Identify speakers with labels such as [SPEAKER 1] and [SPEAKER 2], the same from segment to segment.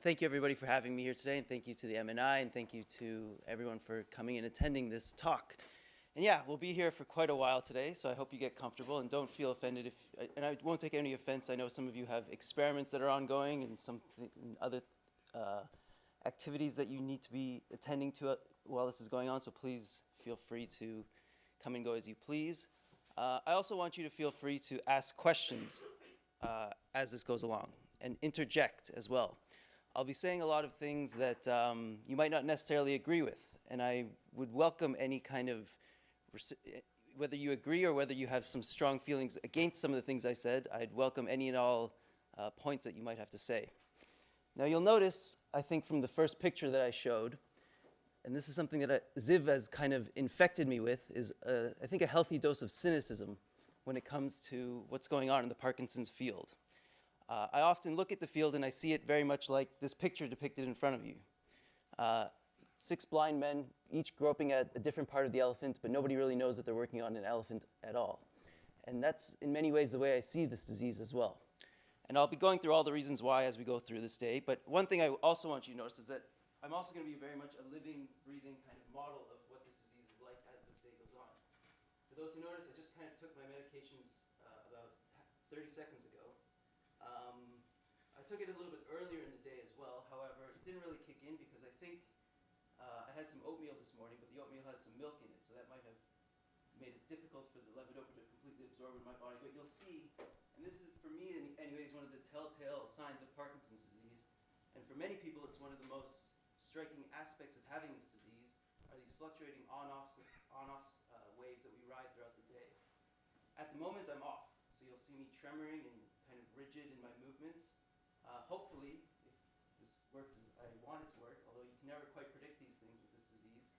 [SPEAKER 1] Thank you, everybody, for having me here today, and thank you to the MNI, and thank you to everyone for coming and attending this talk. And yeah, we'll be here for quite a while today, so I hope you get comfortable and don't feel offended. And I won't take any offense. I know some of you have experiments that are ongoing and some other activities that you need to be attending to while this is going on, so please feel free to come and go as you please. I also want you to feel free to ask questions as this goes along, and interject as well. I'll be saying a lot of things that you might not necessarily agree with, and I would welcome any kind of, whether you agree or whether you have some strong feelings against some of the things I said, I'd welcome any and all points that you might have to say. Now you'll notice, I think from the first picture that I showed, and this is something that Ziv has kind of infected me with, is I think a healthy dose of cynicism when it comes to what's going on in the Parkinson's field. I often look at the field and I see it very much like this picture depicted in front of you. 6 blind men, each groping at a different part of the elephant, but nobody really knows that they're working on an elephant at all. And that's in many ways the way I see this disease as well. And I'll be going through all the reasons why as we go through this day, but one thing I also want you to notice is that I'm also going to be very much a living, breathing kind of model of what this disease is like as this day goes on. For those who notice, I just kind of took my medications about 30 seconds ago. I took it a little bit earlier in the day as well. However, it didn't really kick in because I think I had some oatmeal this morning, but the oatmeal had some milk in it, so that might have made it difficult for the levodopa to completely absorb in my body. But you'll see, and this is for me anyways, one of the telltale signs of Parkinson's disease, and for many people it's one of the most striking aspects of having this disease, are these fluctuating on-off waves that we ride throughout the day. At the moment I'm off, so you'll see me tremoring and kind of rigid in my movements. Hopefully, if this works as I want it to work, although you can never quite predict these things with this disease,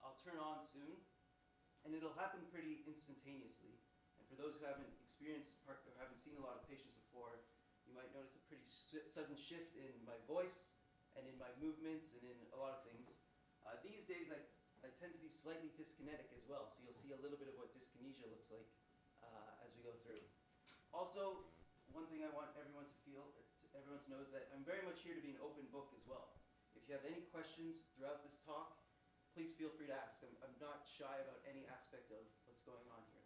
[SPEAKER 1] I'll turn on soon, and it'll happen pretty instantaneously. And for those who haven't experienced or haven't seen a lot of patients before, you might notice a pretty sudden shift in my voice and in my movements and in a lot of things. These days, I tend to be slightly dyskinetic as well, so you'll see a little bit of what dyskinesia looks like as we go through. Also, one thing I want everyone to feel, everyone to know, is that I'm very much here to be an open book as well. If you have any questions throughout this talk, please feel free to ask. I'm not shy about any aspect of what's going on here.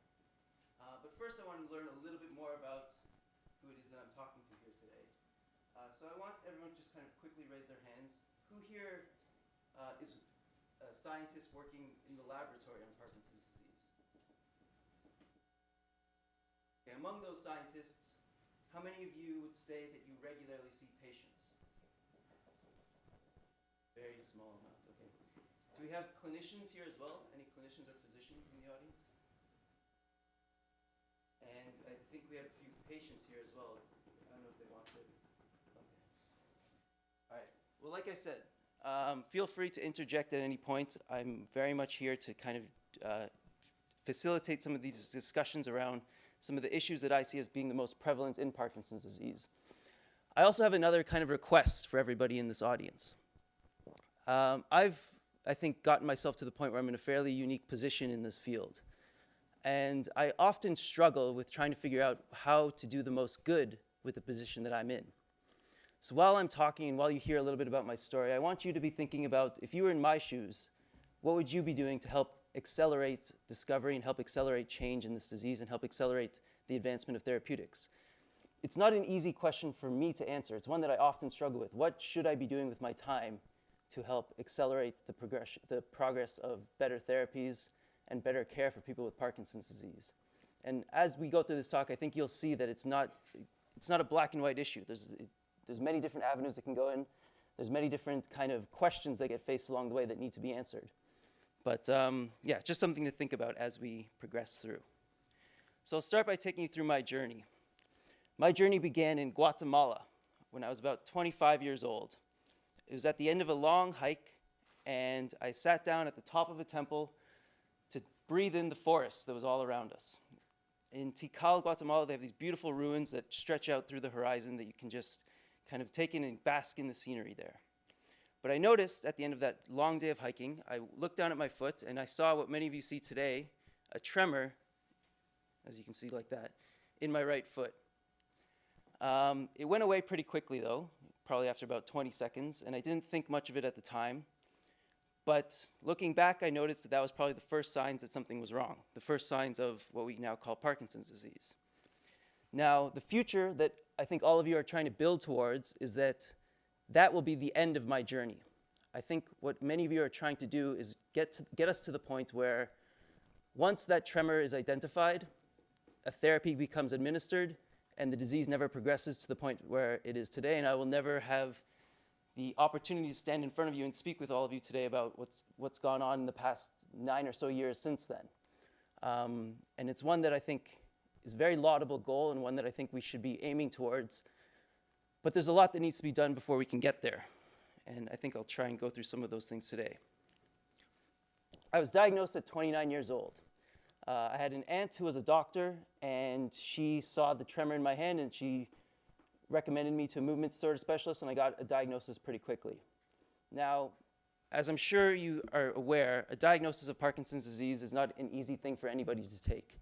[SPEAKER 1] But first I want to learn a little bit more about who it is that I'm talking to here today. So I want everyone to just kind of quickly raise their hands. Who here is a scientist working in the laboratory on Parkinson's disease? Okay, among those scientists, how many of you would say that you regularly see patients? Very small amount, okay. Do we have clinicians here as well? Any clinicians or physicians in the audience? And I think we have a few patients here as well. I don't know if they want to. Okay. All right. Well, like I said, feel free to interject at any point. I'm very much here to kind of facilitate some of these discussions around some of the issues that I see as being the most prevalent in Parkinson's disease. I also have another kind of request for everybody in this audience. I think, gotten myself to the point where I'm in a fairly unique position in this field. And I often struggle with trying to figure out how to do the most good with the position that I'm in. So while I'm talking and while you hear a little bit about my story, I want you to be thinking about, if you were in my shoes, what would you be doing to help accelerate discovery and help accelerate change in this disease and help accelerate the advancement of therapeutics? It's not an easy question for me to answer. It's one that I often struggle with. What should I be doing with my time to help accelerate the progress of better therapies and better care for people with Parkinson's disease? And as we go through this talk, I think you'll see that it's not a black and white issue. There's many different avenues that can go in. There's many different kind of questions that get faced along the way that need to be answered. But yeah, just something to think about as we progress through. So I'll start by taking you through my journey. My journey began in Guatemala when I was about 25 years old. It was at the end of a long hike, and I sat down at the top of a temple to breathe in the forest that was all around us. In Tikal, Guatemala, they have these beautiful ruins that stretch out through the horizon that you can just kind of take in and bask in the scenery there. But I noticed at the end of that long day of hiking, I looked down at my foot and I saw what many of you see today, a tremor, as you can see like that, in my right foot. It went away pretty quickly though. probably after about 20 seconds, and I didn't think much of it at the time. But looking back, I noticed that that was probably the first signs that something was wrong, the first signs of what we now call Parkinson's disease. Now, the future that I think all of you are trying to build towards is that that will be the end of my journey. I think what many of you are trying to do is get us to the point where once that tremor is identified, a therapy becomes administered, and the disease never progresses to the point where it is today, and I will never have the opportunity to stand in front of you and speak with all of you today about what's gone on in the past 9 or so years since then. And it's one that I think is a very laudable goal and one that I think we should be aiming towards. But there's a lot that needs to be done before we can get there. And I think I'll try and go through some of those things today. I was diagnosed at 29 years old. I had an aunt who was a doctor, and she saw the tremor in my hand, and she recommended me to a movement disorder specialist, and I got a diagnosis pretty quickly. Now, as I'm sure you are aware, a diagnosis of Parkinson's disease is not an easy thing for anybody to take.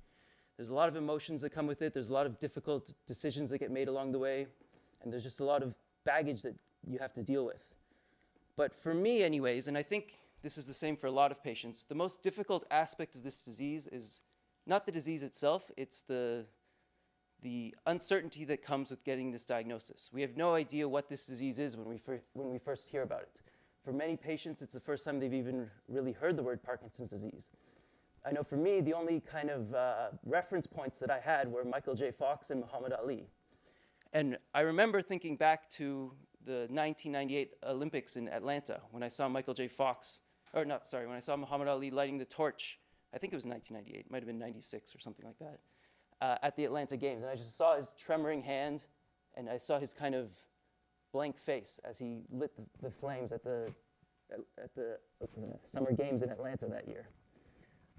[SPEAKER 1] There's a lot of emotions that come with it. There's a lot of difficult decisions that get made along the way, and there's just a lot of baggage that you have to deal with. But for me anyways, and I think this is the same for a lot of patients, the most difficult aspect of this disease is not the disease itself, it's the uncertainty that comes with getting this diagnosis. We have no idea what this disease is when we first hear about it. For many patients, it's the first time they've even really heard the word Parkinson's disease. I know for me, the only kind of reference points that I had were Michael J. Fox and Muhammad Ali. And I remember thinking back to the 1998 Olympics in Atlanta when I saw Michael J. Fox, when I saw Muhammad Ali lighting the torch. I think it was 1998, it might have been 96 or something like that, at the Atlanta Games. And I just saw his tremoring hand, and I saw his kind of blank face as he lit the flames at the Summer Games in Atlanta that year.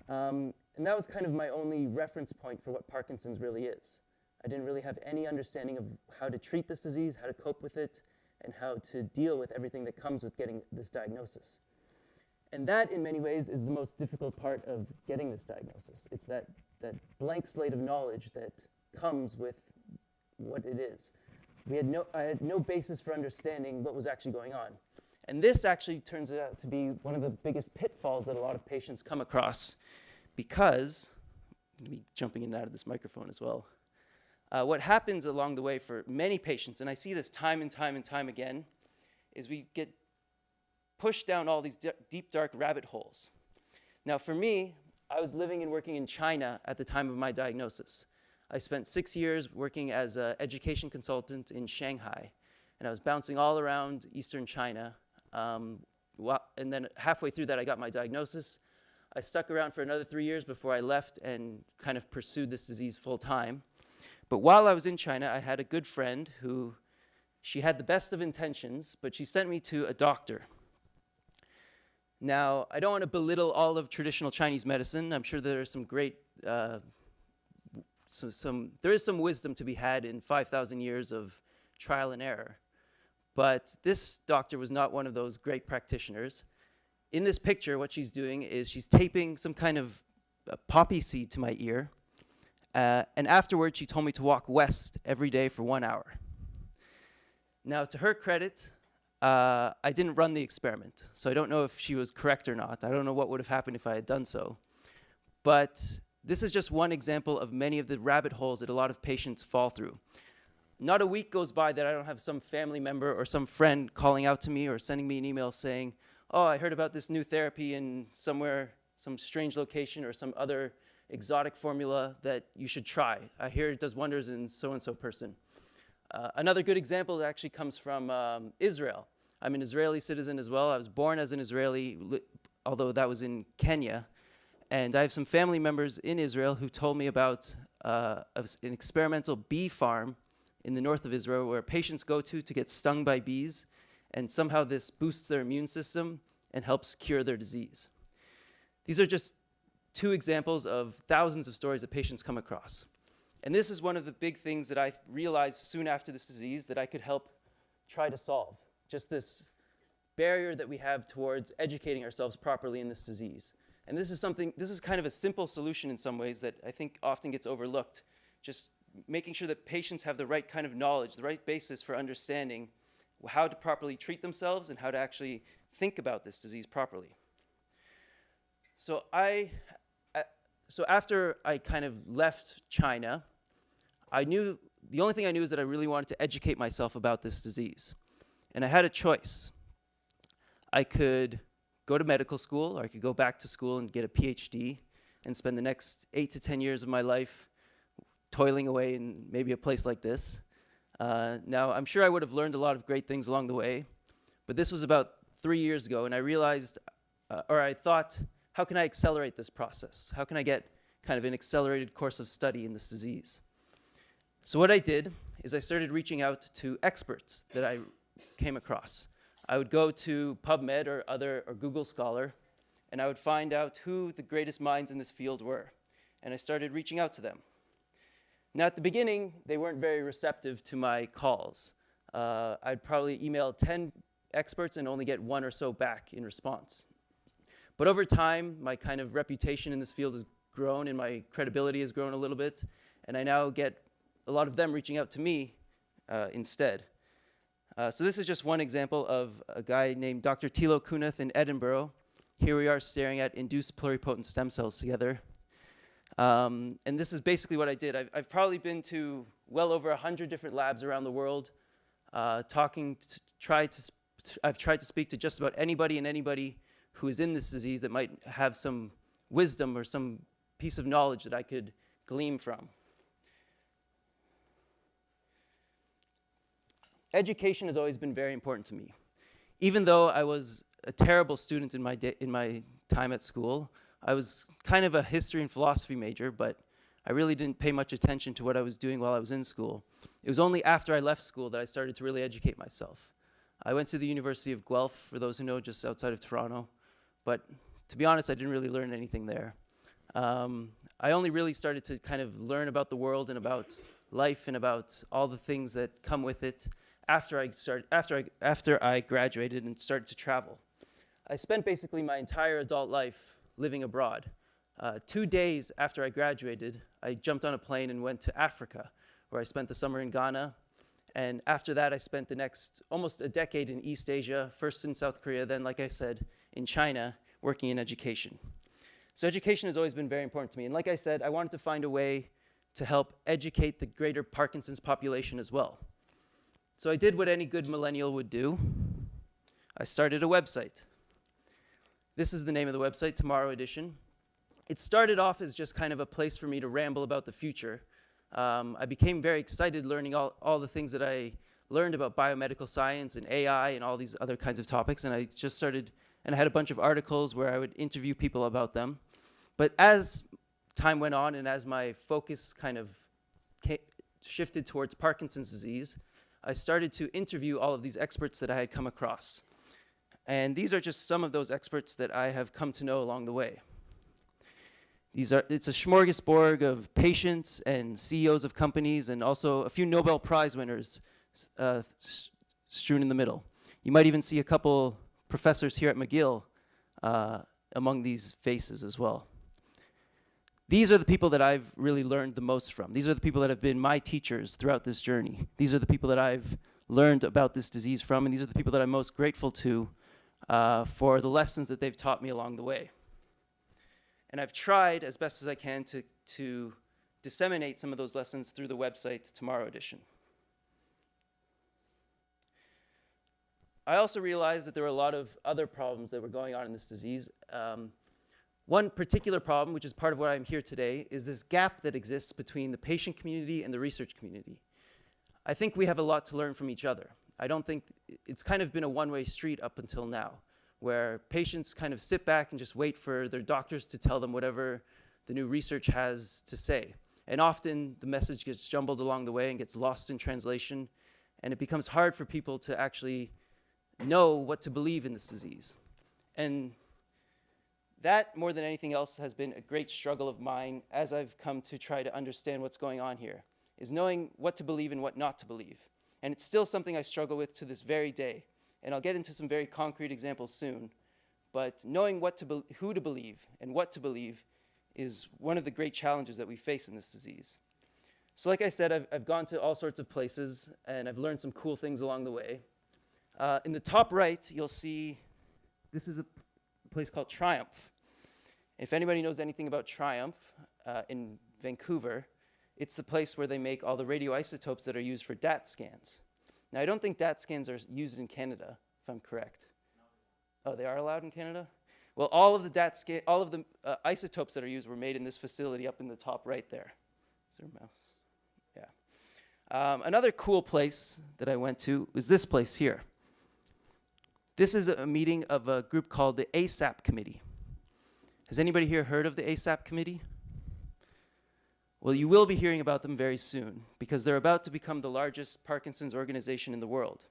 [SPEAKER 1] And that was kind of my only reference point for what Parkinson's really is. I didn't really have any understanding of how to treat this disease, how to cope with it, and how to deal with everything that comes with getting this diagnosis. And that, in many ways, is the most difficult part of getting this diagnosis. It's that blank slate of knowledge that comes with what it is. I had no basis for understanding what was actually going on. And this actually turns out to be one of the biggest pitfalls that a lot of patients come across, because, I'm going to be jumping in and out of this microphone as well. What happens along the way for many patients, and I see this time and time and time again, is we get pushed down all these deep, dark rabbit holes. Now, for me, I was living and working in China at the time of my diagnosis. I spent 6 years working as an education consultant in Shanghai, and I was bouncing all around Eastern China. And then halfway through that, I got my diagnosis. I stuck around for another 3 years before I left and kind of pursued this disease full time. But while I was in China, I had a good friend who, she had the best of intentions, but she sent me to a doctor. Now, I don't want to belittle all of traditional Chinese medicine. I'm sure there are some great, there is some wisdom to be had in 5,000 years of trial and error. But this doctor was not one of those great practitioners. In this picture, what she's doing is she's taping some kind of poppy seed to my ear. And afterwards, she told me to walk west every day for 1 hour. Now, to her credit, I didn't run the experiment, so I don't know if she was correct or not. I don't know what would have happened if I had done so. But this is just one example of many of the rabbit holes that a lot of patients fall through. Not a week goes by that I don't have some family member or some friend calling out to me or sending me an email saying, oh, I heard about this new therapy in somewhere, some strange location or some other exotic formula that you should try. I hear it does wonders in so-and-so person. Another good example actually comes from Israel. I'm an Israeli citizen as well. I was born as an Israeli, although that was in Kenya. And I have some family members in Israel who told me about an experimental bee farm in the north of Israel where patients go to get stung by bees, and somehow this boosts their immune system and helps cure their disease. These are just 2 examples of thousands of stories that patients come across. And this is one of the big things that I realized soon after this disease that I could help try to solve. Just this barrier that we have towards educating ourselves properly in this disease. And this is kind of a simple solution in some ways that I think often gets overlooked. Just making sure that patients have the right kind of knowledge, the right basis for understanding, how to properly treat themselves and how to actually think about this disease properly. So after I kind of left China, the only thing I knew is that I really wanted to educate myself about this disease. And I had a choice. I could go to medical school, or I could go back to school and get a PhD and spend the next 8 to 10 years of my life toiling away in maybe a place like this. Now, I'm sure I would have learned a lot of great things along the way, but this was about 3 years ago, and I realized, or I thought, how can I accelerate this process? How can I get kind of an accelerated course of study in this disease? So what I did is I started reaching out to experts that I came across. I would go to PubMed or Google Scholar, and I would find out who the greatest minds in this field were. And I started reaching out to them. Now, at the beginning, they weren't very receptive to my calls. I'd probably email 10 experts and only get 1 or so back in response. But over time, my kind of reputation in this field has grown, and my credibility has grown a little bit, and I now get a lot of them reaching out to me instead. So this is just one example of a guy named Dr. Thilo Kunath in Edinburgh. Here we are staring at induced pluripotent stem cells together. And this is basically what I did. I've probably been to well over 100 different labs around the world, I've tried to speak to just about anybody who is in this disease that might have some wisdom or some piece of knowledge that I could glean from. Education has always been very important to me. Even though I was a terrible student in my time at school, I was kind of a history and philosophy major, but I really didn't pay much attention to what I was doing while I was in school. It was only after I left school that I started to really educate myself. I went to the University of Guelph, for those who know, just outside of Toronto, but to be honest, I didn't really learn anything there. I only really started to kind of learn about the world and about life and about all the things that come with it after I graduated and started to travel. I spent basically my entire adult life living abroad. 2 days after I graduated, I jumped on a plane and went to Africa, where I spent the summer in Ghana. And after that, I spent the next almost a decade in East Asia, first in South Korea, then, like I said, in China, working in education. So education has always been very important to me. And like I said, I wanted to find a way to help educate the greater Parkinson's population as well. So I did what any good millennial would do. I started a website. This is the name of the website, Tomorrow Edition. It started off as just kind of a place for me to ramble about the future. I became very excited learning all the things that I learned about biomedical science and AI and all these other kinds of topics, and I just started, and I had a bunch of articles where I would interview people about them. But as time went on and as my focus kind of shifted towards Parkinson's disease, I started to interview all of these experts that I had come across. And these are just some of those experts that I have come to know along the way. It's a smorgasbord of patients and CEOs of companies and also a few Nobel Prize winners strewn in the middle. You might even see a couple professors here at McGill among these faces as well. These are the people that I've really learned the most from. These are the people that have been my teachers throughout this journey. These are the people that I've learned about this disease from, and these are the people that I'm most grateful to for the lessons that they've taught me along the way. And I've tried as best as I can to disseminate some of those lessons through the website Tomorrow Edition. I also realized that there were a lot of other problems that were going on in this disease. One particular problem, which is part of why I'm here today, is this gap that exists between the patient community and the research community. I think we have a lot to learn from each other. I don't think it's kind of been a one-way street up until now, where patients kind of sit back and just wait for their doctors to tell them whatever the new research has to say. And often the message gets jumbled along the way and gets lost in translation, and it becomes hard for people to actually know what to believe in this disease. And that, more than anything else, has been a great struggle of mine as I've come to try to understand what's going on here, is knowing what to believe and what not to believe. And it's still something I struggle with to this very day. And I'll get into some very concrete examples soon. But knowing who to believe and what to believe is one of the great challenges that we face in this disease. So like I said, I've gone to all sorts of places, and I've learned some cool things along the way. In the top right, you'll see this is a place called Triumph. If anybody knows anything about Triumph in Vancouver, it's the place where they make all the radioisotopes that are used for DAT scans. Now, I don't think DAT scans are used in Canada, if I'm correct. Oh, they are allowed in Canada? Well, all of the isotopes that are used were made in this facility up in the top right there. Is there a mouse? Yeah. Another cool place that I went to was this place here. This is a meeting of a group called the ASAP Committee. Has anybody here heard of the ASAP Committee? Well, you will be hearing about them very soon because they're about to become the largest Parkinson's organization in the world.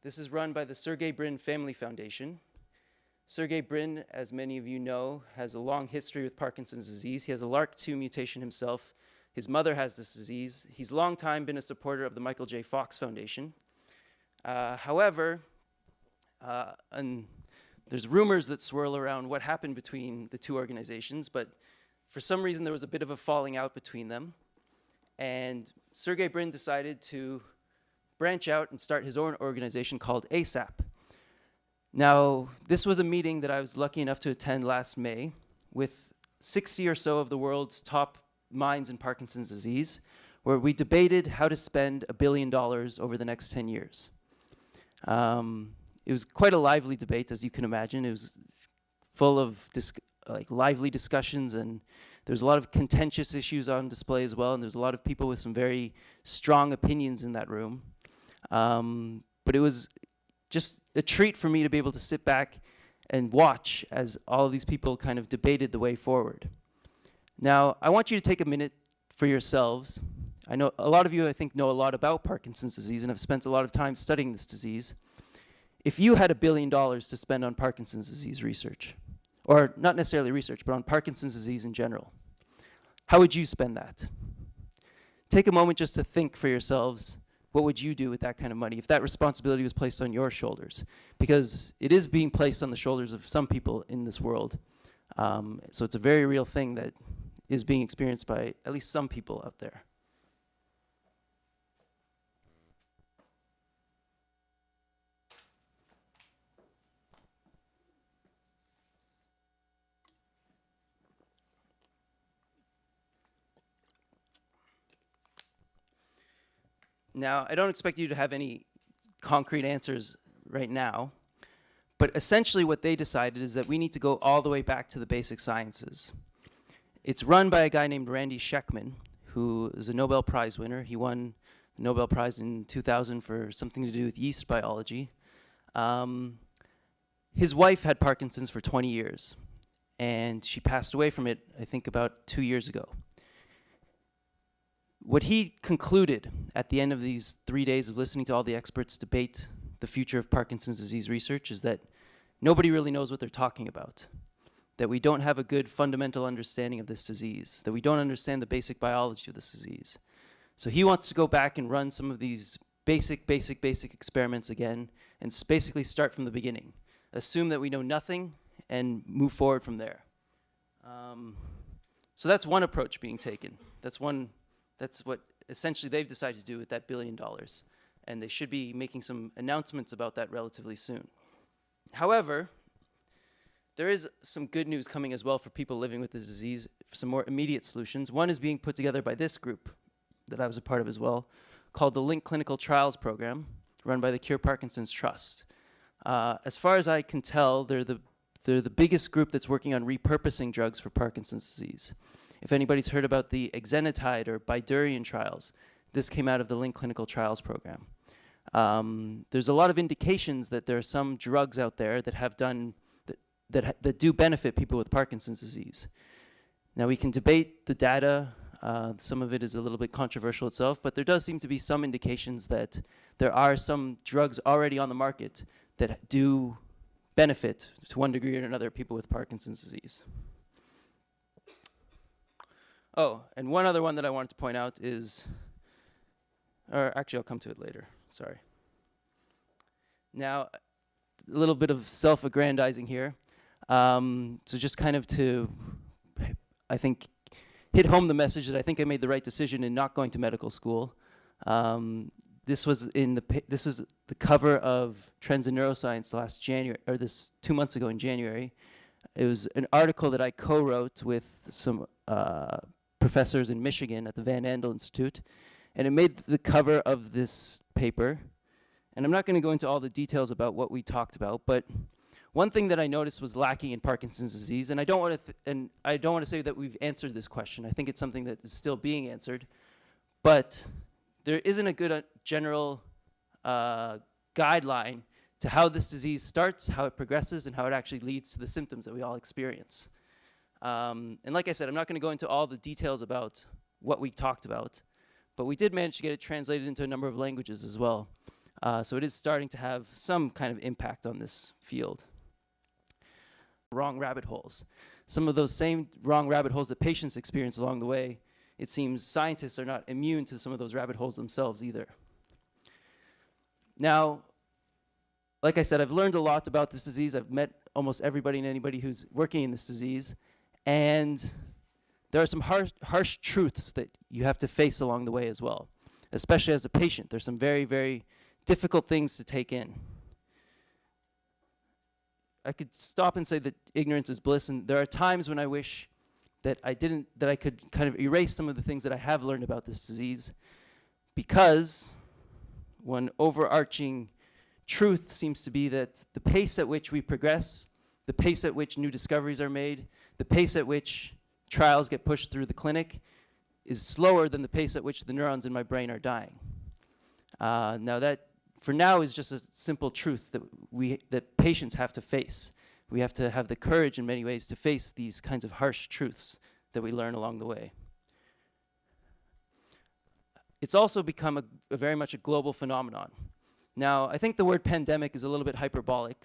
[SPEAKER 1] This is run by the Sergey Brin Family Foundation. Sergey Brin, as many of you know, has a long history with Parkinson's disease. He has a LRRK2 mutation himself. His mother has this disease. He's long time been a supporter of the Michael J. Fox Foundation. However, and there's rumors that swirl around what happened between the two organizations, but for some reason there was a bit of a falling out between them. And Sergey Brin decided to branch out and start his own organization called ASAP. Now, this was a meeting that I was lucky enough to attend last May with 60 or so of the world's top minds in Parkinson's disease, where we debated how to spend $1 billion over the next 10 years. It was quite a lively debate, as you can imagine. It was full of lively discussions, and there's a lot of contentious issues on display as well, and there's a lot of people with some very strong opinions in that room. But it was just a treat for me to be able to sit back and watch as all of these people kind of debated the way forward. Now, I want you to take a minute for yourselves. I know a lot of you, I think, know a lot about Parkinson's disease and have spent a lot of time studying this disease. If you had $1 billion to spend on Parkinson's disease research, or not necessarily research, but on Parkinson's disease in general, how would you spend that? Take a moment just to think for yourselves, what would you do with that kind of money if that responsibility was placed on your shoulders? Because it is being placed on the shoulders of some people in this world. So it's a very real thing that is being experienced by at least some people out there. Now, I don't expect you to have any concrete answers right now, but essentially what they decided is that we need to go all the way back to the basic sciences. It's run by a guy named Randy Schekman, who is a Nobel Prize winner. He won the Nobel Prize in 2000 for something to do with yeast biology. His wife had Parkinson's for 20 years, and she passed away from it, I think, about 2 years ago. What he concluded at the end of these 3 days of listening to all the experts debate the future of Parkinson's disease research is that nobody really knows what they're talking about, that we don't have a good fundamental understanding of this disease, that we don't understand the basic biology of this disease. So he wants to go back and run some of these basic experiments again and basically start from the beginning. Assume that we know nothing and move forward from there. So that's one approach being taken. That's what essentially they've decided to do with that $1 billion. And they should be making some announcements about that relatively soon. However, there is some good news coming as well for people living with this disease, some more immediate solutions. One is being put together by this group that I was a part of as well, called the Link Clinical Trials Program, run by the Cure Parkinson's Trust. As far as I can tell, they're the biggest group that's working on repurposing drugs for Parkinson's disease. If anybody's heard about the exenatide or Bydureon trials, this came out of the Link Clinical Trials Program. There's a lot of indications that there are some drugs out there that have done that do benefit people with Parkinson's disease. Now we can debate the data. Some of it is a little bit controversial itself, but there does seem to be some indications that there are some drugs already on the market that do benefit to one degree or another people with Parkinson's disease. Oh, and one other one that I wanted to point out is, or actually I'll come to it later, sorry. Now, a little bit of self-aggrandizing here. So just kind of to, I think, hit home the message that I think I made the right decision in not going to medical school. this was the cover of Trends in Neuroscience last January, or this 2 months ago in January. It was an article that I co-wrote with some professors in Michigan at the Van Andel Institute, and it made the cover of this paper. And I'm not going to go into all the details about what we talked about, but one thing that I noticed was lacking in Parkinson's disease, and I don't want to say that we've answered this question. I think it's something that is still being answered, but there isn't a good general guideline to how this disease starts, how it progresses, and how it actually leads to the symptoms that we all experience. And like I said, I'm not going to go into all the details about what we talked about, but we did manage to get it translated into a number of languages as well. So it is starting to have some kind of impact on this field. Wrong rabbit holes. Some of those same wrong rabbit holes that patients experience along the way, it seems scientists are not immune to some of those rabbit holes themselves either. Now, like I said, I've learned a lot about this disease. I've met almost everybody and anybody who's working in this disease. And there are some harsh truths that you have to face along the way as well, especially as a patient. There's some very, very difficult things to take in. I could stop and say that ignorance is bliss, and there are times when I wish that I could kind of erase some of the things that I have learned about this disease, because one overarching truth seems to be that the pace at which we progress, the pace at which new discoveries are made, the pace at which trials get pushed through the clinic is slower than the pace at which the neurons in my brain are dying. Now that, for now, is just a simple truth that patients have to face. We have to have the courage in many ways to face these kinds of harsh truths that we learn along the way. It's also become a very much a global phenomenon. Now, I think the word pandemic is a little bit hyperbolic,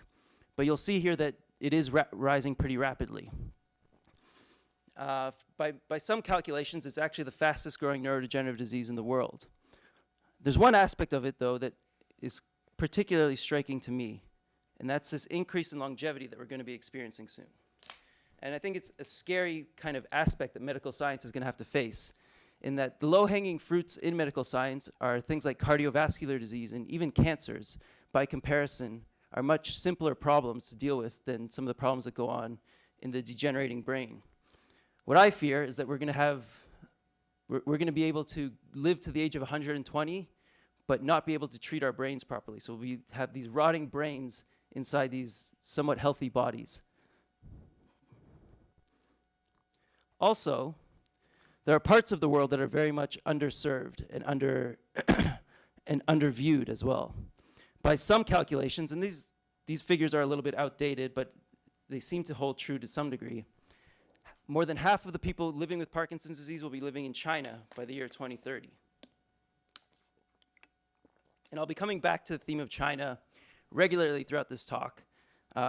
[SPEAKER 1] but you'll see here that it is rising pretty rapidly. By some calculations, it's actually the fastest growing neurodegenerative disease in the world. There's one aspect of it, though, that is particularly striking to me, and that's this increase in longevity that we're going to be experiencing soon. And I think it's a scary kind of aspect that medical science is going to have to face, in that the low-hanging fruits in medical science are things like cardiovascular disease and even cancers, by comparison, are much simpler problems to deal with than some of the problems that go on in the degenerating brain. What I fear is that we're going to be able to live to the age of 120, but not be able to treat our brains properly. So we have these rotting brains inside these somewhat healthy bodies. Also, there are parts of the world that are very much underserved and underviewed as well. By some calculations, and these figures are a little bit outdated, but they seem to hold true to some degree, more than half of the people living with Parkinson's disease will be living in China by the year 2030. And I'll be coming back to the theme of China regularly throughout this talk,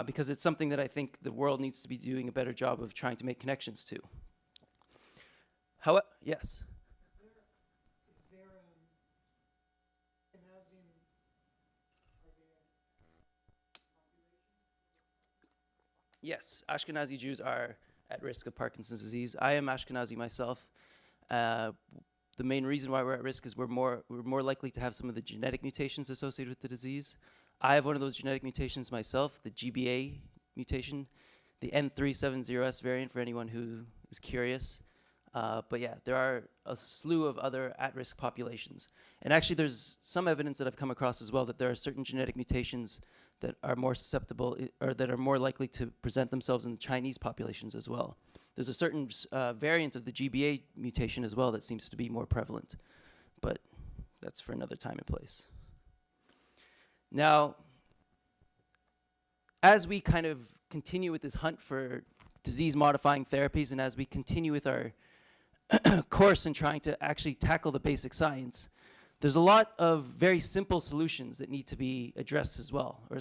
[SPEAKER 1] because it's something that I think the world needs to be doing a better job of trying to make connections to. Yes?
[SPEAKER 2] Is there Ashkenazi population?
[SPEAKER 1] Yes, Ashkenazi Jews are at risk of Parkinson's disease. I am Ashkenazi myself. The main reason why we're at risk is we're more likely to have some of the genetic mutations associated with the disease. I have one of those genetic mutations myself, the GBA mutation, the N370S variant for anyone who is curious. But yeah, there are a slew of other at-risk populations. And actually there's some evidence that I've come across as well that there are certain genetic mutations that are more susceptible, or that are more likely to present themselves in the Chinese populations as well. There's a certain variant of the GBA mutation as well that seems to be more prevalent, but that's for another time and place. Now, as we kind of continue with this hunt for disease-modifying therapies, and as we continue with our course in trying to actually tackle the basic science, there's a lot of very simple solutions that need to be addressed as well, or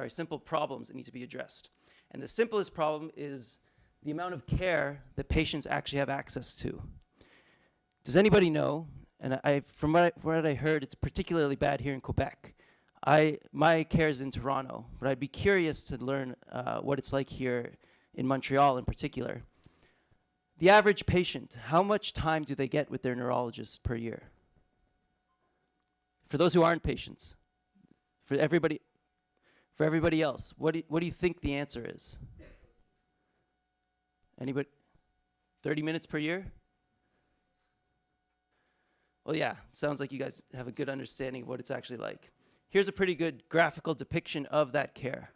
[SPEAKER 1] simple problems that need to be addressed. And the simplest problem is the amount of care that patients actually have access to. Does anybody know, and from what I heard, it's particularly bad here in Quebec. My care is in Toronto, but I'd be curious to learn what it's like here in Montreal in particular. The average patient, how much time do they get with their neurologist per year? For those who aren't patients, for everybody else, what do you think the answer is? Anybody? 30 minutes per year? Well, yeah, sounds like you guys have a good understanding of what it's actually like. Here's a pretty good graphical depiction of that care.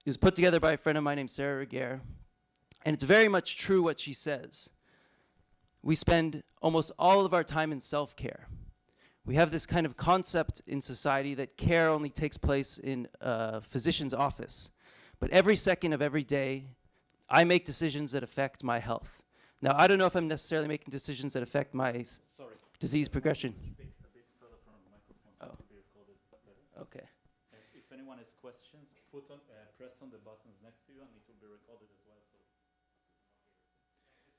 [SPEAKER 1] It was put together by a friend of mine named Sarah Reguer, and it's very much true what she says. We spend almost all of our time in self-care. We have this kind of concept in society that care only takes place in a physician's office. But every second of every day, I make decisions that affect my health. Now, I don't know if I'm necessarily making decisions that affect my disease progression.
[SPEAKER 3] Speak a bit further from the microphone so it will be recorded better.
[SPEAKER 1] Okay.
[SPEAKER 3] If anyone has questions, press on the buttons next to you and it will be recorded as well.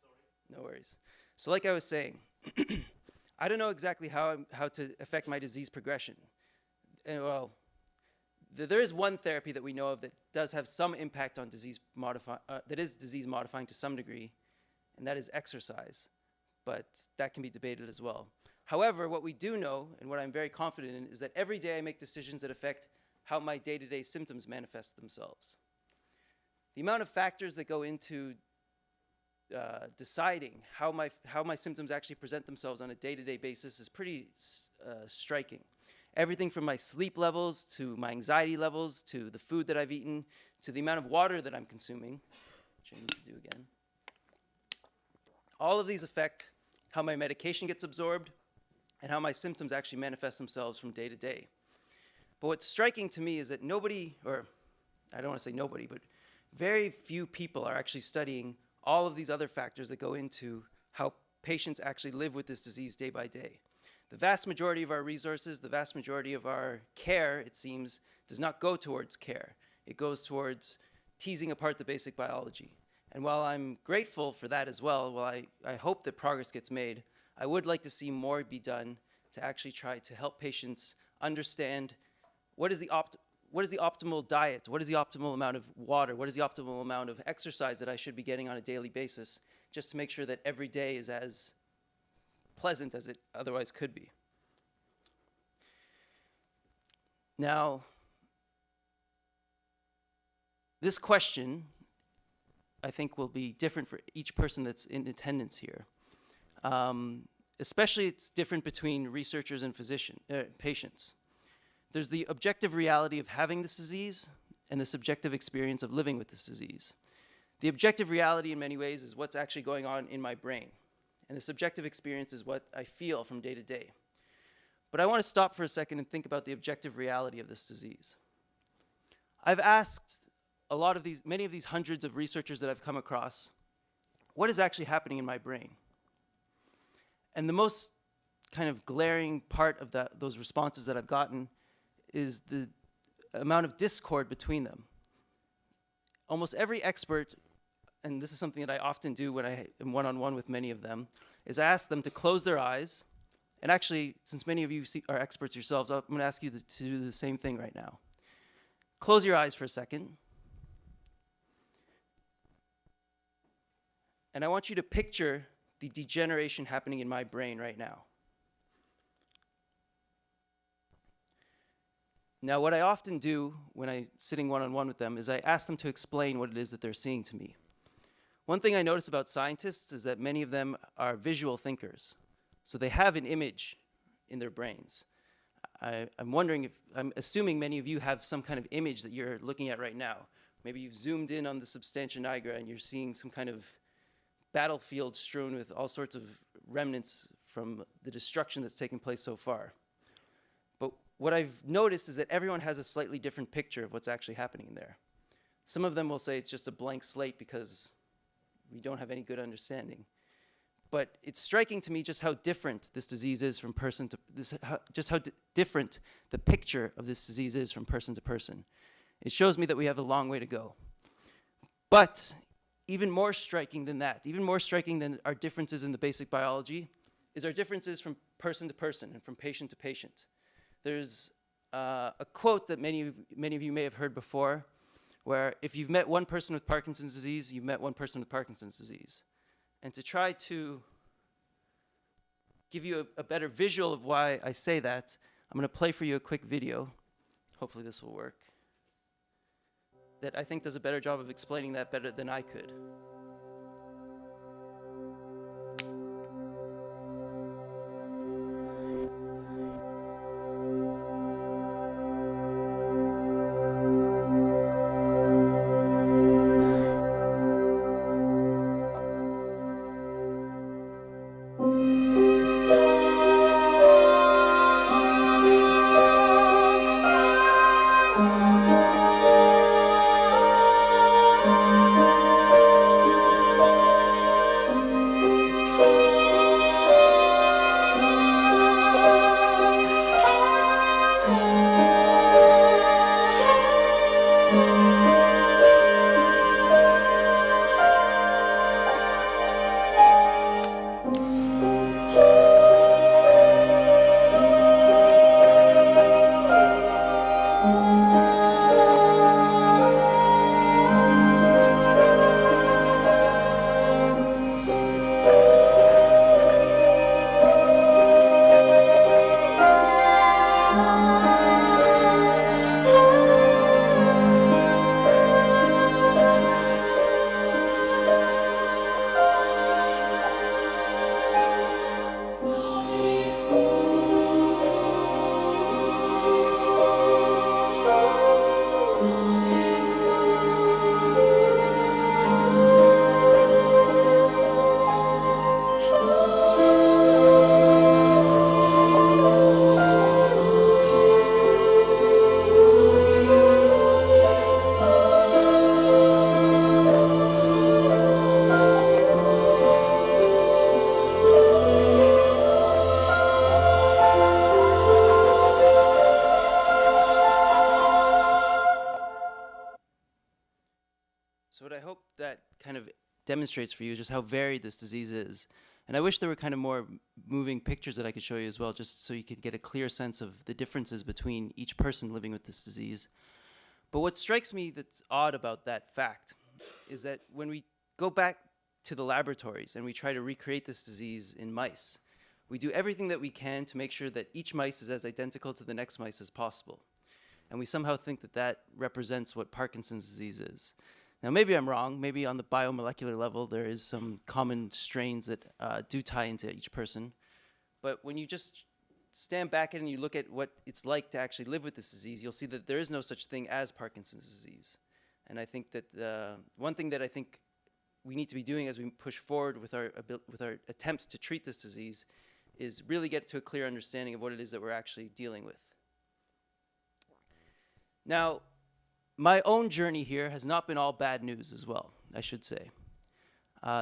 [SPEAKER 3] So.
[SPEAKER 1] No worries. So like I was saying, I don't know exactly how to affect my disease progression. And well, there is one therapy that we know of that does have some impact on that is disease modifying to some degree, and that is exercise. But that can be debated as well. However, what we do know, and what I'm very confident in, is that every day I make decisions that affect how my day-to-day symptoms manifest themselves. The amount of factors that go into deciding how my symptoms actually present themselves on a day-to-day basis is pretty striking. Everything from my sleep levels, to my anxiety levels, to the food that I've eaten, to the amount of water that I'm consuming, which I need to do again. All of these affect how my medication gets absorbed and how my symptoms actually manifest themselves from day to day. But what's striking to me is that nobody, or I don't want to say nobody, but very few people are actually studying all of these other factors that go into how patients actually live with this disease day by day. The vast majority of our resources, the vast majority of our care, it seems, does not go towards care. It goes towards teasing apart the basic biology. And while I'm grateful for that as well, while I hope that progress gets made, I would like to see more be done to actually try to help patients understand what is the optimal diet, what is the optimal amount of water, what is the optimal amount of exercise that I should be getting on a daily basis, just to make sure that every day is as pleasant as it otherwise could be. Now, this question, I think, will be different for each person that's in attendance here. Especially it's different between researchers and patients. There's the objective reality of having this disease and the subjective experience of living with this disease. The objective reality in many ways is what's actually going on in my brain. And the subjective experience is what I feel from day to day. But I want to stop for a second and think about the objective reality of this disease. I've asked many of these hundreds of researchers that I've come across, what is actually happening in my brain? And the most kind of glaring part of those responses that I've gotten is the amount of discord between them. Almost every expert, and this is something that I often do when I am one-on-one with many of them, is I ask them to close their eyes. And actually, since many of you are experts yourselves, I'm going to ask you to do the same thing right now. Close your eyes for a second. And I want you to picture the degeneration happening in my brain right now. Now, what I often do when I'm sitting one-on-one with them is I ask them to explain what it is that they're seeing to me. One thing I notice about scientists is that many of them are visual thinkers. So they have an image in their brains. I'm assuming many of you have some kind of image that you're looking at right now. Maybe you've zoomed in on the substantia nigra and you're seeing some kind of battlefield strewn with all sorts of remnants from the destruction that's taken place so far. But what I've noticed is that everyone has a slightly different picture of what's actually happening in there. Some of them will say it's just a blank slate because we don't have any good understanding. But it's striking to me just how different this disease is from person to just how different the picture of this disease is from person to person. It shows me that we have a long way to go. But even more striking than that, even more striking than our differences in the basic biology, is our differences from person to person and from patient to patient. There's a quote that many of you may have heard before, where if you've met one person with Parkinson's disease, you've met one person with Parkinson's disease. And to try to give you a better visual of why I say that, I'm going to play for you a quick video. Hopefully this will work. That I think does a better job of explaining that better than I could. So what I hope that kind of demonstrates for you is just how varied this disease is. And I wish there were kind of more moving pictures that I could show you as well, just so you could get a clear sense of the differences between each person living with this disease. But what strikes me that's odd about that fact is that when we go back to the laboratories and we try to recreate this disease in mice, we do everything that we can to make sure that each mice is as identical to the next mice as possible. And we somehow think that that represents what Parkinson's disease is. Now, maybe I'm wrong. Maybe on the biomolecular level, there is some common strains that do tie into each person. But when you just stand back and you look at what it's like to actually live with this disease, you'll see that there is no such thing as Parkinson's disease. And I think that one thing that I think we need to be doing as we push forward with our attempts to treat this disease is really get to a clear understanding of what it is that we're actually dealing with. Now, my own journey here has not been all bad news as well, I should say.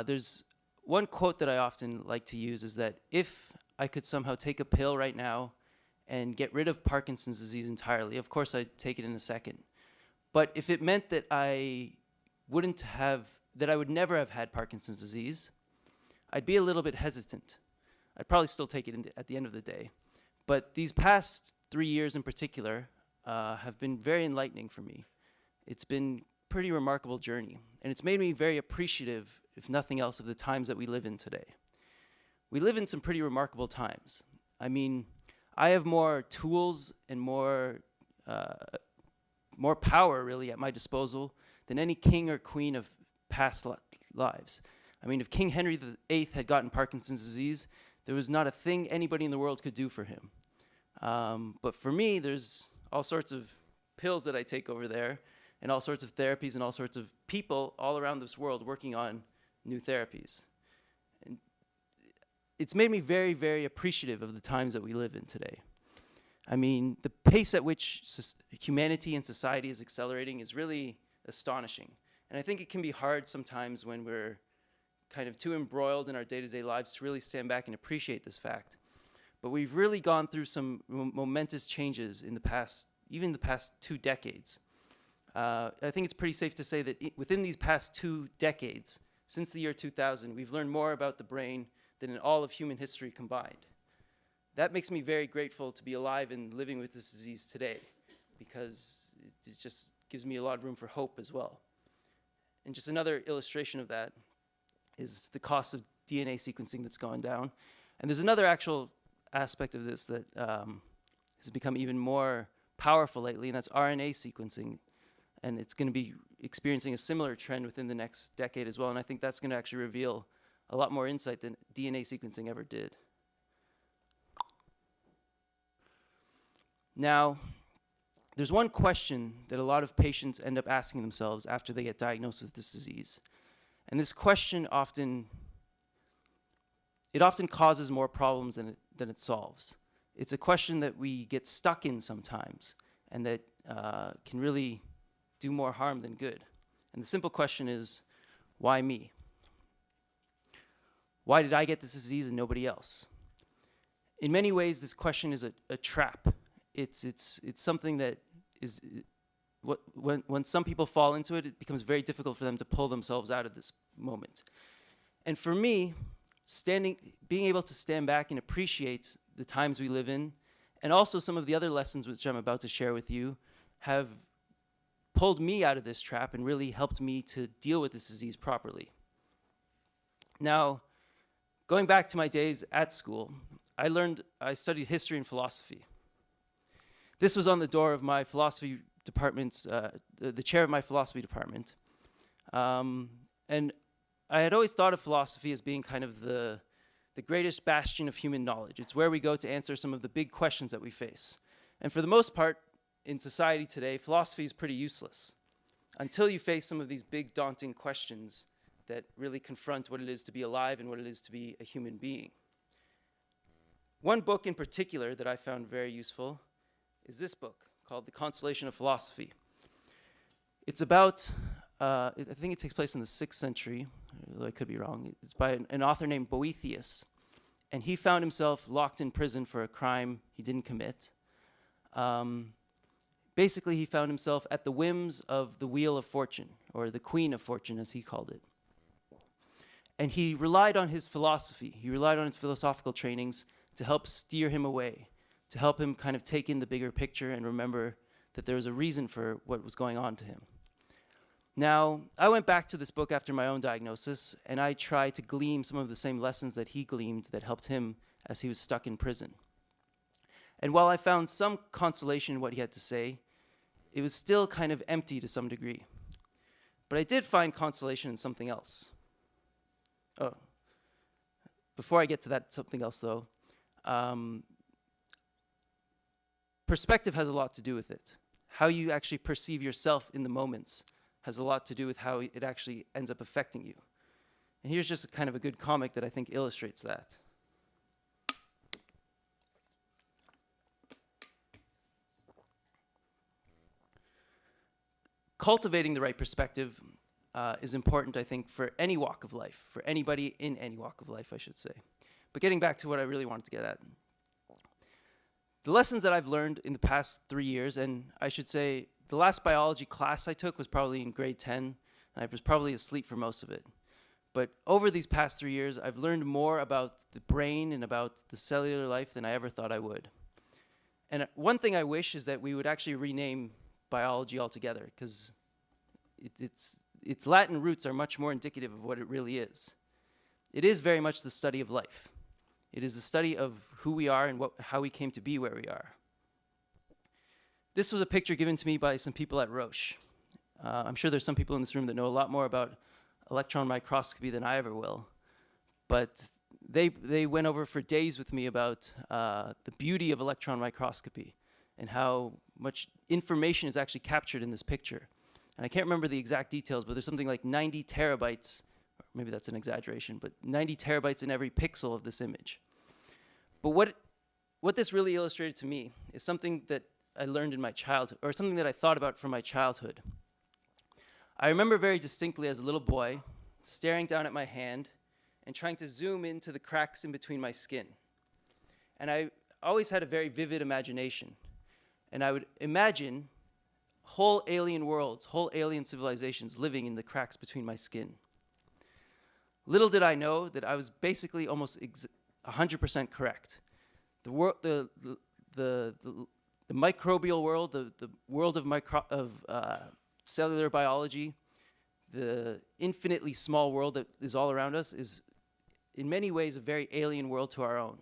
[SPEAKER 1] There's one quote that I often like to use is that if I could somehow take a pill right now and get rid of Parkinson's disease entirely, of course I'd take it in a second. But if it meant that I would never have had Parkinson's disease, I'd be a little bit hesitant. I'd probably still take it at the end of the day. But these past 3 years in particular have been very enlightening for me. It's been a pretty remarkable journey, and it's made me very appreciative, if nothing else, of the times that we live in today. We live in some pretty remarkable times. I mean, I have more tools and more power, really, at my disposal than any king or queen of past lives. I mean, if King Henry VIII had gotten Parkinson's disease, there was not a thing anybody in the world could do for him. But for me, there's all sorts of pills that I take over there, and all sorts of therapies and all sorts of people all around this world working on new therapies. And it's made me very, very appreciative of the times that we live in today. I mean, the pace at which humanity and society is accelerating is really astonishing. And I think it can be hard sometimes when we're kind of too embroiled in our day-to-day lives to really stand back and appreciate this fact. But we've really gone through some momentous changes in the past, even the past 2 decades. I think it's pretty safe to say that within these past 2 decades, since the year 2000, we've learned more about the brain than in all of human history combined. That makes me very grateful to be alive and living with this disease today, because it just gives me a lot of room for hope as well. And just another illustration of that is the cost of DNA sequencing that's gone down. And there's another actual aspect of this that has become even more powerful lately, and that's RNA sequencing. And it's going to be experiencing a similar trend within the next decade as well. And I think that's going to actually reveal a lot more insight than DNA sequencing ever did. Now, there's one question that a lot of patients end up asking themselves after they get diagnosed with this disease. And this question often causes more problems than it solves. It's a question that we get stuck in sometimes, and that can really do more harm than good. And the simple question is, why me? Why did I get this disease and nobody else? In many ways, this question is a trap. It's something that is, when some people fall into it, it becomes very difficult for them to pull themselves out of this moment. And for me, being able to stand back and appreciate the times we live in, and also some of the other lessons which I'm about to share with you, have pulled me out of this trap and really helped me to deal with this disease properly. Now, going back to my days at school, I studied history and philosophy. This was on the door of my philosophy department's, the chair of my philosophy department. And I had always thought of philosophy as being kind of the greatest bastion of human knowledge. It's where we go to answer some of the big questions that we face. And for the most part, in society today, philosophy is pretty useless until you face some of these big, daunting questions that really confront what it is to be alive and what it is to be a human being. One book in particular that I found very useful is this book called The Consolation of Philosophy. It's about, I think it takes place in the 6th century, although I could be wrong. It's by an author named Boethius, and he found himself locked in prison for a crime he didn't commit. Basically, he found himself at the whims of the Wheel of Fortune, or the Queen of Fortune, as he called it. And he relied on his philosophy. He relied on his philosophical trainings to help steer him away, to help him kind of take in the bigger picture and remember that there was a reason for what was going on to him. Now, I went back to this book after my own diagnosis, and I tried to glean some of the same lessons that he gleaned that helped him as he was stuck in prison. And while I found some consolation in what he had to say, it was still kind of empty to some degree. But I did find consolation in something else. Oh, before I get to that something else though, perspective has a lot to do with it. How you actually perceive yourself in the moments has a lot to do with how it actually ends up affecting you. And here's just kind of a good comic that I think illustrates that. Cultivating the right perspective is important, I think, for any walk of life, for anybody in any walk of life, I should say. But getting back to what I really wanted to get at. The lessons that I've learned in the past 3 years, and I should say the last biology class I took was probably in grade 10, and I was probably asleep for most of it. But over these past 3 years, I've learned more about the brain and about the cellular life than I ever thought I would. And one thing I wish is that we would actually rename biology altogether, because its Latin roots are much more indicative of what it really is. It is very much the study of life. It is the study of who we are and how we came to be where we are. This was a picture given to me by some people at Roche. I'm sure there's some people in this room that know a lot more about electron microscopy than I ever will. But they went over for days with me about the beauty of electron microscopy and how much information is actually captured in this picture. And I can't remember the exact details, but there's something like 90 terabytes, or maybe that's an exaggeration, but 90 terabytes in every pixel of this image. But what this really illustrated to me is something that I learned in my childhood, or something that I thought about from my childhood. I remember very distinctly as a little boy staring down at my hand and trying to zoom into the cracks in between my skin. And I always had a very vivid imagination. And I would imagine whole alien worlds, whole alien civilizations living in the cracks between my skin. Little did I know that I was basically almost 100% correct. The microbial world, the world of cellular biology, the infinitely small world that is all around us is in many ways, a very alien world to our own.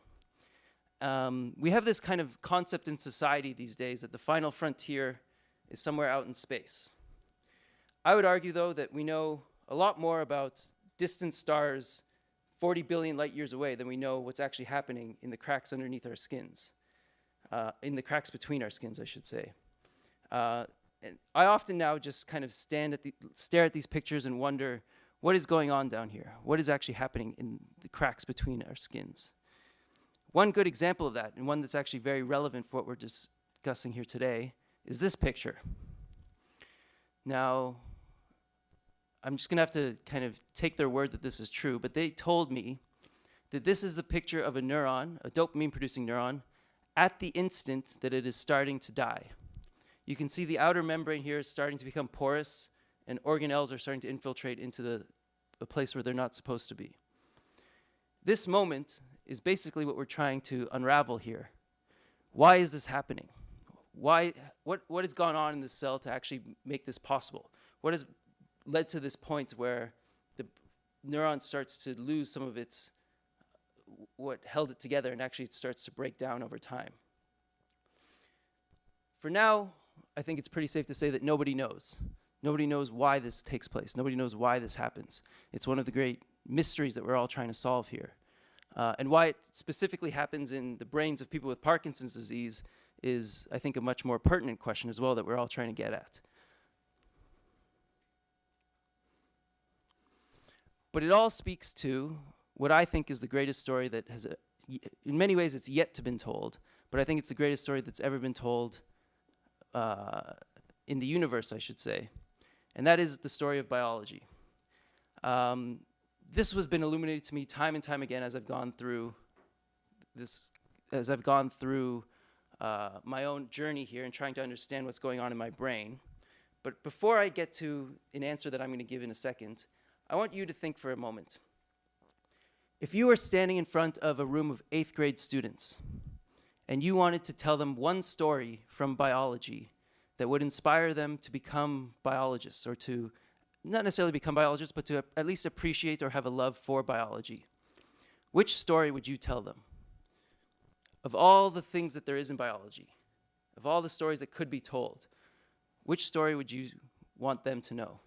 [SPEAKER 1] We have this kind of concept in society these days that the final frontier is somewhere out in space. I would argue, though, that we know a lot more about distant stars 40 billion light years away than we know what's actually happening in the cracks underneath our skins, in the cracks between our skins, I should say. And I often now just kind of stare at these pictures and wonder, what is going on down here? What is actually happening in the cracks between our skins? One good example of that, and one that's actually very relevant for what we're discussing here today, is this picture. Now, I'm just going to have to kind of take their word that this is true, but they told me that this is the picture of a neuron, a dopamine-producing neuron, at the instant that it is starting to die. You can see the outer membrane here is starting to become porous, and organelles are starting to infiltrate into the place where they're not supposed to be. This moment is basically what we're trying to unravel here. Why is this happening? What has gone on in this cell to actually make this possible? What has led to this point where the neuron starts to lose some of its, what held it together, and actually it starts to break down over time? For now, I think it's pretty safe to say that nobody knows. Nobody knows why this takes place. Nobody knows why this happens. It's one of the great mysteries that we're all trying to solve here. And why it specifically happens in the brains of people with Parkinson's disease is, I think, a much more pertinent question as well that we're all trying to get at. But it all speaks to what I think is the greatest story that has, in many ways, it's yet to been told, but I think it's the greatest story that's ever been told in the universe, I should say, and that is the story of biology. This has been illuminated to me time and time again as I've gone through my own journey here and trying to understand what's going on in my brain. But before I get to an answer that I'm going to give in a second, I want you to think for a moment. If you were standing in front of a room of 8th grade students and you wanted to tell them one story from biology that would inspire them to become biologists, or to not necessarily become biologists, but to at least appreciate or have a love for biology, which story would you tell them? Of all the things that there is in biology, of all the stories that could be told, which story would you want them to know?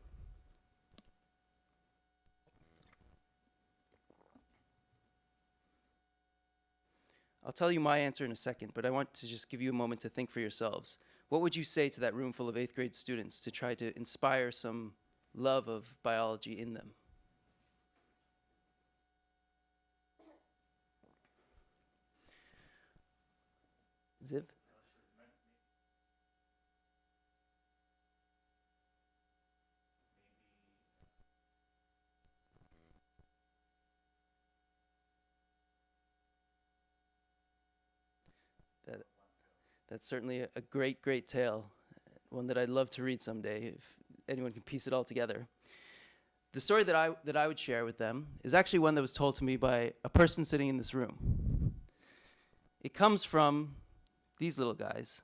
[SPEAKER 1] I'll tell you my answer in a second, but I want to just give you a moment to think for yourselves. What would you say to that room full of 8th grade students to try to inspire some love of biology in them? Ziv? That's certainly a great, great tale, one that I'd love to read someday if anyone can piece it all together. The story that I would share with them is actually one that was told to me by a person sitting in this room. It comes from these little guys,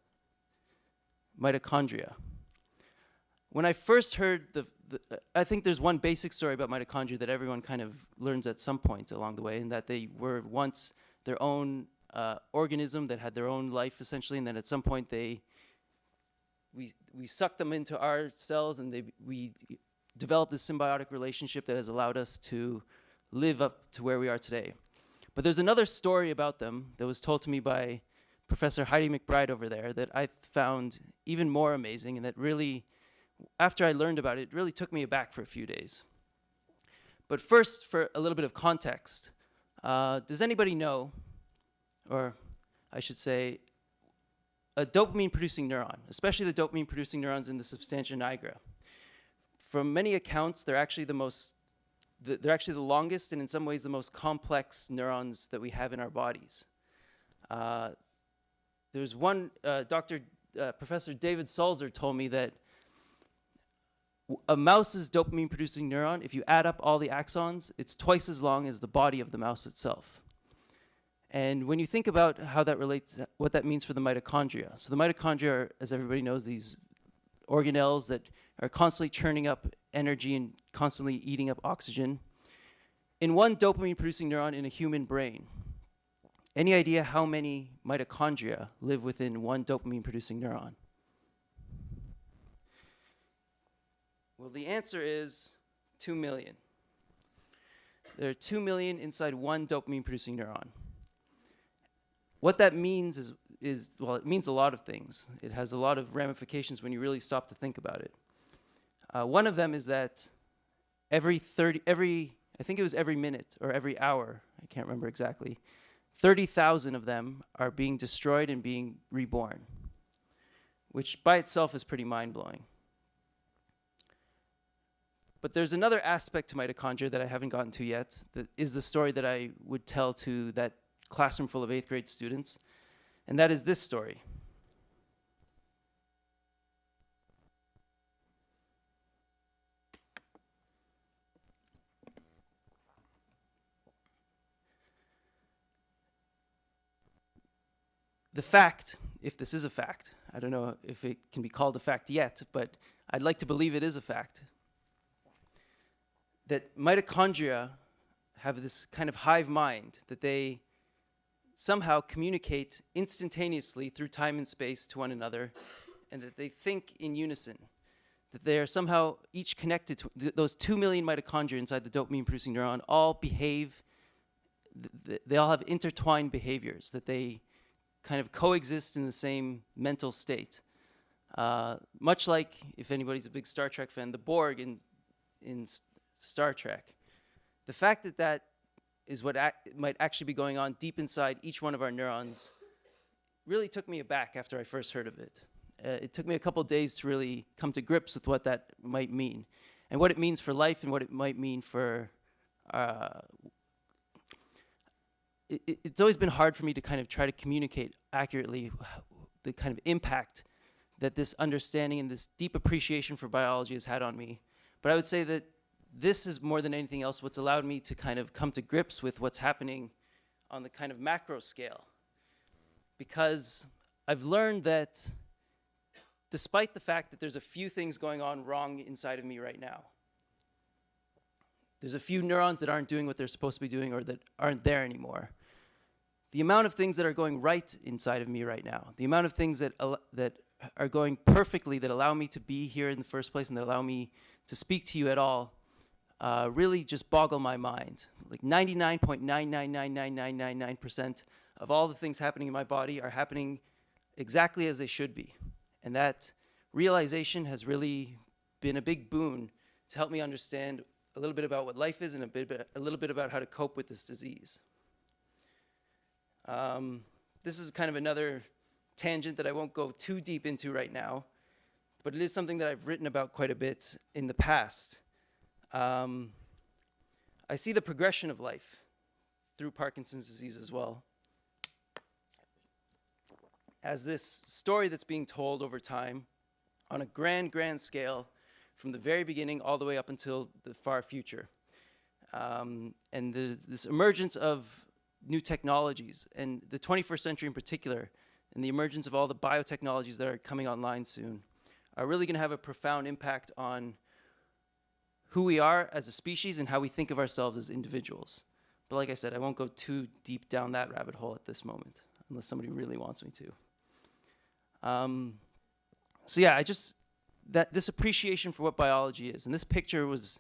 [SPEAKER 1] mitochondria. When I first heard I think there's one basic story about mitochondria that everyone kind of learns at some point along the way, and that they were once their own organism that had their own life, essentially, and then at some point we sucked them into our cells, and we developed this symbiotic relationship that has allowed us to live up to where we are today. But there's another story about them that was told to me by Professor Heidi McBride over there that I found even more amazing, and that really, after I learned about it, it really took me aback for a few days. But first, for a little bit of context, does anybody know, or I should say, a dopamine-producing neuron, especially the dopamine-producing neurons in the substantia nigra? From many accounts, they're actually the longest and in some ways the most complex neurons that we have in our bodies. There's one, Professor David Sulzer told me that a mouse's dopamine-producing neuron, if you add up all the axons, it's twice as long as the body of the mouse itself. And when you think about how that relates, what that means for the mitochondria. So the mitochondria are, as everybody knows, these organelles that are constantly churning up energy and constantly eating up oxygen. In one dopamine-producing neuron in a human brain, any idea how many mitochondria live within one dopamine-producing neuron? Well, the answer is 2 million. There are 2 million inside one dopamine-producing neuron. What that means well, it means a lot of things. It has a lot of ramifications when you really stop to think about it. One of them is that I think it was every minute or every hour, I can't remember exactly, 30,000 of them are being destroyed and being reborn, which by itself is pretty mind-blowing. But there's another aspect to mitochondria that I haven't gotten to yet, that is the story that I would tell to that classroom full of 8th grade students, and that is this story. The fact, if this is a fact, I don't know if it can be called a fact yet, but I'd like to believe it is a fact, that mitochondria have this kind of hive mind that they somehow communicate instantaneously through time and space to one another, and that they think in unison, that they are somehow each connected to those 2 million mitochondria inside the dopamine-producing neuron all behave, they all have intertwined behaviors, that they kind of coexist in the same mental state. Much like, if anybody's a big Star Trek fan, the Borg in Star Trek. The fact that that is what might actually be going on deep inside each one of our neurons really took me aback after I first heard of it. It took me a couple days to really come to grips with what that might mean, and what it means for life, and what it might mean for it's always been hard for me to kind of try to communicate accurately the kind of impact that this understanding and this deep appreciation for biology has had on me. But I would say that this is more than anything else what's allowed me to kind of come to grips with what's happening on the kind of macro scale. Because I've learned that despite the fact that there's a few things going on wrong inside of me right now, there's a few neurons that aren't doing what they're supposed to be doing or that aren't there anymore. The amount of things that are going right inside of me right now, the amount of things that are going perfectly, that allow me to be here in the first place and that allow me to speak to you at all, really just boggle my mind. Like 99.9999999% of all the things happening in my body are happening exactly as they should be. And that realization has really been a big boon to help me understand a little bit about what life is and a little bit about how to cope with this disease. This is kind of another tangent that I won't go too deep into right now, but it is something that I've written about quite a bit in the past. I see the progression of life through Parkinson's disease as well as this story that's being told over time on a grand scale from the very beginning all the way up until the far future. And there's this emergence of new technologies, and the 21st century in particular, and the emergence of all the biotechnologies that are coming online soon, are really going to have a profound impact on who we are as a species and how we think of ourselves as individuals. But like I said, I won't go too deep down that rabbit hole at this moment, unless somebody really wants me to. So yeah, this appreciation for what biology is, and this picture was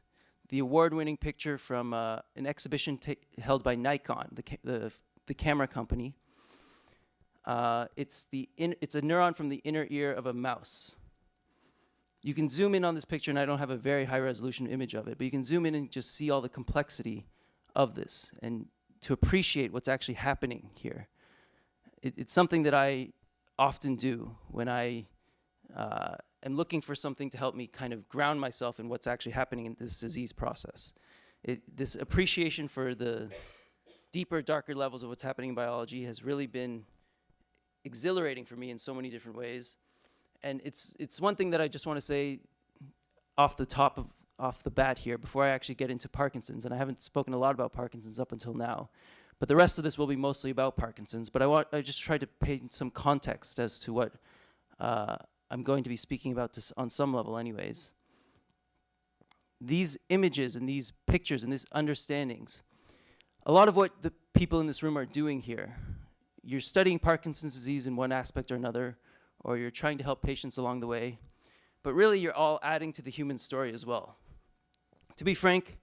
[SPEAKER 1] the award-winning picture from an exhibition held by Nikon, the camera company. It's a neuron from the inner ear of a mouse. You can zoom in on this picture, and I don't have a very high-resolution image of it, but you can zoom in and just see all the complexity of this, and to appreciate what's actually happening here. It's something that I often do when I am looking for something to help me kind of ground myself in what's actually happening in this disease process. This appreciation for the deeper, darker levels of what's happening in biology has really been exhilarating for me in so many different ways. And it's one thing that I just want to say off the bat here before I actually get into Parkinson's, and I haven't spoken a lot about Parkinson's up until now, but the rest of this will be mostly about Parkinson's. But I just tried to paint some context as to what I'm going to be speaking about this on some level anyways. These images and these pictures and these understandings a lot of what the people in this room are doing here, you're studying Parkinson's disease in one aspect or another, or you're trying to help patients along the way, but really you're all adding to the human story as well. To be frank,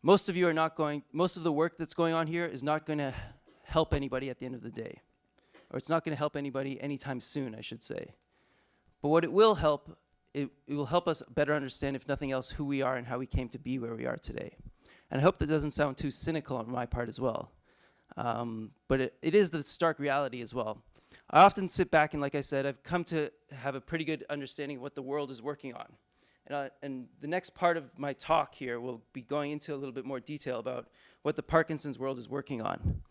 [SPEAKER 1] most of the work that's going on here is not going to help anybody at the end of the day, or it's not going to help anybody anytime soon, I should say. But what it will help, it will help us better understand, if nothing else, who we are and how we came to be where we are today. And I hope that doesn't sound too cynical on my part as well. But it is the stark reality as well. I often sit back and, like I said, I've come to have a pretty good understanding of what the world is working on. And the next part of my talk here will be going into a little bit more detail about what the Parkinson's world is working on.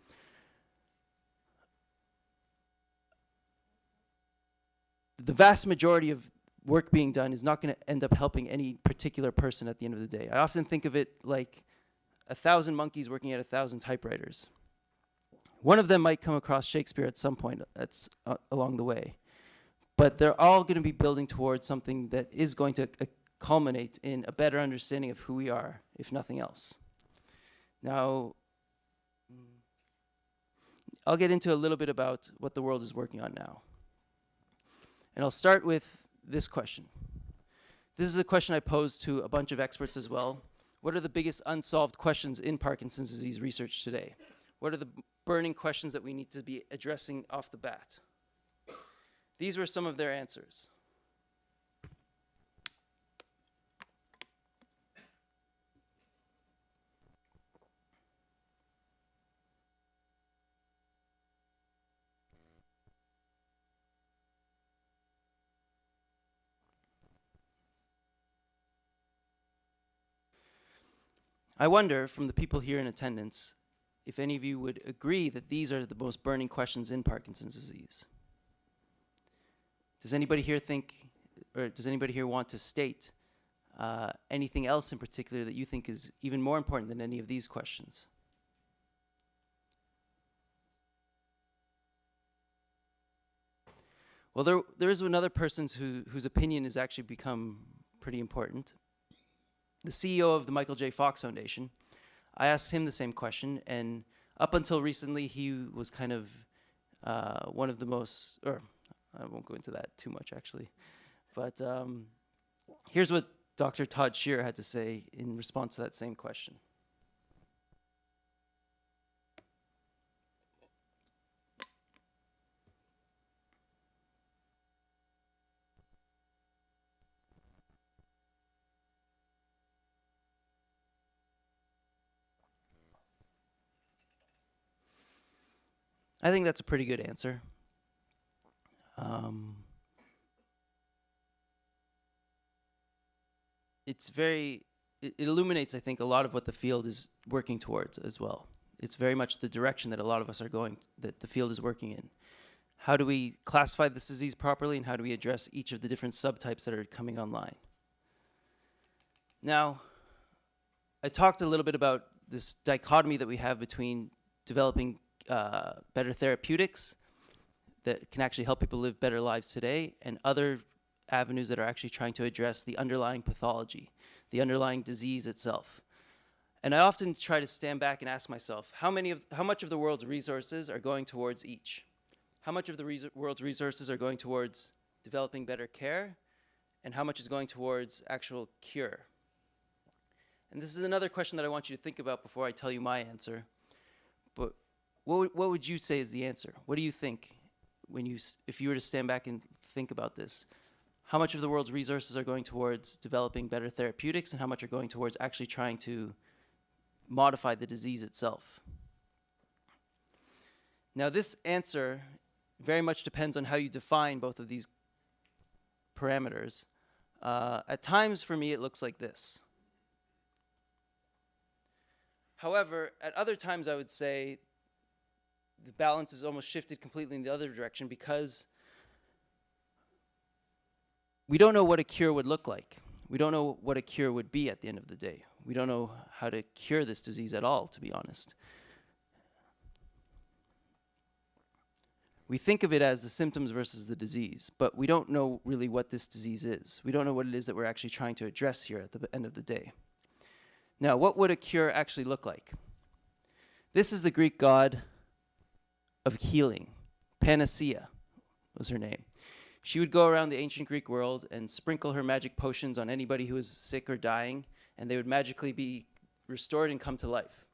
[SPEAKER 1] The vast majority of work being done is not going to end up helping any particular person at the end of the day. I often think of it like 1,000 monkeys working at 1,000 typewriters. One of them might come across Shakespeare at some point along the way, but they're all going to be building towards something that is going to culminate in a better understanding of who we are, if nothing else. Now, I'll get into a little bit about what the world is working on now. And I'll start with this question. This is a question I posed to a bunch of experts as well. What are the biggest unsolved questions in Parkinson's disease research today? What are the burning questions that we need to be addressing off the bat? These were some of their answers. I wonder, from the people here in attendance, if any of you would agree that these are the most burning questions in Parkinson's disease. Does anybody here think, or does anybody here want to state anything else in particular that you think is even more important than any of these questions? Well, there is another person whose opinion has actually become pretty important. The CEO of the Michael J. Fox Foundation. I asked him the same question, and up until recently, he was kind of one of the most, or I won't go into that too much actually, but here's what Dr. Todd Shearer had to say in response to that same question. I think that's a pretty good answer. It illuminates, I think, a lot of what the field is working towards as well. It's very much the direction that a lot of us are going, that the field is working in. How do we classify this disease properly, and how do we address each of the different subtypes that are coming online? Now, I talked a little bit about this dichotomy that we have between developing better therapeutics that can actually help people live better lives today, and other avenues that are actually trying to address the underlying pathology, the underlying disease itself. And I often try to stand back and ask myself, how much of the world's resources are going towards each? How much of the world's resources are going towards developing better care, and how much is going towards actual cure? And this is another question that I want you to think about before I tell you my answer. But what would you say is the answer? What do you think if you were to stand back and think about this? How much of the world's resources are going towards developing better therapeutics, and how much are going towards actually trying to modify the disease itself? Now, this answer very much depends on how you define both of these parameters. At times, for me, it looks like this. However, at other times, I would say the balance is almost shifted completely in the other direction, because we don't know what a cure would look like. We don't know what a cure would be at the end of the day. We don't know how to cure this disease at all, to be honest. We think of it as the symptoms versus the disease, but we don't know really what this disease is. We don't know what it is that we're actually trying to address here at the end of the day. Now, what would a cure actually look like? This is the Greek god of healing. Panacea was her name. She would go around the ancient Greek world and sprinkle her magic potions on anybody who was sick or dying, and they would magically be restored and come to life.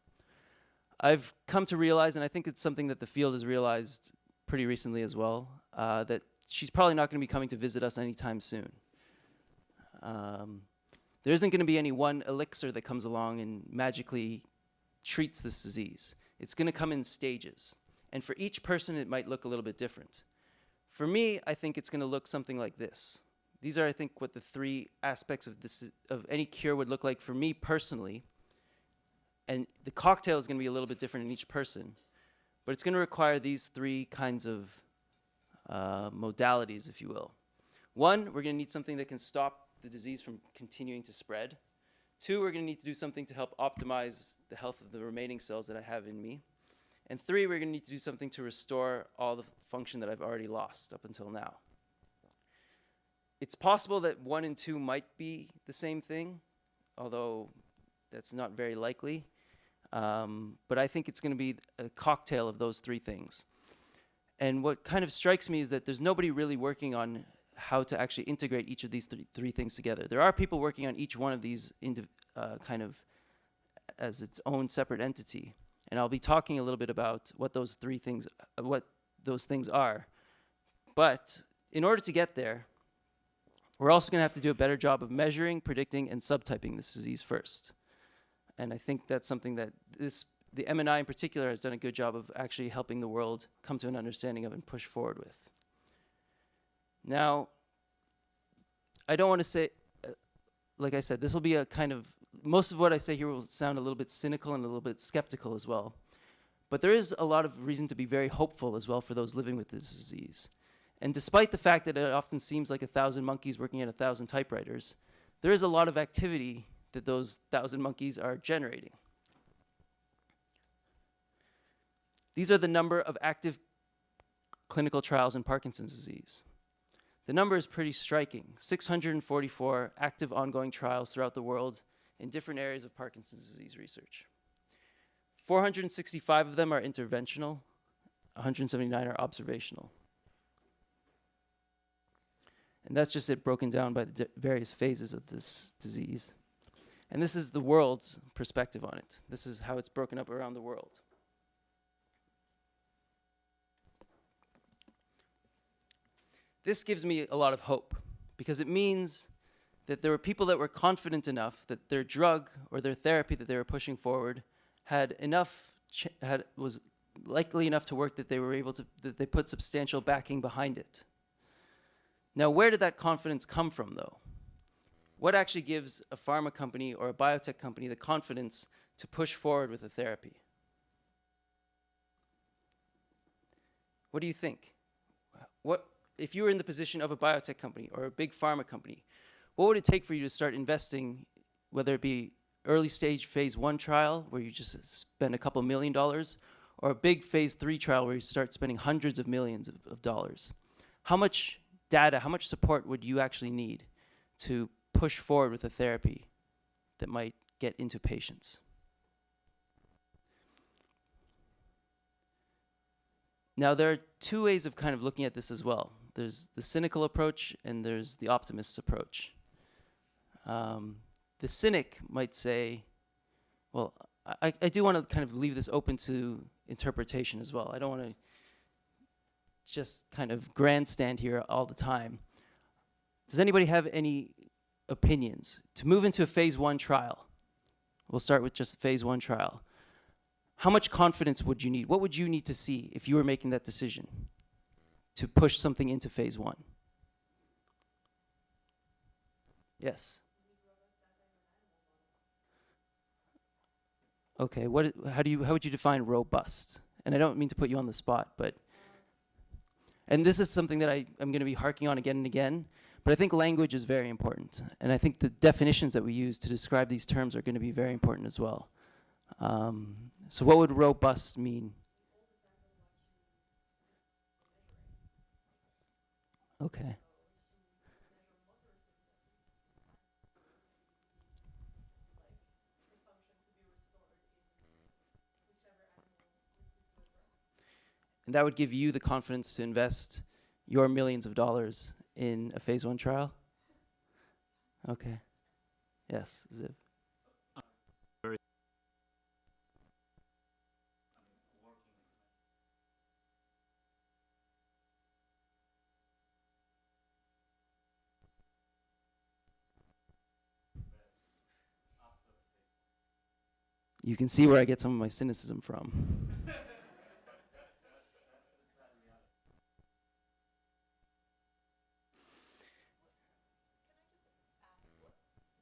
[SPEAKER 1] I've come to realize, and I think it's something that the field has realized pretty recently as well, that she's probably not going to be coming to visit us anytime soon. There isn't going to be any one elixir that comes along and magically treats this disease. It's going to come in stages. And for each person, it might look a little bit different. For me, I think it's going to look something like this. These are, I think, what the three aspects of any cure would look like for me personally. And the cocktail is going to be a little bit different in each person. But it's going to require these three kinds of modalities, if you will. One, we're going to need something that can stop the disease from continuing to spread. Two, we're going to need to do something to help optimize the health of the remaining cells that I have in me. And three, we're going to need to do something to restore all the function that I've already lost up until now. It's possible that 1 and 2 might be the same thing, although that's not very likely. But I think it's going to be a cocktail of those three things. And what kind of strikes me is that there's nobody really working on how to actually integrate each of these three things together. There are people working on each one of these kind of as its own separate entity. And I'll be talking a little bit about what those things are. But in order to get there, we're also going to have to do a better job of measuring, predicting, and subtyping this disease first. And I think that's something that the MNI in particular has done a good job of actually helping the world come to an understanding of and push forward with. Now, I don't want to say, like I said, this will be a kind of, most of what I say here will sound a little bit cynical and a little bit skeptical as well. But there is a lot of reason to be very hopeful as well for those living with this disease. And despite the fact that it often seems like 1,000 monkeys working at 1,000 typewriters, there is a lot of activity that those 1,000 monkeys are generating. These are the number of active clinical trials in Parkinson's disease. The number is pretty striking, 644 active ongoing trials throughout the world in different areas of Parkinson's disease research. 465 of them are interventional, 179 are observational. And that's just it broken down by the various phases of this disease. And this is the world's perspective on it. This is how it's broken up around the world. This gives me a lot of hope because it means that there were people that were confident enough that their drug or their therapy that they were pushing forward had enough, was likely enough to work that they were able to, that they put substantial backing behind it. Now, where did that confidence come from, though? What actually gives a pharma company or a biotech company the confidence to push forward with a therapy? What do you think? If you were in the position of a biotech company or a big pharma company, what would it take for you to start investing, whether it be early stage phase 1 trial where you just spend a couple $1 million, or a big phase 3 trial where you start spending hundreds of millions of dollars? How much data, how much support would you actually need to push forward with a therapy that might get into patients? Now, there are two ways of kind of looking at this as well. There's the cynical approach and there's the optimist's approach. The cynic might say, well, I do want to kind of leave this open to interpretation as well. I don't want to just kind of grandstand here all the time. Does anybody have any opinions? To move into a phase 1 trial, we'll start with just phase 1 trial. How much confidence would you need? What would you need to see if you were making that decision to push something into phase 1? Yes. Okay, how would you define robust? And I don't mean to put you on the spot, but, and this is something that I'm going to be harking on again and again, but I think language is very important. And I think the definitions that we use to describe these terms are going to be very important as well. So what would robust mean? Okay. And that would give you the confidence to invest your millions of dollars in a phase 1 trial? Okay. Yes, Ziv. You can see where I get some of my cynicism from.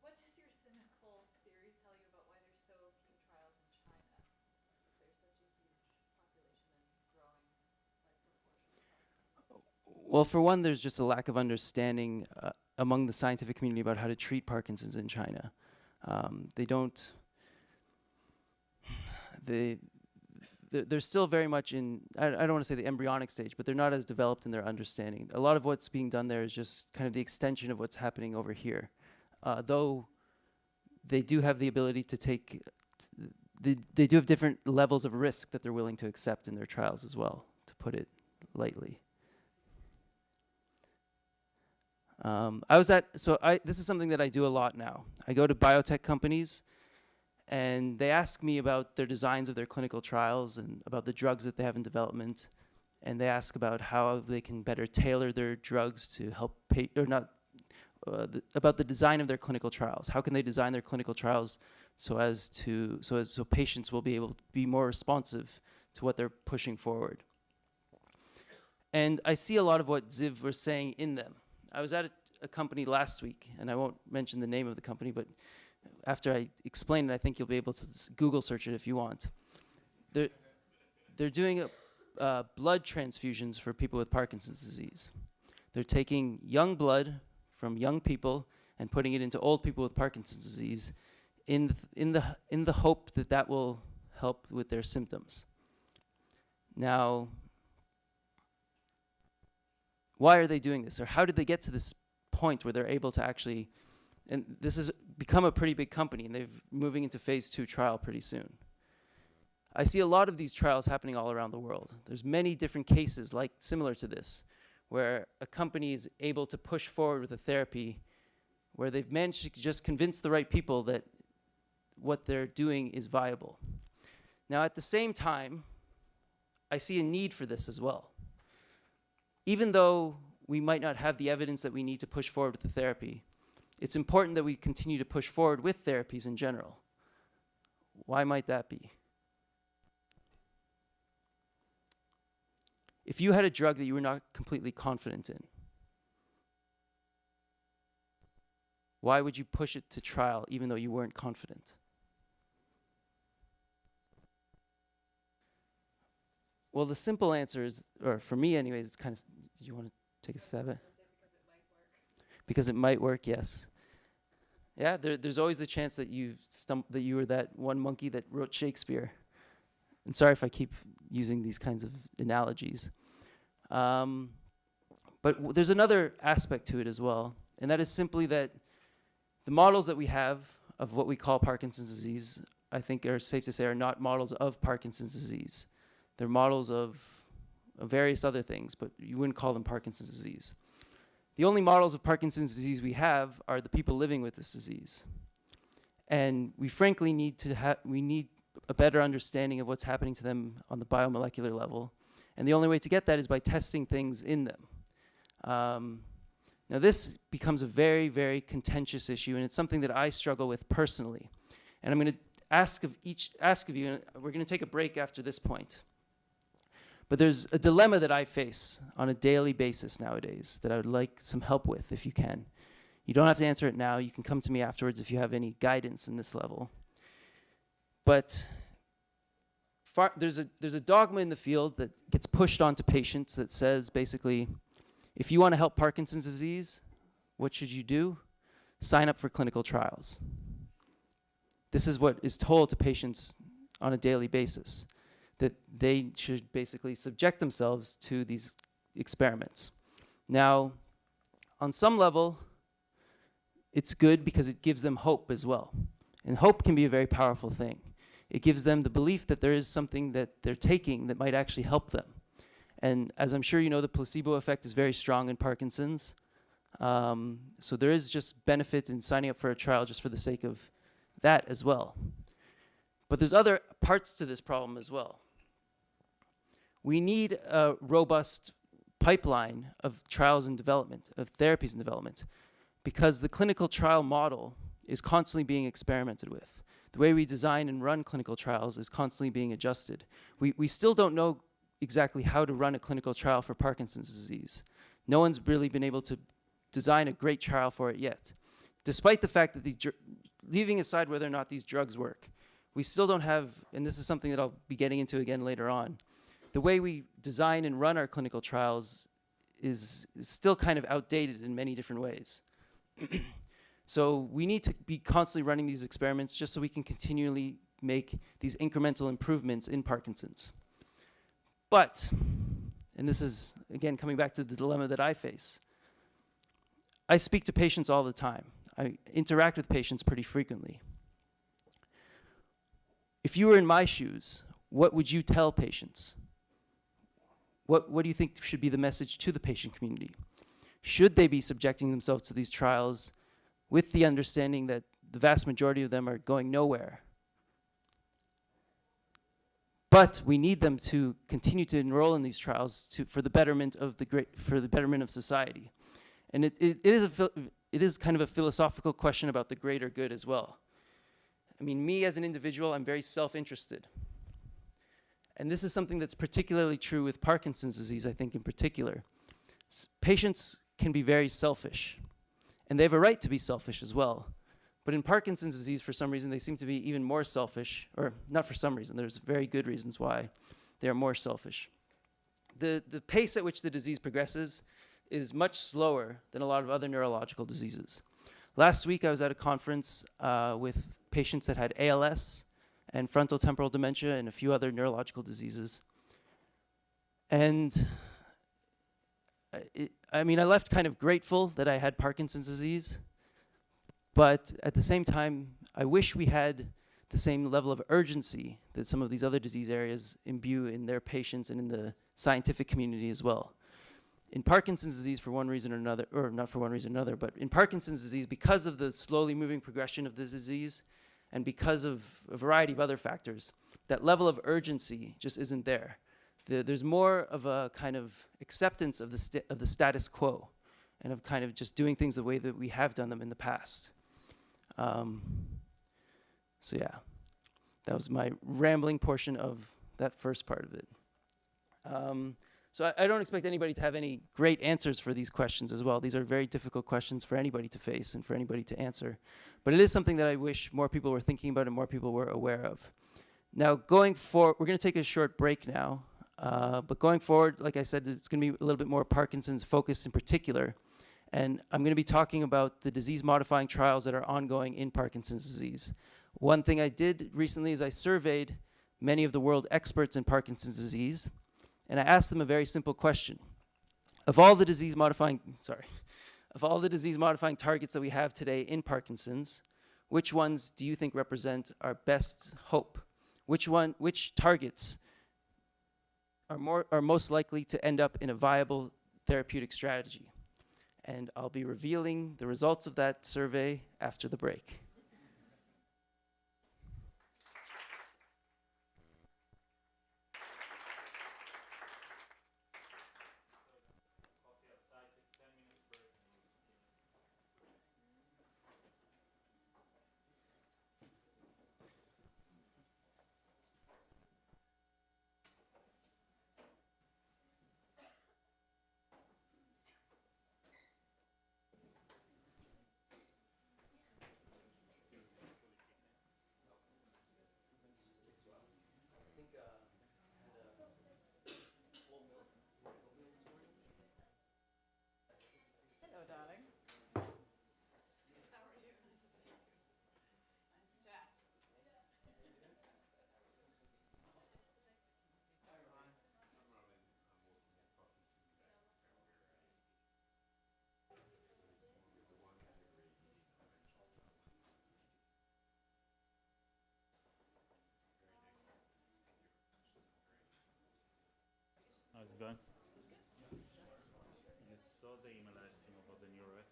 [SPEAKER 4] What does your cynical theories tell you about why there's so few trials in China? If there's such a huge population and growing proportion of Parkinson's.
[SPEAKER 1] Well, for one, there's just a lack of understanding among the scientific community about how to treat Parkinson's in China. They don't. They're still very much in, I don't want to say the embryonic stage, but they're not as developed in their understanding. A lot of what's being done there is just kind of the extension of what's happening over here. Though they do have the ability to take, they do have different levels of risk that they're willing to accept in their trials as well, to put it lightly. This is something that I do a lot now. I go to biotech companies and they ask me about their designs of their clinical trials and about the drugs that they have in development. And they ask about how they can better tailor their drugs to help about the design of their clinical trials. How can they design their clinical trials so patients will be able to be more responsive to what they're pushing forward? And I see a lot of what Ziv was saying in them. I was at a company last week, and I won't mention the name of the company, but after I explain it, I think you'll be able to Google search it if you want. They're doing blood transfusions for people with Parkinson's disease. They're taking young blood from young people and putting it into old people with Parkinson's disease in the hope that that will help with their symptoms. Now, why are they doing this? Or how did they get to this point where they're able to actually, and this has become a pretty big company and they're moving into phase 2 trial pretty soon. I see a lot of these trials happening all around the world. There's many different cases similar to this, where a company is able to push forward with a therapy where they've managed to just convince the right people that what they're doing is viable. Now, at the same time, I see a need for this as well. Even though we might not have the evidence that we need to push forward with the therapy, it's important that we continue to push forward with therapies in general. Why might that be? If you had a drug that you were not completely confident in, why would you push it to trial even though you weren't confident? Well, the simple answer is, or for me anyways, it's kind of, did you want to take a stab at it? Because it might work, yes. Yeah, there's always the chance that you were that one monkey that wrote Shakespeare. And sorry if I keep using these kinds of analogies. But there's another aspect to it as well, and that is simply that the models that we have of what we call Parkinson's disease, I think are safe to say are not models of Parkinson's disease. They're models of various other things, but you wouldn't call them Parkinson's disease. The only models of Parkinson's disease we have are the people living with this disease. And we frankly need a better understanding of what's happening to them on the biomolecular level. And the only way to get that is by testing things in them. Now this becomes a very, very contentious issue, and it's something that I struggle with personally. And I'm going to ask of you, and we're going to take a break after this point. But there's a dilemma that I face on a daily basis nowadays that I would like some help with if you can. You don't have to answer it now. You can come to me afterwards if you have any guidance in this level. But there's a dogma in the field that gets pushed onto patients that says basically, if you want to help Parkinson's disease, what should you do? Sign up for clinical trials. This is what is told to patients on a daily basis, that they should basically subject themselves to these experiments. Now, on some level, it's good because it gives them hope as well. And hope can be a very powerful thing. It gives them the belief that there is something that they're taking that might actually help them. And as I'm sure you know, the placebo effect is very strong in Parkinson's. So there is just benefit in signing up for a trial just for the sake of that as well. But there's other parts to this problem as well. We need a robust pipeline of trials and development, of therapies and development, because the clinical trial model is constantly being experimented with. The way we design and run clinical trials is constantly being adjusted. We still don't know exactly how to run a clinical trial for Parkinson's disease. No one's really been able to design a great trial for it yet. Despite the fact that leaving aside whether or not these drugs work, we still don't have, and this is something that I'll be getting into again later on, the way we design and run our clinical trials is still kind of outdated in many different ways. So we need to be constantly running these experiments just so we can continually make these incremental improvements in Parkinson's. But, and this is, again, coming back to the dilemma that I face, I speak to patients all the time. I interact with patients pretty frequently. If you were in my shoes, what would you tell patients? What do you think should be the message to the patient community? Should they be subjecting themselves to these trials with the understanding that the vast majority of them are going nowhere? But we need them to continue to enroll in these trials for the betterment of society. And it is kind of a philosophical question about the greater good as well. I mean, me as an individual, I'm very self-interested. And this is something that's particularly true with Parkinson's disease, I think in particular. Patients can be very selfish, and they have a right to be selfish as well. But in Parkinson's disease, for some reason, they seem to be even more selfish, or not for some reason, there's very good reasons why they are more selfish. The pace at which the disease progresses is much slower than a lot of other neurological diseases. Last week, I was at a conference with patients that had ALS and frontal temporal dementia and a few other neurological diseases. And I left kind of grateful that I had Parkinson's disease, but at the same time, I wish we had the same level of urgency that some of these other disease areas imbue in their patients and in the scientific community as well. In Parkinson's disease, for one reason or another, or not for one reason or another, but in Parkinson's disease, because of the slowly moving progression of the disease and because of a variety of other factors, that level of urgency just isn't there. There's more of a kind of acceptance of the status quo and of kind of just doing things the way that we have done them in the past. So yeah, that was my rambling portion of that first part of it. So I don't expect anybody to have any great answers for these questions as well. These are very difficult questions for anybody to face and for anybody to answer. But it is something that I wish more people were thinking about and more people were aware of. Now, going forward, we're going to take a short break now. But going forward, like I said, it's going to be a little bit more Parkinson's focused in particular. And I'm going to be talking about the disease-modifying trials that are ongoing in Parkinson's disease. One thing I did recently is I surveyed many of the world experts in Parkinson's disease, and I asked them a very simple question. Of all the disease-modifying targets that we have today in Parkinson's, which ones do you think represent our best hope? Which targets are most likely to end up in a viable therapeutic strategy? And I'll be revealing the results of that survey after the break.
[SPEAKER 3] going? You saw the email I sent about the Neuro.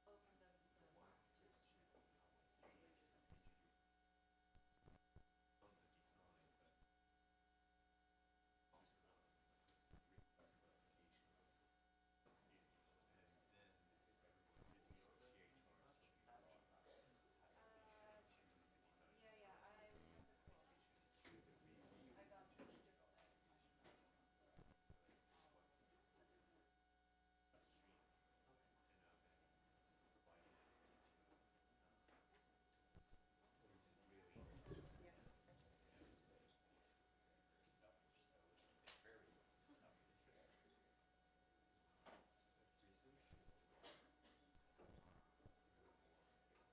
[SPEAKER 4] Oh, from the yeah, yeah, I got just I just signed it on yeah.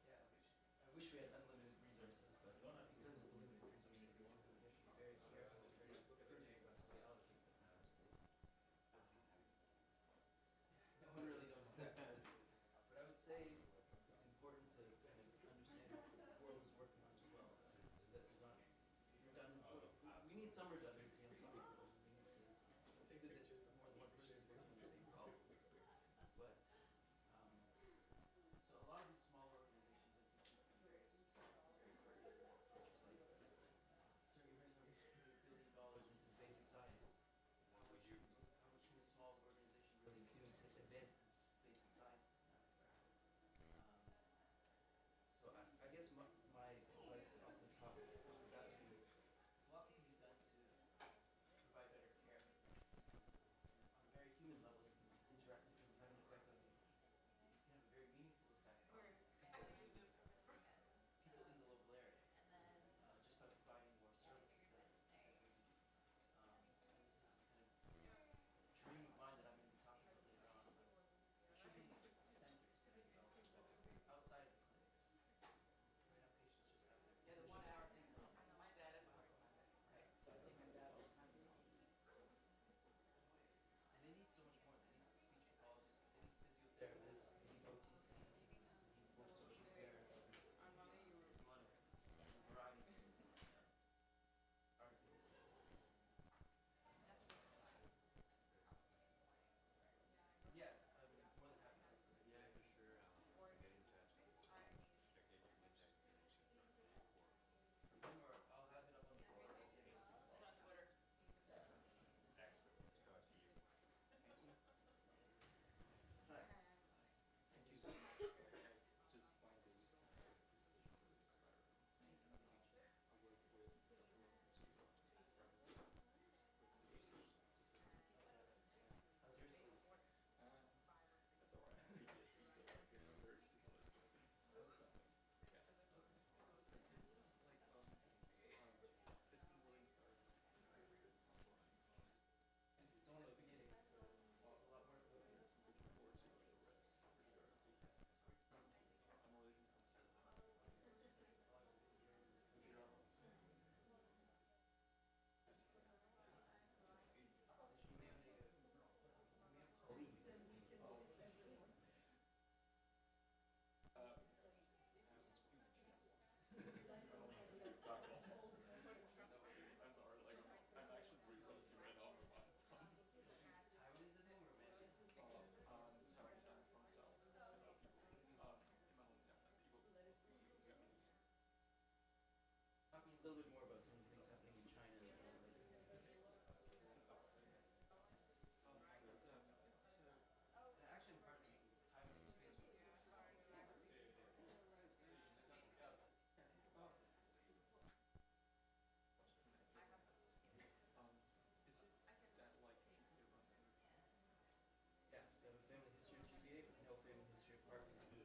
[SPEAKER 1] Yeah, I wish we had unlimited resources, but because of the limited resources we do, we have to be very careful every day about how we allocate them. No one really knows exactly how to do it. But I would say it's important to kind of understand what the world is working on as well, so that there's not redundant. We need some redundancy on some levels. We need to. It's good that more than one person is working on the same problem. But so a lot of these small organizations, I think, become very specific, very targeted. Just like, sir, you're going to put $1 billion into the basic science. How much can a small organization really do to advance basic sciences now? So I guess my advice off the top of that would be, there's a lot that can be done to provide better care for patients. On a very human level, you can interact, you can have an effect on, you can have a very meaningful effect on people in the local area, just by providing more services that we need. And this is kind of a dream of mine that I'm going to be talking about later on, but there should be centers that are developed outside of the clinic. Right now, patients just have their
[SPEAKER 4] Yeah, the
[SPEAKER 1] physicians.
[SPEAKER 4] 1 hour thing's on. My dad had one.
[SPEAKER 1] Right.
[SPEAKER 4] So I take my dad all the time.
[SPEAKER 1] And they need so much more. They need speech pathologists, they need physiotherapists, they need OTC, they need more social care.
[SPEAKER 4] On Monday you were
[SPEAKER 1] There's a lot of variety of arguments. Yeah, I'm more than happy to.
[SPEAKER 5] Yeah, for sure.
[SPEAKER 4] or
[SPEAKER 5] Get in touch.
[SPEAKER 4] I mean
[SPEAKER 5] Check get your contact information
[SPEAKER 1] For him, or I'll have it up on the board.
[SPEAKER 4] it's on Twitter.
[SPEAKER 5] Excellent. Talk to you.
[SPEAKER 1] Thank you. Hi. Thank you so much.
[SPEAKER 5] Just find his position for the expired. I work with
[SPEAKER 1] How's your sleep?
[SPEAKER 5] That's all right. PTSD, so like very similar sort of things. Sometimes. Yeah. Like it's been really inspiring.
[SPEAKER 1] It's only the beginning, so there's a lot more to go.
[SPEAKER 5] Looking forward to the rest. I'm originally from Thailand. I'm sorry, like I'm actually really close to you right now.
[SPEAKER 1] Taiwanese at home or Mandarin?
[SPEAKER 5] Taiwanese, I'm from South. So, in my hometown, people speak Japanese.
[SPEAKER 1] Talk a little bit more about some of the things happening in China. Actually, I'm partly Taiwanese Facebook.
[SPEAKER 5] Is it that like GPA runs in?
[SPEAKER 1] Yeah, so I have a family history of GBA, but no family history of Parkinson's.
[SPEAKER 5] So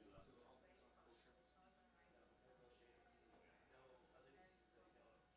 [SPEAKER 5] I'll share this.
[SPEAKER 1] No other diseases that we know of.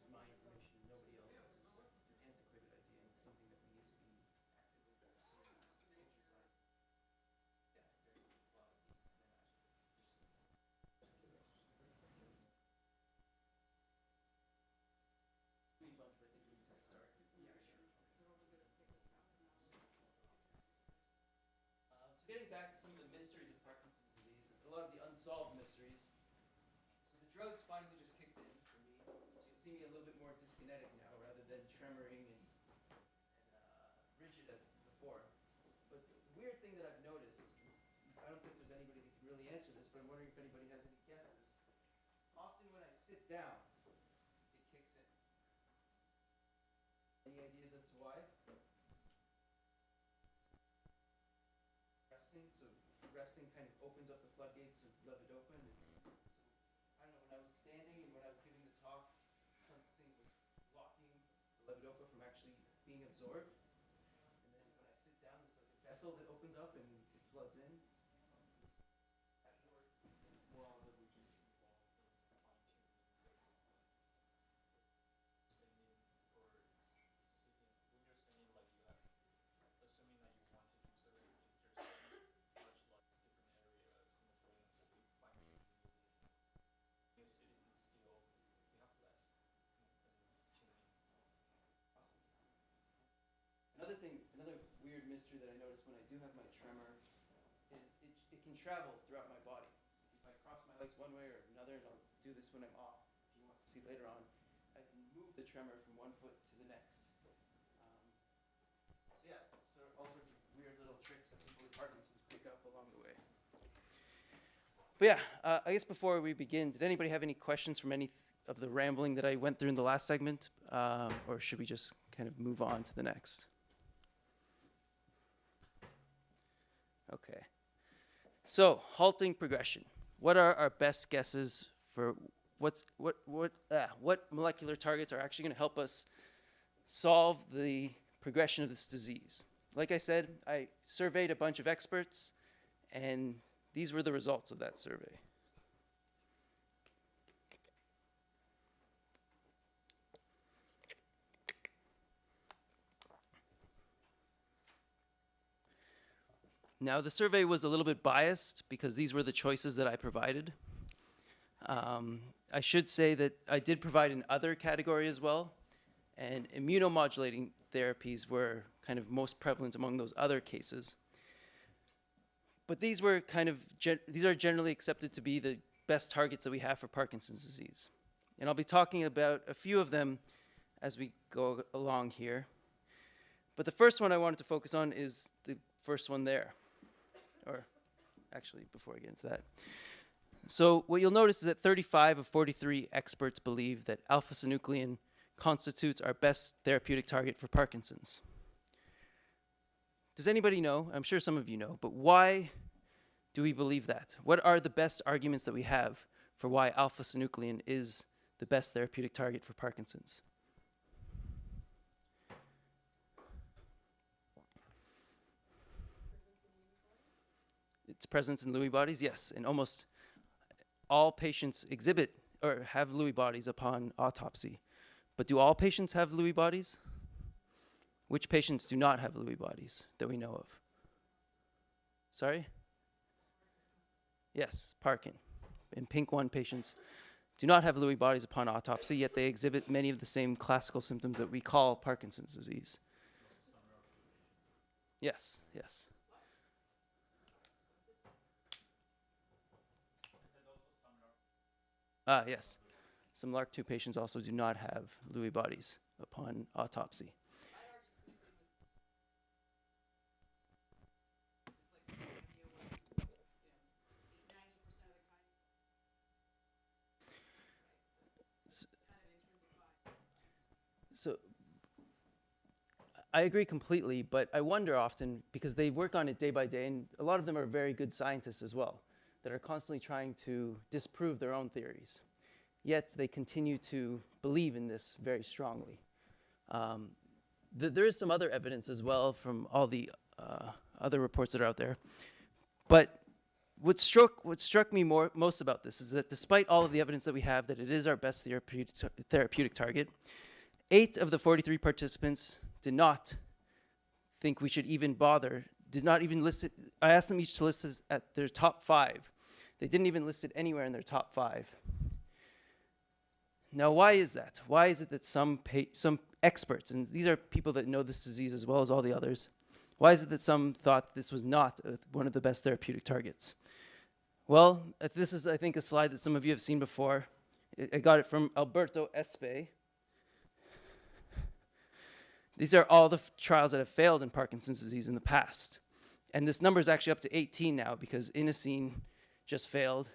[SPEAKER 1] is my information and nobody else's is an antiquated idea, and it's something that we need to be actively pursuing as ancient science. Yeah, very good. Well, I can imagine. Be a bunch, but I think we need to start. Yeah, sure. So getting back to some of the mysteries of Parkinson's disease, a lot of the unsolved mysteries. So the drugs finally just kicked in for me. So you'll see me a little bit more dyskinetic now rather than tremoring and rigid as before. But the weird thing that I've noticed, I don't think there's anybody that can really answer this, but I'm wondering if anybody has any guesses. Often when I sit down, it kicks in. Any ideas as to why? Resting, so resting kind of opens up the floodgates of levodopa. And so, I don't know, when I was standing and when I was giving the talk, something was blocking the levodopa from actually being absorbed. And then when I sit down, there's like a vessel that opens up and it floods in.
[SPEAKER 5] Well, that would just involve fine-tuning standing or sitting. When you're standing, like you have, assuming that you want to do so, is there some much like different areas in the brain that we fine-tuning? You're sitting still, you have less tuning.
[SPEAKER 1] Awesome. Another thing, another weird mystery that I notice when I do have my tremor is it can travel throughout my body. If I cross my legs one way or another, and I'll do this when I'm off, if you want to see later on, I can move the tremor from one foot to the next. So yeah, so all sorts of weird little tricks that people with Parkinson's pick up along the way. But yeah, I guess before we begin, did anybody have any questions from any of the rambling that I went through in the last segment? Or should we just kind of move on to the next? Okay. So, halting progression. What are our best guesses for what molecular targets are actually going to help us solve the progression of this disease? Like I said, I surveyed a bunch of experts, and these were the results of that survey. Now, the survey was a little bit biased because these were the choices that I provided. I should say that I did provide an other category as well, and immunomodulating therapies were kind of most prevalent among those other cases. But these were kind of, these are generally accepted to be the best targets that we have for Parkinson's disease. And I'll be talking about a few of them as we go along here. But the first one I wanted to focus on is the first one there. Or actually, before I get into that. So what you'll notice is that 35 of 43 experts believe that alpha-synuclein constitutes our best therapeutic target for Parkinson's. Does anybody know? I'm sure some of you know, but why do we believe that? What are the best arguments that we have for why alpha-synuclein is the best therapeutic target for Parkinson's? Its presence in Lewy bodies, yes, and almost all patients exhibit or have Lewy bodies upon autopsy. But do all patients have Lewy bodies? Which patients do not have Lewy bodies that we know of? Sorry? Yes, Parkin. In pink 1 patients do not have Lewy bodies upon autopsy, yet they exhibit many of the same classical symptoms that we call Parkinson's disease. Yes, yes. Yes. Some LRRK2 patients also do not have Lewy bodies upon autopsy. So I agree completely, but I wonder often, because they work on it day by day, and a lot of them are very good scientists as well, that are constantly trying to disprove their own theories. Yet they continue to believe in this very strongly. There is some other evidence as well from all the other reports that are out there. But what struck me most about this is that despite all of the evidence that we have that it is our best therapeutic target, 8 of the 43 participants did not think we should even bother, did not even list it. I asked them each to list it at their top 5. They didn't even list it anywhere in their top 5. Now, why is that? Why is it that some experts, and these are people that know this disease as well as all the others, why is it that some thought this was not one of the best therapeutic targets? Well, this is, I think, a slide that some of you have seen before. I got it from Alberto Espe. These are all the trials that have failed in Parkinson's disease in the past. And this number is actually up to 18 now because inosine just failed.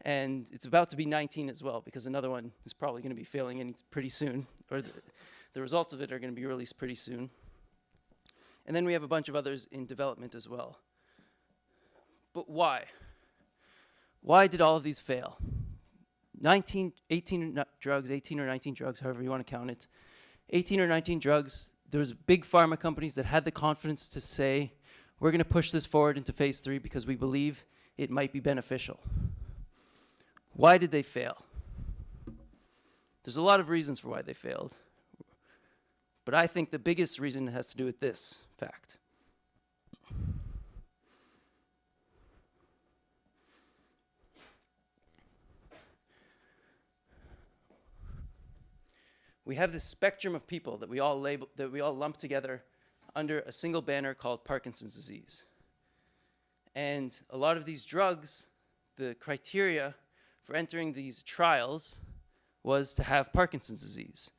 [SPEAKER 1] And it's about to be 19 as well because another one is probably going to be failing pretty soon, or the results of it are going to be released pretty soon. And then we have a bunch of others in development as well. But why? Why did all of these fail? 18 or 19 drugs, however you want to count it. 18 or 19 drugs, there was big pharma companies that had the confidence to say, we're going to push this forward into phase 3 because we believe it might be beneficial. Why did they fail? There's a lot of reasons for why they failed. But I think the biggest reason has to do with this fact. We have this spectrum of people that we all lump together under a single banner called Parkinson's disease. And a lot of these drugs, the criteria for entering these trials was to have Parkinson's disease.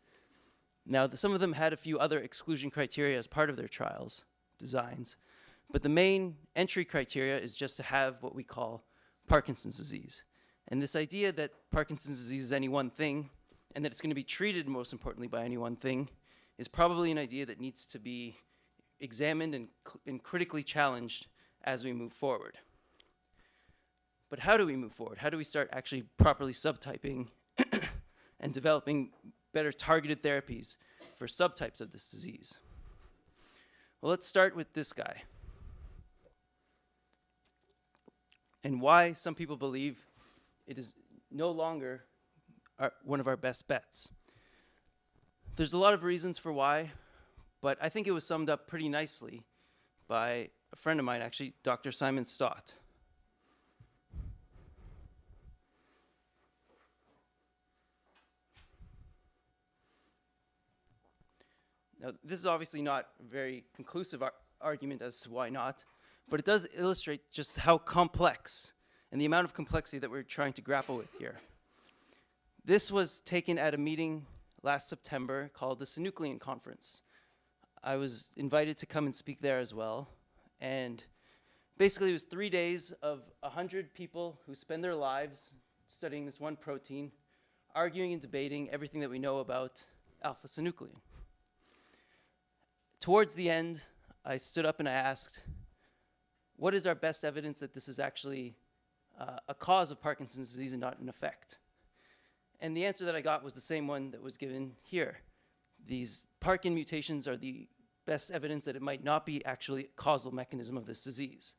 [SPEAKER 1] Now, some of them had a few other exclusion criteria as part of their trials designs, but the main entry criteria is just to have what we call Parkinson's disease. And this idea that Parkinson's disease is any one thing, and that it's going to be treated most importantly by any one thing, is probably an idea that needs to be examined and critically challenged as we move forward. But how do we move forward? How do we start actually properly subtyping and developing better targeted therapies for subtypes of this disease? Well, let's start with this guy. And why some people believe it is no longer one of our best bets. There's a lot of reasons for why, but I think it was summed up pretty nicely by a friend of mine, actually, Dr. Simon Stott. Now, this is obviously not a very conclusive argument as to why not, but it does illustrate just how complex and the amount of complexity that we're trying to grapple with here. This was taken at a meeting last September called the Synuclein Conference. I was invited to come and speak there as well, and basically it was 3 days of 100 people who spend their lives studying this one protein, arguing and debating everything that we know about alpha-synuclein. Towards the end, I stood up and I asked, what is our best evidence that this is actually a cause of Parkinson's disease and not an effect? And the answer that I got was the same one that was given here. These Parkin mutations are the best evidence that it might not be actually a causal mechanism of this disease.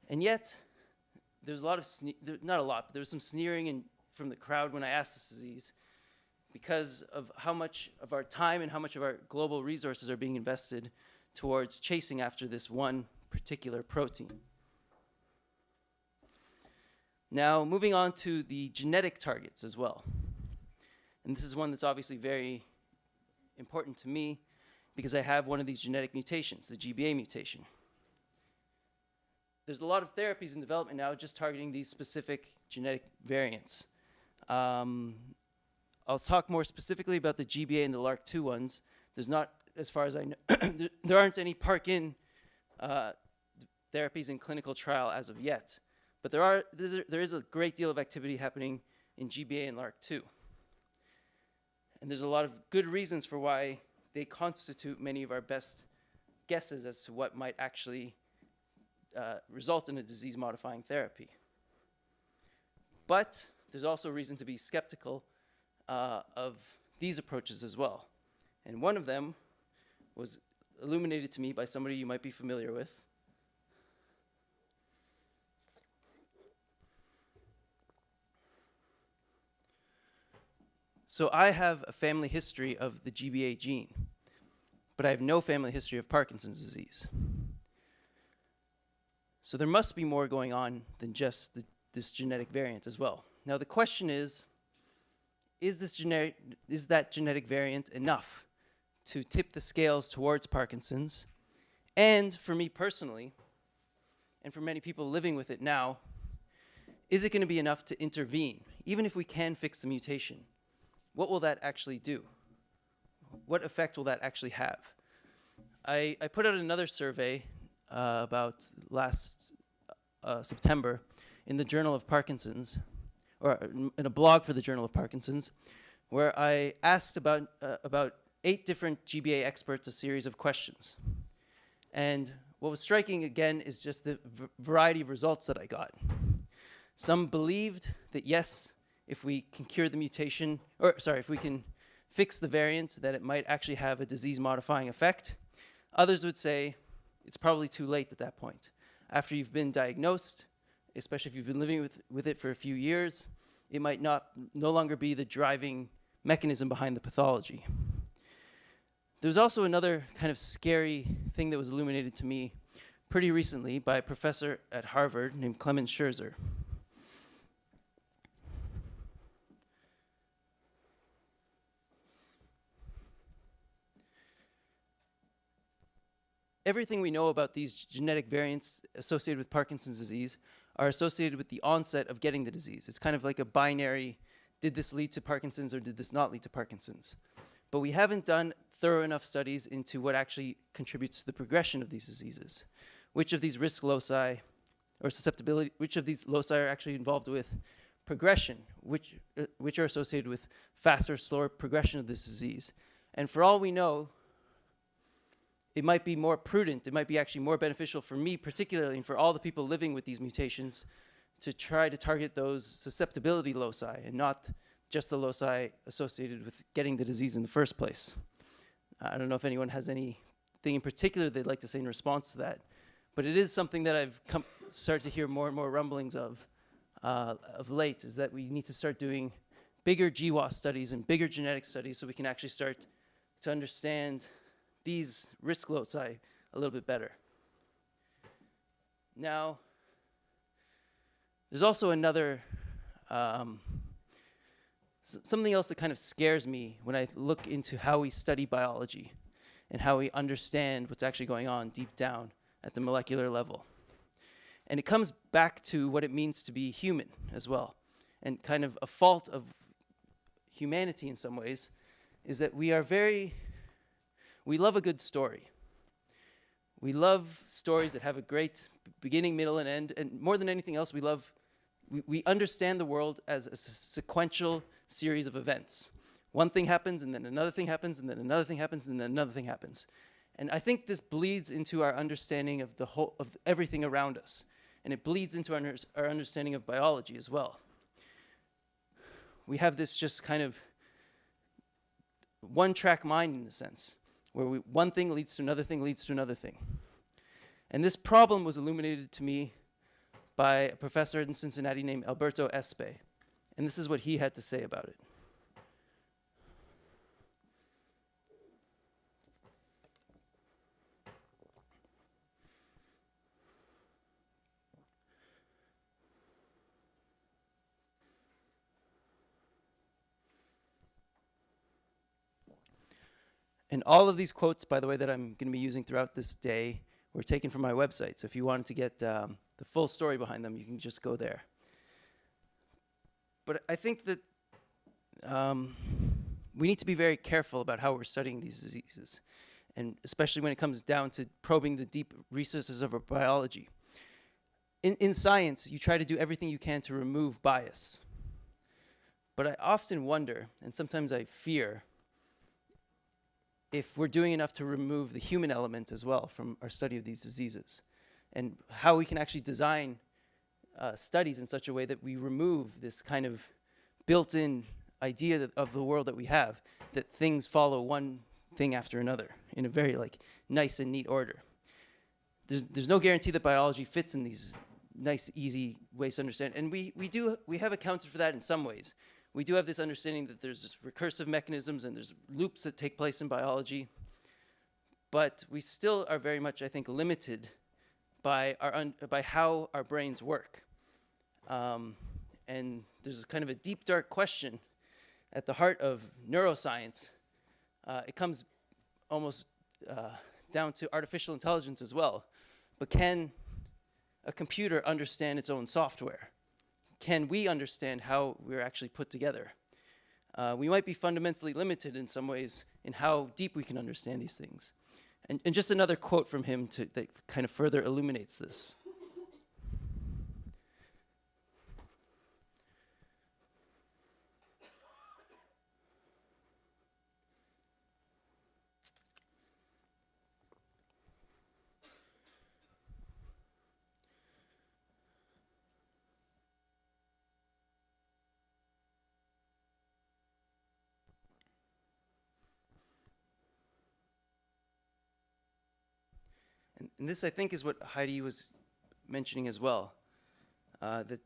[SPEAKER 1] And yet, there's a lot of, not a lot, but there was some sneering from the crowd when I asked this disease, because of how much of our time and how much of our global resources are being invested towards chasing after this one particular protein. Now, moving on to the genetic targets as well. And this is one that's obviously very important to me because I have one of these genetic mutations, the GBA mutation. There's a lot of therapies in development now just targeting these specific genetic variants. I'll talk more specifically about the GBA and the LRRK2 ones. There's not, as far as I know, there aren't any Parkin therapies in clinical trial as of yet. But there is a great deal of activity happening in GBA and LRRK2. And there's a lot of good reasons for why they constitute many of our best guesses as to what might actually result in a disease-modifying therapy. But there's also reason to be skeptical of these approaches as well. And one of them was illuminated to me by somebody you might be familiar with. So I have a family history of the GBA gene, but I have no family history of Parkinson's disease. So there must be more going on than just this genetic variant as well. Now the question is that genetic variant enough to tip the scales towards Parkinson's? And for me personally, and for many people living with it now, is it going to be enough to intervene? Even if we can fix the mutation, what will that actually do? What effect will that actually have? I put out another survey about last September in the Journal of Parkinson's, or in a blog for the Journal of Parkinson's, where I asked about 8 different GBA experts a series of questions. And what was striking again is just the variety of results that I got. Some believed that yes, if we can cure the mutation, if we can fix the variant, that it might actually have a disease-modifying effect. Others would say it's probably too late at that point. After you've been diagnosed, especially if you've been living with it for a few years, it might no longer be the driving mechanism behind the pathology. There's also another kind of scary thing that was illuminated to me pretty recently by a professor at Harvard named Clemens Scherzer. Everything we know about these genetic variants associated with Parkinson's disease are associated with the onset of getting the disease. It's kind of like a binary, did this lead to Parkinson's or did this not lead to Parkinson's? But we haven't done thorough enough studies into what actually contributes to the progression of these diseases. Which of these risk loci or susceptibility, which of these loci are actually involved with progression, which are associated with faster, slower progression of this disease. And for all we know, it might be more prudent, it might be actually more beneficial for me particularly, and for all the people living with these mutations, to try to target those susceptibility loci and not just the loci associated with getting the disease in the first place. I don't know if anyone has anything in particular they'd like to say in response to that, but it is something that I've started to hear more and more rumblings of late, is that we need to start doing bigger GWAS studies and bigger genetic studies so we can actually start to understand these risk loci a little bit better. Now, there's also another, something else that kind of scares me when I look into how we study biology and how we understand what's actually going on deep down at the molecular level. And it comes back to what it means to be human as well. And kind of a fault of humanity in some ways is that we love a good story. We love stories that have a great beginning, middle, and end. And more than anything else, we understand the world as a sequential series of events. One thing happens, and then another thing happens, and then another thing happens, and then another thing happens. And I think this bleeds into our understanding of of everything around us. And it bleeds into our understanding of biology as well. We have this just kind of one-track mind in a sense, where one thing leads to another thing, leads to another thing. And this problem was illuminated to me by a professor in Cincinnati named Alberto Espe. And this is what he had to say about it. And all of these quotes, by the way, that I'm going to be using throughout this day were taken from my website. So if you wanted to get the full story behind them, you can just go there. But I think that we need to be very careful about how we're studying these diseases, and especially when it comes down to probing the deep recesses of our biology. In science, you try to do everything you can to remove bias. But I often wonder, and sometimes I fear, if we're doing enough to remove the human element as well from our study of these diseases, and how we can actually design studies in such a way that we remove this kind of built-in idea of the world that we have, that things follow one thing after another in a very nice and neat order. There's no guarantee that biology fits in these nice, easy ways to understand, and we have accounted for that in some ways. We do have this understanding that there's just recursive mechanisms and there's loops that take place in biology, but we still are very much, I think, limited by how our brains work. And there's kind of a deep, dark question at the heart of neuroscience. It comes almost down to artificial intelligence as well. But can a computer understand its own software? Can we understand how we're actually put together? We might be fundamentally limited in some ways in how deep we can understand these things. And just another quote from him that kind of further illuminates this. And this, I think, is what Heidi was mentioning as well. That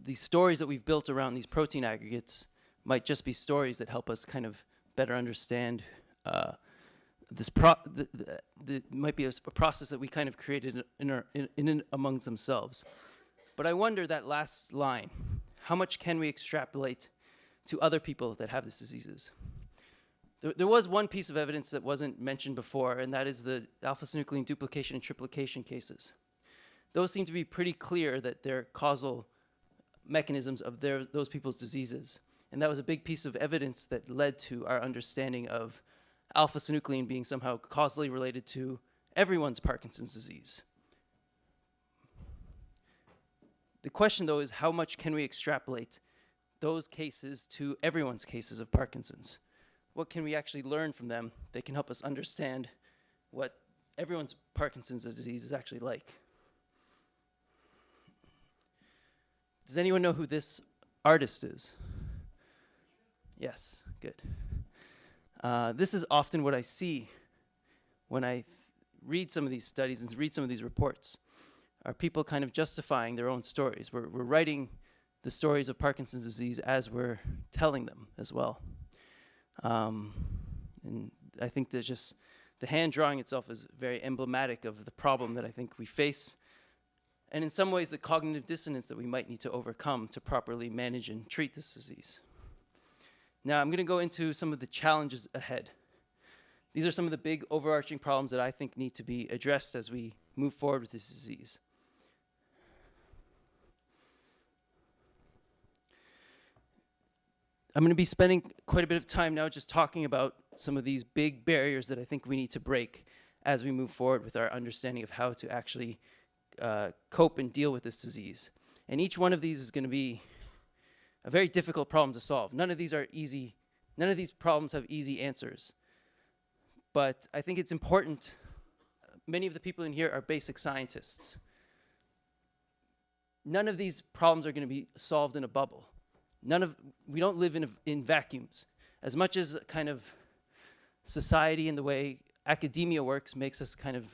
[SPEAKER 1] these stories that we've built around these protein aggregates might just be stories that help us kind of better understand might be a process that we kind of created in amongst themselves. But I wonder that last line, how much can we extrapolate to other people that have these diseases? There was one piece of evidence that wasn't mentioned before, and that is the alpha-synuclein duplication and triplication cases. Those seem to be pretty clear that they're causal mechanisms of those people's diseases. And that was a big piece of evidence that led to our understanding of alpha-synuclein being somehow causally related to everyone's Parkinson's disease. The question, though, is how much can we extrapolate those cases to everyone's cases of Parkinson's? What can we actually learn from them that can help us understand what everyone's Parkinson's disease is actually like? Does anyone know who this artist is? Yes, good. This is often what I see when I read some of these studies and read some of these reports, are people kind of justifying their own stories. We're writing the stories of Parkinson's disease as we're telling them as well. And I think there's just, the hand drawing itself is very emblematic of the problem that I think we face, and in some ways the cognitive dissonance that we might need to overcome to properly manage and treat this disease. Now I'm going to go into some of the challenges ahead. These are some of the big overarching problems that I think need to be addressed as we move forward with this disease. I'm going to be spending quite a bit of time now just talking about some of these big barriers that I think we need to break as we move forward with our understanding of how to actually cope and deal with this disease. And each one of these is going to be a very difficult problem to solve. None of these are easy. None of these problems have easy answers. But I think it's important. Many of the people in here are basic scientists. None of these problems are going to be solved in a bubble. We don't live in vacuums. As much as kind of society and the way academia works makes us kind of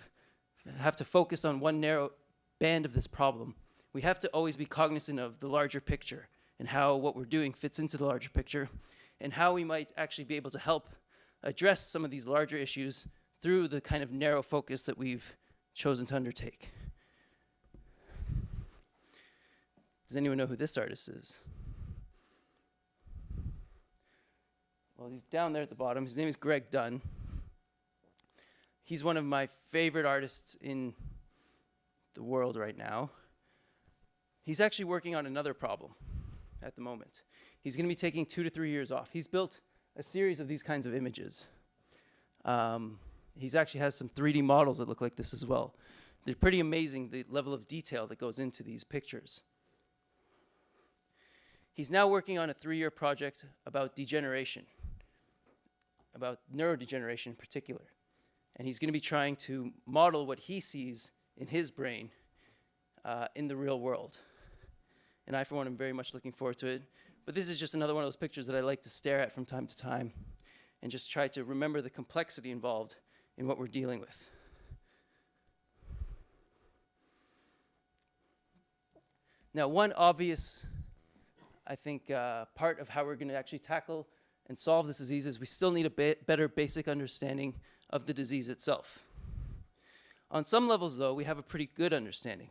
[SPEAKER 1] have to focus on one narrow band of this problem, we have to always be cognizant of the larger picture and how what we're doing fits into the larger picture and how we might actually be able to help address some of these larger issues through the kind of narrow focus that we've chosen to undertake. Does anyone know who this artist is? Well, he's down there at the bottom. His name is Greg Dunn. He's one of my favorite artists in the world right now. He's actually working on another problem at the moment. He's going to be taking 2 to 3 years off. He's built a series of these kinds of images. He's actually has some 3D models that look like this as well. They're pretty amazing, the level of detail that goes into these pictures. He's now working on a 3-year project about degeneration, about neurodegeneration in particular. And he's going to be trying to model what he sees in his brain in the real world. And I, for one, am very much looking forward to it. But this is just another one of those pictures that I like to stare at from time to time and just try to remember the complexity involved in what we're dealing with. Now, one obvious, I think part of how we're going to actually tackle and solve this disease is we still need a better basic understanding of the disease itself. On some levels, though, we have a pretty good understanding.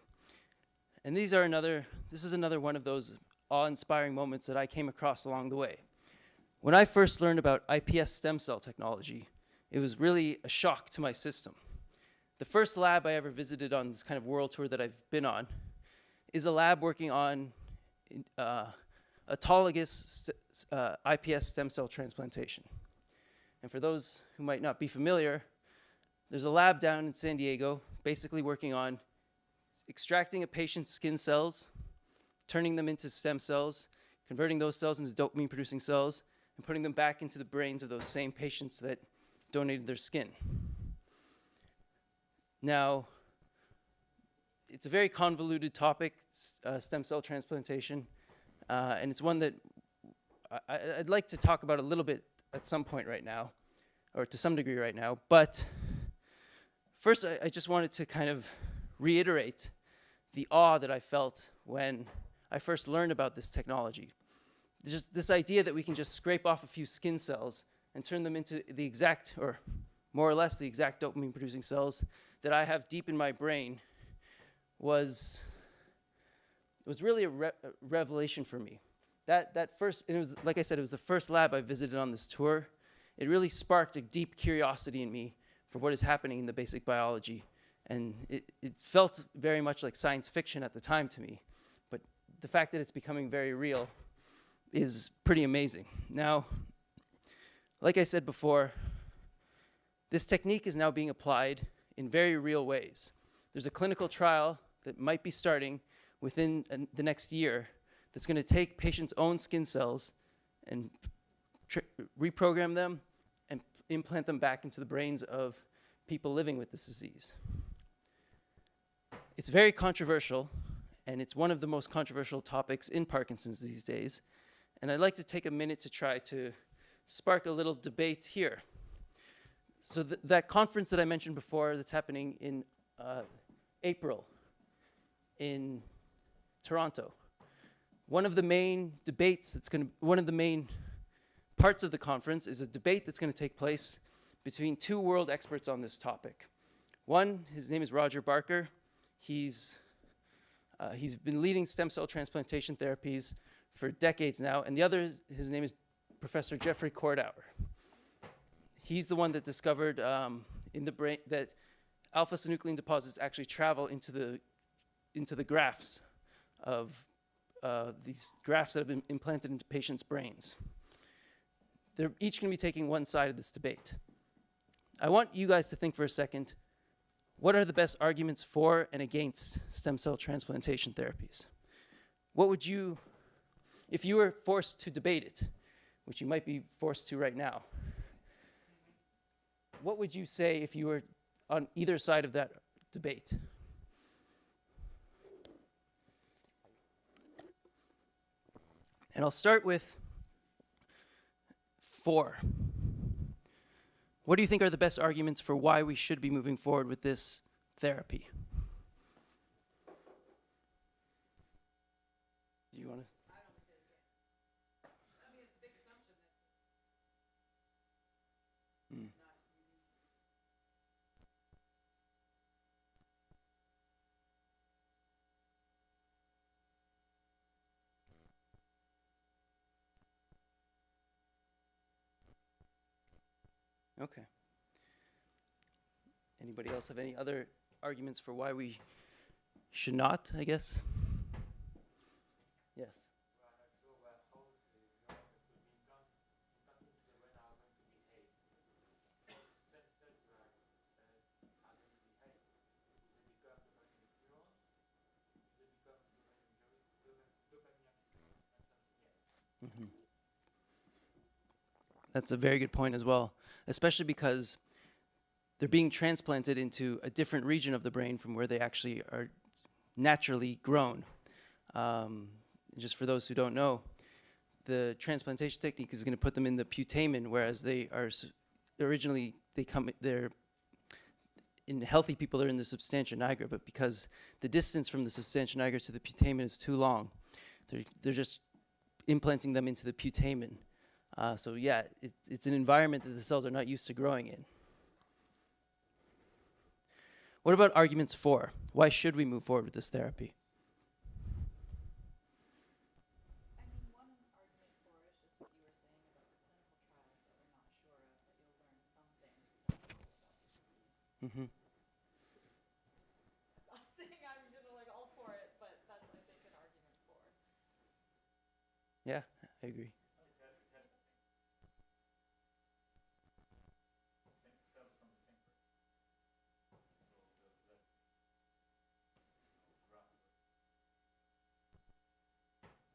[SPEAKER 1] And this is another one of those awe-inspiring moments that I came across along the way. When I first learned about iPS stem cell technology, it was really a shock to my system. The first lab I ever visited on this kind of world tour that I've been on is a lab working on autologous iPS stem cell transplantation. And for those who might not be familiar, there's a lab down in San Diego basically working on extracting a patient's skin cells, turning them into stem cells, converting those cells into dopamine-producing cells, and putting them back into the brains of those same patients that donated their skin. Now, it's a very convoluted topic, stem cell transplantation, and it's one that I'd like to talk about a little bit at some point right now, or to some degree right now, but first I just wanted to kind of reiterate the awe that I felt when I first learned about this technology. Just this idea that we can just scrape off a few skin cells and turn them into the exact, or more or less the exact dopamine-producing cells that I have deep in my brain was really a revelation for me. That first, and it was, like I said, it was the first lab I visited on this tour. It really sparked a deep curiosity in me for what is happening in the basic biology. And it felt very much like science fiction at the time to me. But the fact that it's becoming very real is pretty amazing. Now, like I said before, this technique is now being applied in very real ways. There's a clinical trial that might be starting within the next year that's going to take patients' own skin cells and reprogram them and implant them back into the brains of people living with this disease. It's very controversial, and it's one of the most controversial topics in Parkinson's these days. And I'd like to take a minute to try to spark a little debate here. So that conference that I mentioned before that's happening in April in Toronto, one of the main parts of the conference is a debate that's going to take place between two world experts on this topic. One, his name is Roger Barker. He's been leading stem cell transplantation therapies for decades now, and the other, his name is Professor Jeffrey Kordauer. He's the one that discovered in the brain that alpha-synuclein deposits actually travel into the grafts of these grafts that have been implanted into patients' brains. They're each going to be taking one side of this debate. I want you guys to think for a second, what are the best arguments for and against stem cell transplantation therapies? What would you, if you were forced to debate it, which you might be forced to right now, what would you say if you were on either side of that debate? And I'll start with 4. What do you think are the best arguments for why we should be moving forward with this therapy? Do you want to?
[SPEAKER 4] I don't say it again. I mean, it's a big assumption that not used.
[SPEAKER 1] Okay. Anybody else have any other arguments for why we should not, I guess? Yes. Mm-hmm. That's a very good point as well, especially because they're being transplanted into a different region of the brain from where they actually are naturally grown. Just for those who don't know, the transplantation technique is going to put them in the putamen, whereas they are originally, they're in healthy people, they're in the substantia nigra, but because the distance from the substantia nigra to the putamen is too long, they're just implanting them into the putamen. So yeah, it's an environment that the cells are not used to growing in. What about arguments 4? Why should we move forward with this therapy?
[SPEAKER 4] I mean, one argument for it is just what you were saying about the clinical trials that we're not sure of, that you'll learn something clinical about the disease.
[SPEAKER 1] Mm-hmm.
[SPEAKER 4] I'm not saying I'm gonna like all for it, but that's I think an argument for.
[SPEAKER 1] Yeah, I agree.
[SPEAKER 3] Cells from the same person. So there's less graft.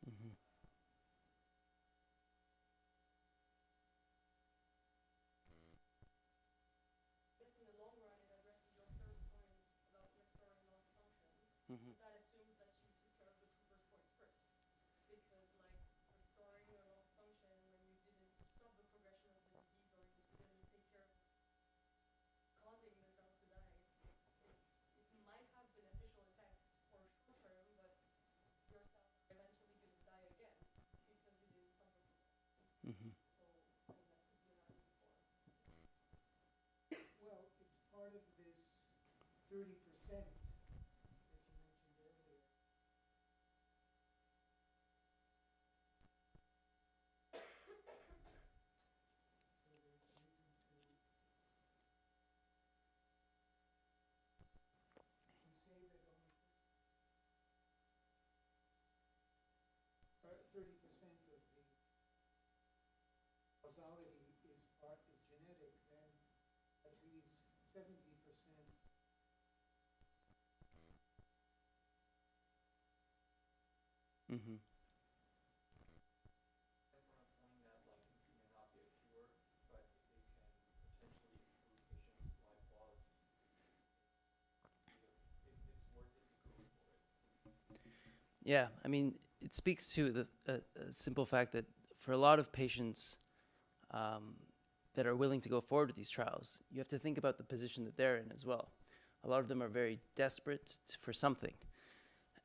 [SPEAKER 1] Mm-hmm.
[SPEAKER 6] Guess in the long run, it addresses your third point about restoring lost function.
[SPEAKER 1] Mm-hmm.
[SPEAKER 6] But that assumes that you took care of the two first points first. Because, like, restoring your lost function when you didn't stop the progression of the disease or you didn't take care of causing the cells to die, it might have beneficial effects for short term, but your cells are eventually going to die again because you didn't stop the progression.
[SPEAKER 1] Mm-hmm.
[SPEAKER 6] So, I mean, that could be an argument for.
[SPEAKER 2] Well, it's part of this 30% that you mentioned earlier. So there's reason to, we say that only 30% of the causality is genetic, then that leaves 70%.
[SPEAKER 1] Mm-hmm.
[SPEAKER 5] That's what I'm pointing at, like, it may not be a cure, but it can potentially improve patients' life quality. It's worth it to go for it.
[SPEAKER 1] Yeah, I mean, it speaks to the simple fact that for a lot of patients that are willing to go forward with these trials, you have to think about the position that they're in as well. A lot of them are very desperate for something.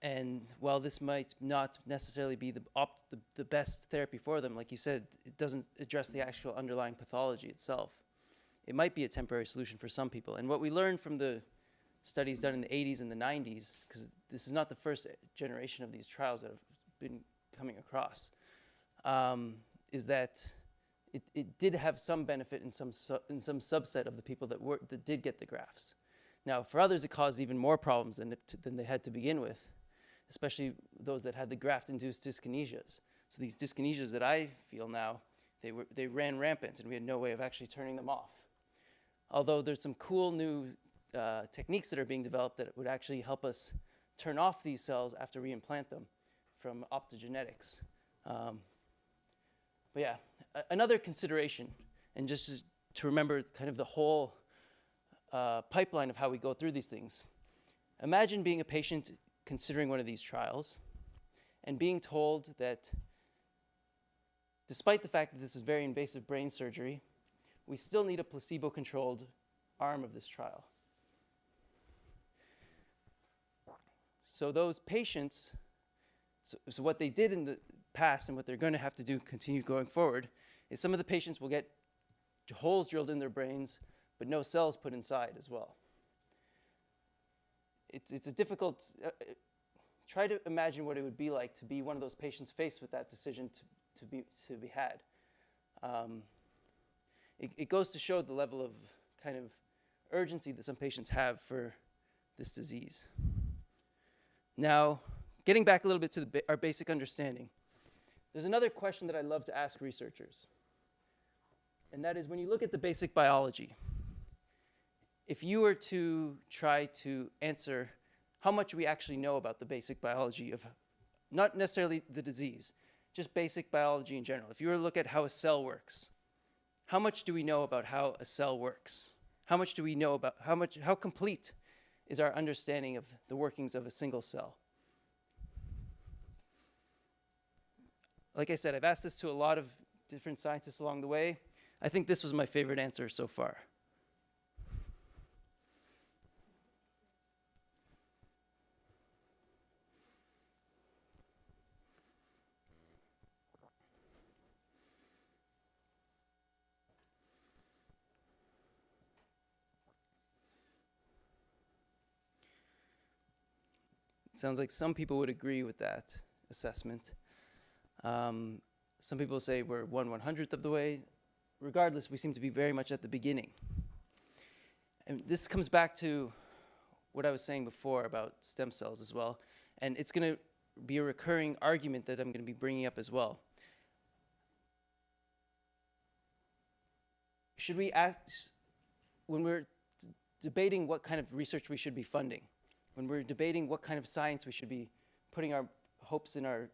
[SPEAKER 1] And while this might not necessarily be the best therapy for them, like you said, it doesn't address the actual underlying pathology itself. It might be a temporary solution for some people. And what we learned from the studies done in the 80s and the 90s, because this is not the first generation of these trials that have been coming across, is that it did have some benefit in some subset of the people that did get the grafts. Now, for others, it caused even more problems than they had to begin with, especially those that had the graft-induced dyskinesias. So these dyskinesias that I feel now, they ran rampant, and we had no way of actually turning them off. Although there's some cool new techniques that are being developed that would actually help us turn off these cells after we implant them from optogenetics. But yeah, another consideration, and just to remember kind of the whole pipeline of how we go through these things. Imagine being a patient considering one of these trials and being told that despite the fact that this is very invasive brain surgery, we still need a placebo-controlled arm of this trial. So those patients, so what they did in the past and what they're going to have to do continue going forward is some of the patients will get holes drilled in their brains but no cells put inside as well. It's a difficult, try to imagine what it would be like to be one of those patients faced with that decision to be had. It goes to show the level of kind of urgency that some patients have for this disease. Now, getting back a little bit to our basic understanding, there's another question that I love to ask researchers, and that is when you look at the basic biology, if you were to try to answer how much we actually know about the basic biology of, not necessarily the disease, just basic biology in general. If you were to look at how a cell works, how much do we know about how a cell works? How much do we know about, how complete is our understanding of the workings of a single cell? Like I said, I've asked this to a lot of different scientists along the way. I think this was my favorite answer so far. It sounds like some people would agree with that assessment. Some people say we're 1/100th of the way. Regardless, we seem to be very much at the beginning. And this comes back to what I was saying before about stem cells as well. And it's going to be a recurring argument that I'm going to be bringing up as well. Should we ask, when we're debating what kind of research we should be funding, when we're debating what kind of science we should be putting our hopes and our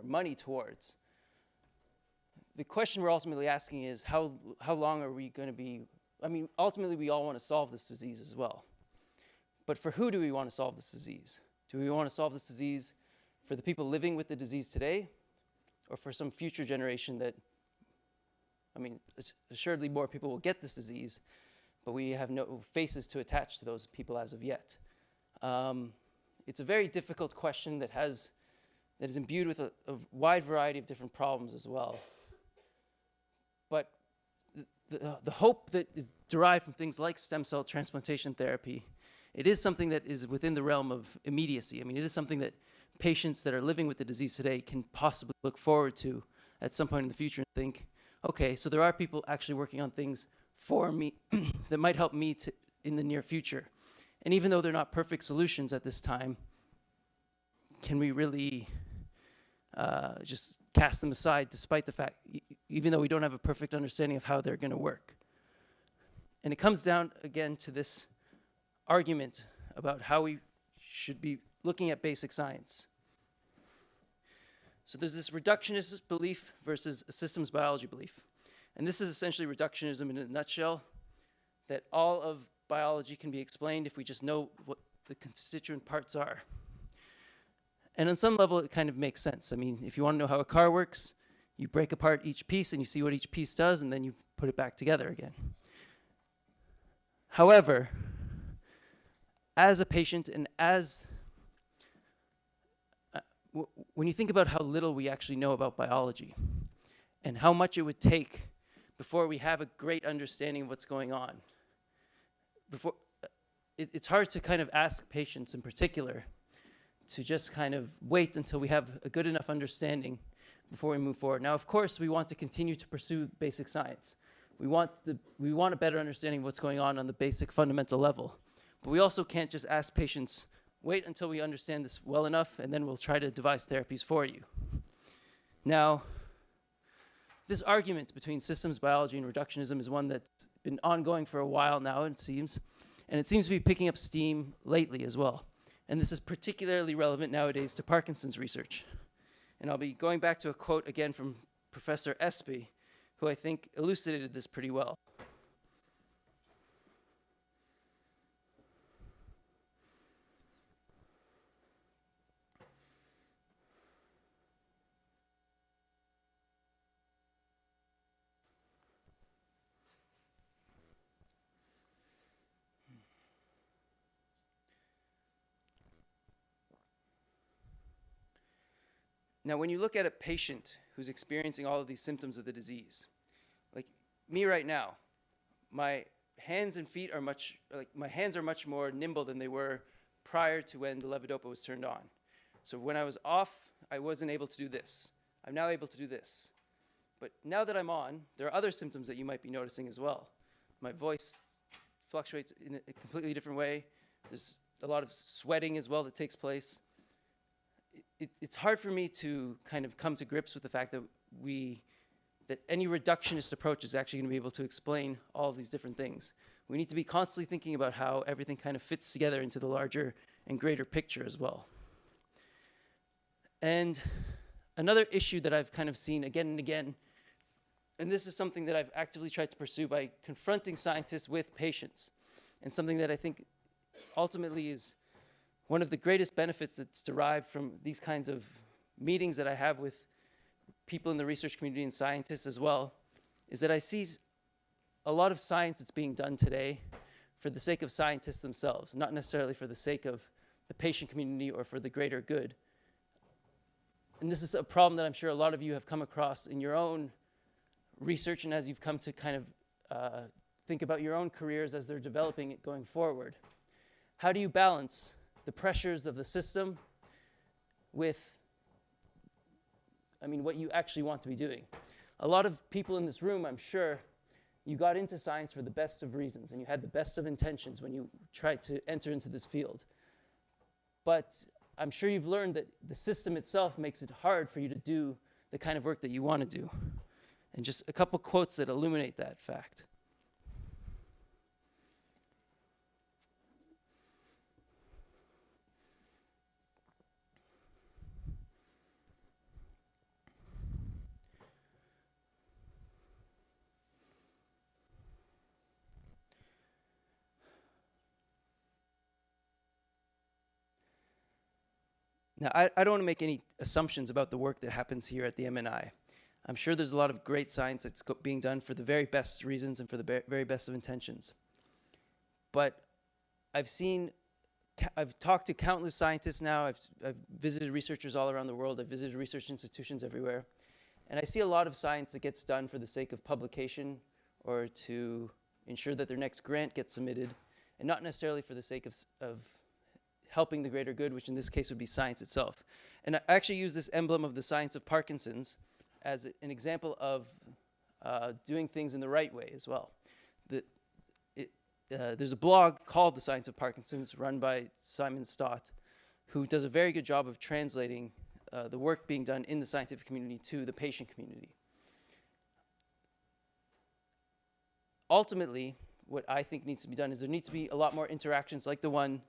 [SPEAKER 1] money towards, the question we're ultimately asking is how long are we going to be, I mean, ultimately we all want to solve this disease as well. But for who do we want to solve this disease? Do we want to solve this disease for the people living with the disease today, or for some future generation that, I mean, assuredly more people will get this disease, but we have no faces to attach to those people as of yet. It's a very difficult question that is imbued with a wide variety of different problems as well. But the hope that is derived from things like stem cell transplantation therapy, it is something that is within the realm of immediacy. I mean, it is something that patients that are living with the disease today can possibly look forward to at some point in the future and think, okay, so there are people actually working on things for me that might help me in the near future. And even though they're not perfect solutions at this time, can we really just cast them aside despite the fact, even though we don't have a perfect understanding of how they're going to work? And it comes down again to this argument about how we should be looking at basic science. So there's this reductionist belief versus a systems biology belief. And this is essentially reductionism in a nutshell, that all of biology can be explained if we just know what the constituent parts are. And on some level, it kind of makes sense. I mean, if you want to know how a car works, you break apart each piece and you see what each piece does, and then you put it back together again. However, as a patient and when you think about how little we actually know about biology and how much it would take before we have a great understanding of what's going on, it's hard to kind of ask patients in particular to just kind of wait until we have a good enough understanding before we move forward. Now, of course, we want to continue to pursue basic science. We want a better understanding of what's going on the basic fundamental level. But we also can't just ask patients, wait until we understand this well enough, and then we'll try to devise therapies for you. Now, this argument between systems biology and reductionism is one that's been ongoing for a while now, it seems, and it seems to be picking up steam lately as well. And this is particularly relevant nowadays to Parkinson's research. And I'll be going back to a quote again from Professor Espy, who I think elucidated this pretty well. Now, when you look at a patient who's experiencing all of these symptoms of the disease, like me right now, my hands and feet are much more nimble than they were prior to when the levodopa was turned on. So when I was off, I wasn't able to do this. I'm now able to do this. But now that I'm on, there are other symptoms that you might be noticing as well. My voice fluctuates in a completely different way. There's a lot of sweating as well that takes place. It's hard for me to kind of come to grips with the fact that any reductionist approach is actually going to be able to explain all of these different things. We need to be constantly thinking about how everything kind of fits together into the larger and greater picture as well. And another issue that I've kind of seen again and again, and this is something that I've actively tried to pursue by confronting scientists with patients, and something that I think ultimately is one of the greatest benefits that's derived from these kinds of meetings that I have with people in the research community and scientists as well, is that I see a lot of science that's being done today for the sake of scientists themselves, not necessarily for the sake of the patient community or for the greater good. And this is a problem that I'm sure a lot of you have come across in your own research and as you've come to kind of think about your own careers as they're developing it going forward. How do you balance the pressures of the system with, what you actually want to be doing. A lot of people in this room, I'm sure, you got into science for the best of reasons, and you had the best of intentions when you tried to enter into this field. But I'm sure you've learned that the system itself makes it hard for you to do the kind of work that you want to do. And just a couple quotes that illuminate that fact. Now, I don't want to make any assumptions about the work that happens here at the MNI. I'm sure there's a lot of great science that's being done for the very best reasons and for the very best of intentions. But I've talked to countless scientists now. I've visited researchers all around the world. I've visited research institutions everywhere. And I see a lot of science that gets done for the sake of publication or to ensure that their next grant gets submitted, and not necessarily for the sake of helping the greater good, which in this case would be science itself. And I actually use this emblem of the science of Parkinson's as an example of doing things in the right way as well. There's a blog called The Science of Parkinson's run by Simon Stott, who does a very good job of translating the work being done in the scientific community to the patient community. Ultimately, what I think needs to be done is there needs to be a lot more interactions like the one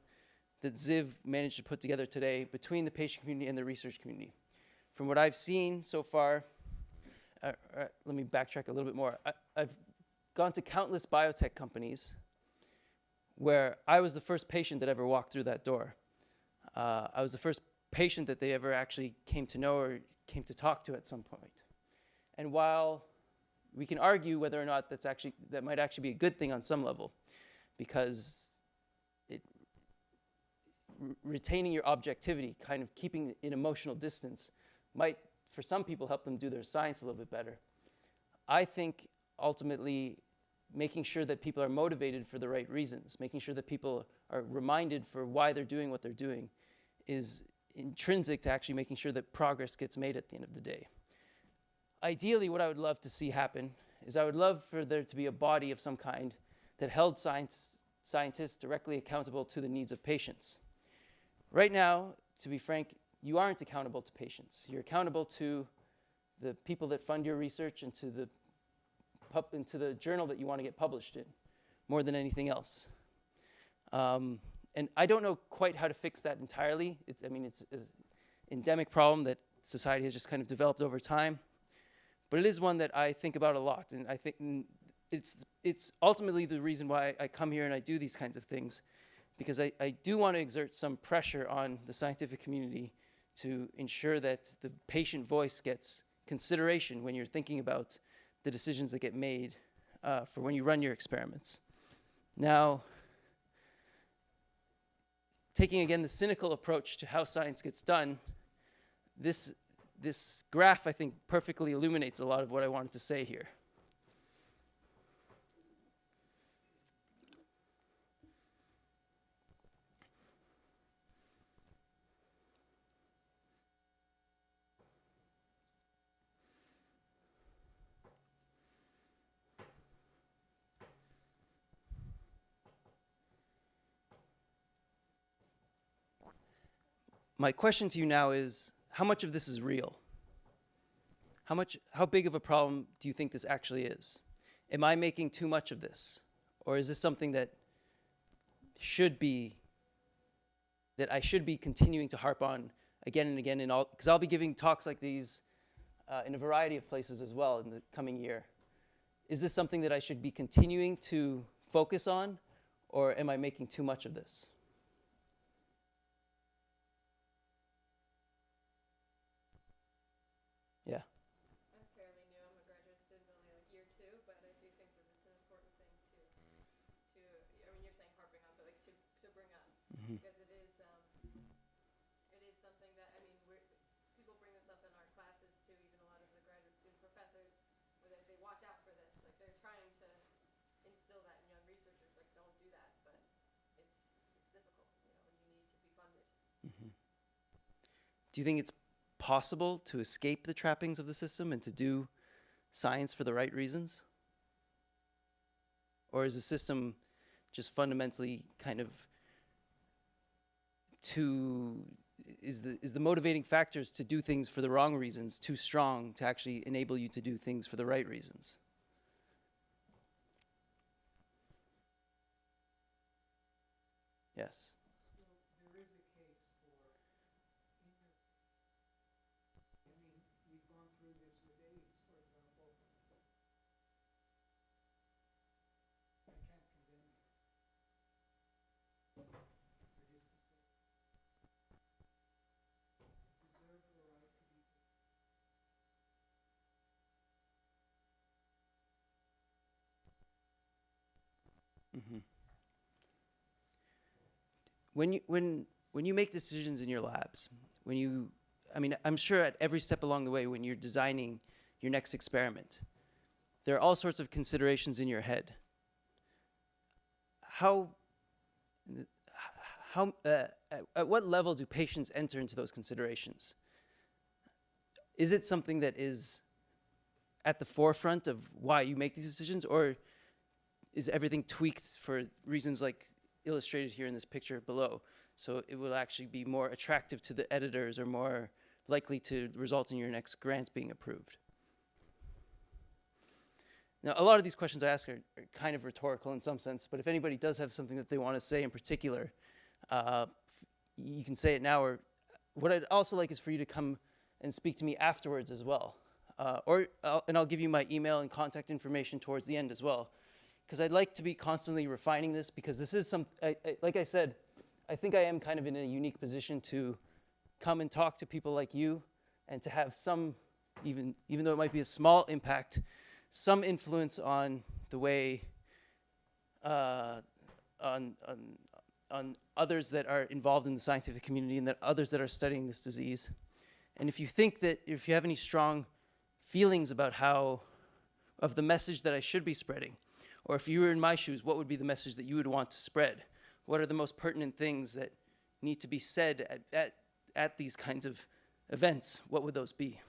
[SPEAKER 1] that Ziv managed to put together today between the patient community and the research community. From what I've seen so far, let me backtrack a little bit more. I've gone to countless biotech companies where I was the first patient that ever walked through that door. I was the first patient that they ever actually came to know or came to talk to at some point. And while we can argue whether or not that might actually be a good thing on some level, because retaining your objectivity, kind of keeping an emotional distance, might, for some people, help them do their science a little bit better. I think, ultimately, making sure that people are motivated for the right reasons, making sure that people are reminded for why they're doing what they're doing, is intrinsic to actually making sure that progress gets made at the end of the day. Ideally, what I would love to see happen is I would love for there to be a body of some kind that held scientists directly accountable to the needs of patients. Right now, to be frank, you aren't accountable to patients. You're accountable to the people that fund your research and to the journal that you want to get published in, more than anything else. And I don't know quite how to fix that entirely. It's an endemic problem that society has just kind of developed over time. But it is one that I think about a lot. And I think it's ultimately the reason why I come here and I do these kinds of things, because I do want to exert some pressure on the scientific community to ensure that the patient voice gets consideration when you're thinking about the decisions that get made for when you run your experiments. Now, taking again the cynical approach to how science gets done, this graph, I think, perfectly illuminates a lot of what I wanted to say here. My question to you now is, how much of this is real? How big of a problem do you think this actually is? Am I making too much of this? Or is this something that I should be continuing to harp on again and again, because I'll be giving talks like these in a variety of places as well in the coming year. Is this something that I should be continuing to focus on, or am I making too much of this? Yeah.
[SPEAKER 6] I'm fairly new. I'm a graduate student, only like year 2, but I do think that it's an important thing to I mean, you're saying harping on, but like to bring up, because it is something that, I mean, people bring this up in our classes too, even a lot of the graduate student professors, where they say, watch out for this. Like, they're trying to instill that in young researchers, like, don't do that, but it's difficult, when you need to be funded.
[SPEAKER 1] Do do you think it's possible to escape the trappings of the system and to do science for the right reasons? Or is the system just fundamentally kind of is the motivating factors to do things for the wrong reasons too strong to actually enable you to do things for the right reasons? Yes.
[SPEAKER 2] Well, there is a case for inner, I mean, we've gone through this with AIDS, for example. I can't condemn you. That is to say, deserve the right to be.
[SPEAKER 1] Mm-hmm. When you make decisions in your labs, I'm sure at every step along the way when you're designing your next experiment, there are all sorts of considerations in your head. At what level do patients enter into those considerations? Is it something that is at the forefront of why you make these decisions, or is everything tweaked for reasons like illustrated here in this picture below, so it will actually be more attractive to the editors or more likely to result in your next grant being approved? Now, a lot of these questions I ask are kind of rhetorical in some sense, but if anybody does have something that they want to say in particular, you can say it now, or what I'd also like is for you to come and speak to me afterwards as well. And I'll give you my email and contact information towards the end as well, because I'd like to be constantly refining this, because this is like I said, I think I am kind of in a unique position to come and talk to people like you and to have some, even though it might be a small impact, some influence on the way, on others that are involved in the scientific community and that others that are studying this disease. And if you have any strong feelings about of the message that I should be spreading, or if you were in my shoes, what would be the message that you would want to spread? What are the most pertinent things that need to be said at these kinds of events? What would those be?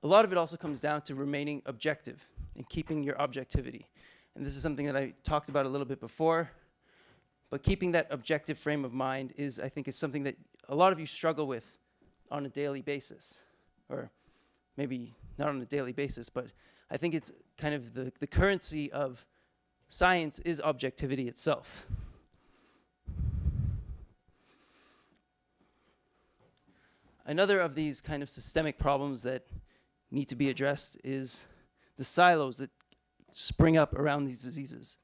[SPEAKER 1] A lot of it also comes down to remaining objective and keeping your objectivity. And this is something that I talked about a little bit before, but keeping that objective frame of mind I think is something that a lot of you struggle with on a daily basis, or maybe not on a daily basis, but I think it's kind of the currency of science is objectivity itself. Another of these kind of systemic problems that need to be addressed is the silos that spring up around these diseases.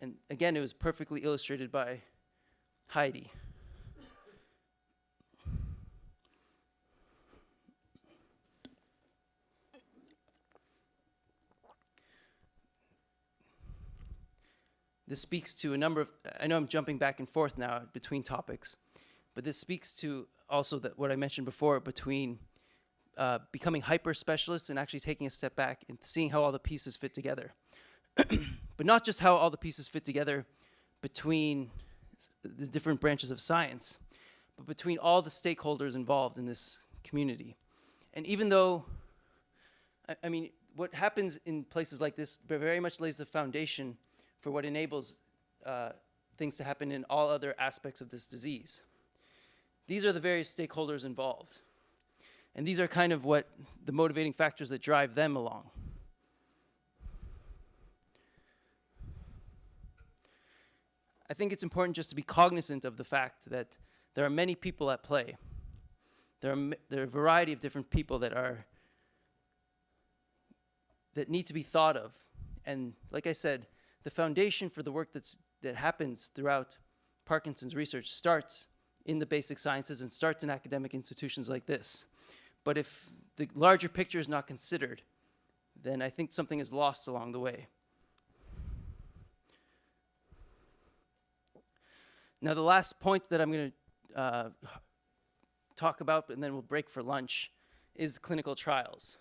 [SPEAKER 1] And again, it was perfectly illustrated by Heidi. This speaks to a number of, I know I'm jumping back and forth now between topics, but this speaks to also what I mentioned before between becoming hyper-specialists and actually taking a step back and seeing how all the pieces fit together. But not just how all the pieces fit together between the different branches of science, but between all the stakeholders involved in this community. And even though, I mean, what happens in places like this very much lays the foundation for what enables things to happen in all other aspects of this disease. These are the various stakeholders involved. And these are kind of what the motivating factors that drive them along. I think it's important just to be cognizant of the fact that there are many people at play. There are a variety of different people that need to be thought of. And like I said, the foundation for the work that happens throughout Parkinson's research starts in the basic sciences and starts in academic institutions like this. But if the larger picture is not considered, then I think something is lost along the way. Now, the last point that I'm going to talk about, and then we'll break for lunch, is clinical trials.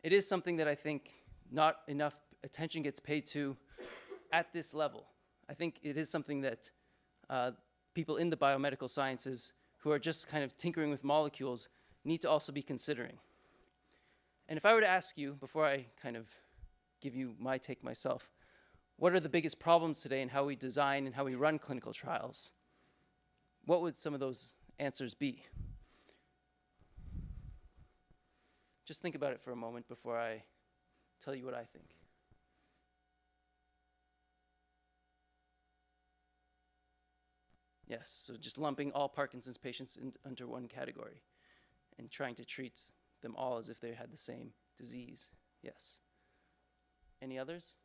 [SPEAKER 1] It is something that I think not enough attention gets paid to at this level. I think it is something that people in the biomedical sciences who are just kind of tinkering with molecules need to also be considering. And if I were to ask you, before I kind of give you my take myself, what are the biggest problems today in how we design and how we run clinical trials? What would some of those answers be? Just think about it for a moment before I tell you what I think. Yes, so just lumping all Parkinson's patients under one category and trying to treat them all as if they had the same disease. Yes. Any others?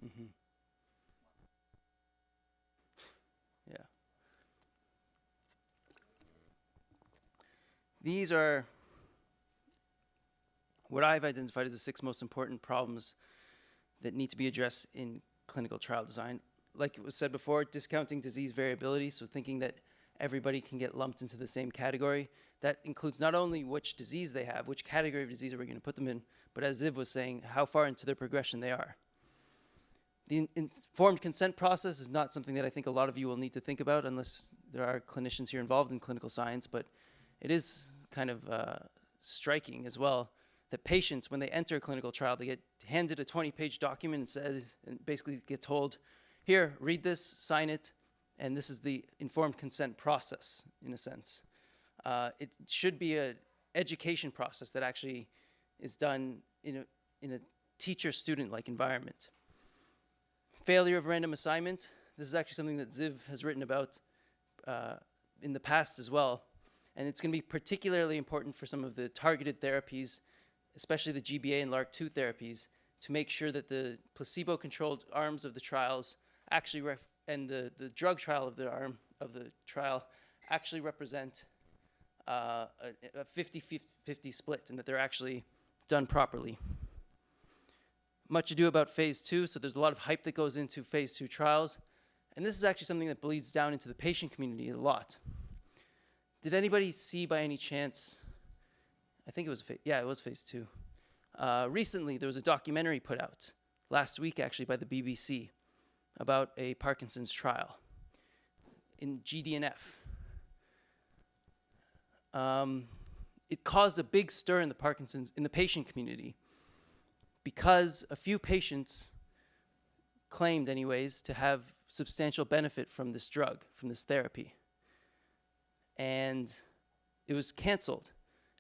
[SPEAKER 1] Mm-hmm. Yeah. These are what I've identified as the 6 most important problems that need to be addressed in clinical trial design. Like it was said before, discounting disease variability, so thinking that everybody can get lumped into the same category. That includes not only which disease they have, which category of disease are we going to put them in, but as Ziv was saying, how far into their progression they are. The informed consent process is not something that I think a lot of you will need to think about unless there are clinicians here involved in clinical science, but it is kind of striking as well that patients, when they enter a clinical trial, they get handed a 20-page document and basically get told, here, read this, sign it, and this is the informed consent process, in a sense. It should be an education process that actually is done in a teacher-student-like environment. Failure of random assignment. This is actually something that Ziv has written about in the past as well. And it's going to be particularly important for some of the targeted therapies, especially the GBA and LRRK2 therapies, to make sure that the placebo-controlled arms of the trials actually and the drug trial of the arm of the trial actually represent a 50-50 split, and that they're actually done properly. Much ado about phase 2, so there's a lot of hype that goes into phase 2 trials, and this is actually something that bleeds down into the patient community a lot. Did anybody see by any chance, I think it was, it was phase 2. Recently, there was a documentary put out, last week actually by the BBC, about a Parkinson's trial in GDNF. It caused a big stir in the patient community, because a few patients claimed anyways to have substantial benefit from this drug, from this therapy. And it was canceled.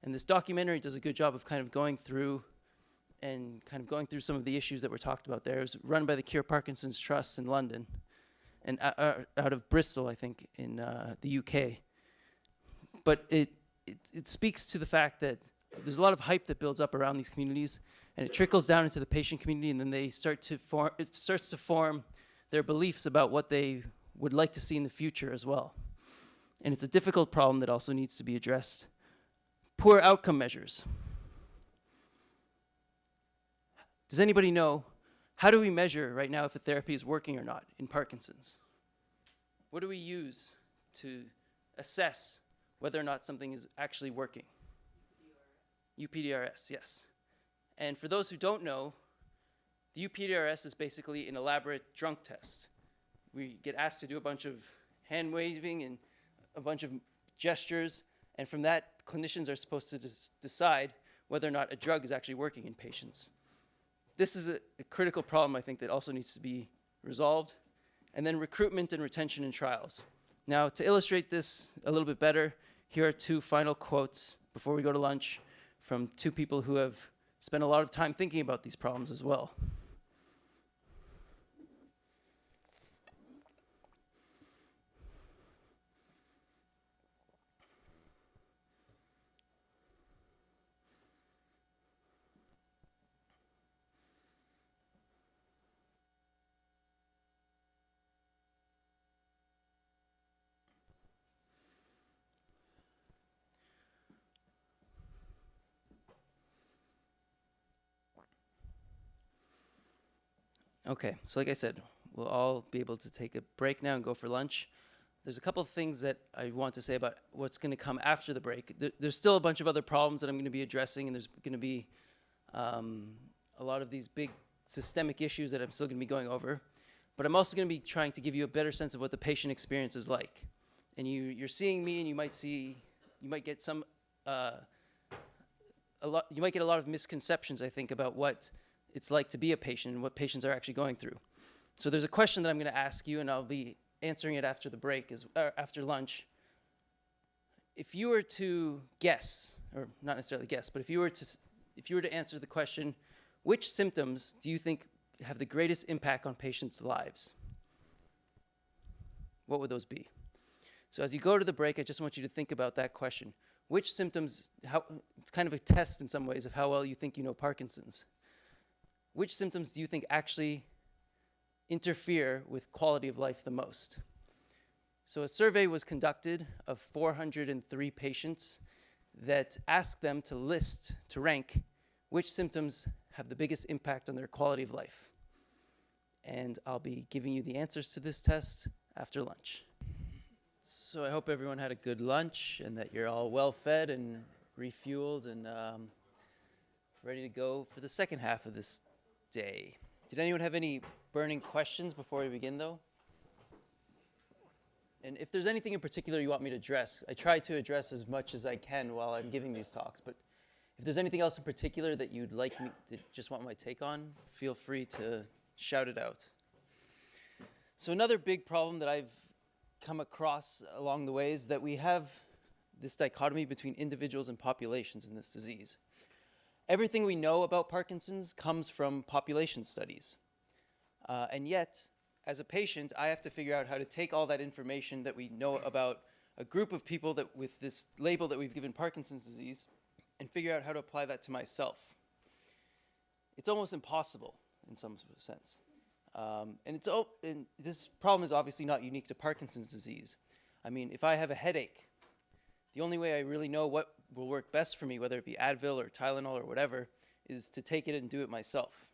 [SPEAKER 1] And this documentary does a good job of kind of going through some of the issues that were talked about there. It was run by the Cure Parkinson's Trust in London, and out of Bristol, I think, in the UK. But it speaks to the fact that there's a lot of hype that builds up around these communities, and it trickles down into the patient community, and then they starts to form their beliefs about what they would like to see in the future as well. And it's a difficult problem that also needs to be addressed. Poor outcome measures. Does anybody know, how do we measure right now if a therapy is working or not in Parkinson's? What do we use to assess whether or not something is actually working? UPDRS, yes. And for those who don't know, the UPDRS is basically an elaborate drunk test. We get asked to do a bunch of hand waving and a bunch of gestures, and from that, clinicians are supposed to decide whether or not a drug is actually working in patients. This is a critical problem, I think, that also needs to be resolved. And then recruitment and retention in trials. Now, to illustrate this a little bit better, here are 2 final quotes before we go to lunch from 2 people who have spent a lot of time thinking about these problems as well. Okay, so like I said, we'll all be able to take a break now and go for lunch. There's a couple of things that I want to say about what's going to come after the break. There's still a bunch of other problems that I'm going to be addressing, and there's going to be a lot of these big systemic issues that I'm still going to be going over. But I'm also going to be trying to give you a better sense of what the patient experience is like. And you're seeing me, and you might get some, you might get a lot of misconceptions, I think, about what it's like to be a patient and what patients are actually going through. So there's a question that I'm going to ask you, and I'll be answering it after the break, after lunch. If you were to guess, or not necessarily guess, but if you were to answer the question, which symptoms do you think have the greatest impact on patients' lives? What would those be? So as you go to the break, I just want you to think about that question. Which symptoms, it's kind of a test in some ways of how well you think you know Parkinson's. Which symptoms do you think actually interfere with quality of life the most? So a survey was conducted of 403 patients that asked them to rank which symptoms have the biggest impact on their quality of life. And I'll be giving you the answers to this test after lunch. So I hope everyone had a good lunch and that you're all well fed and refueled and ready to go for the second half of this day. Did anyone have any burning questions before we begin, though? And if there's anything in particular you want me to address, I try to address as much as I can while I'm giving these talks. But if there's anything else in particular that you'd like me to just want my take on, feel free to shout it out. So another big problem that I've come across along the way is that we have this dichotomy between individuals and populations in this disease. Everything we know about Parkinson's comes from population studies. And yet, as a patient, I have to figure out how to take all that information that we know about a group of people that with this label that we've given Parkinson's disease and figure out how to apply that to myself. It's almost impossible in some sense. And this problem is obviously not unique to Parkinson's disease. I mean, if I have a headache, the only way I really know what will work best for me, whether it be Advil or Tylenol or whatever, is to take it and do it myself.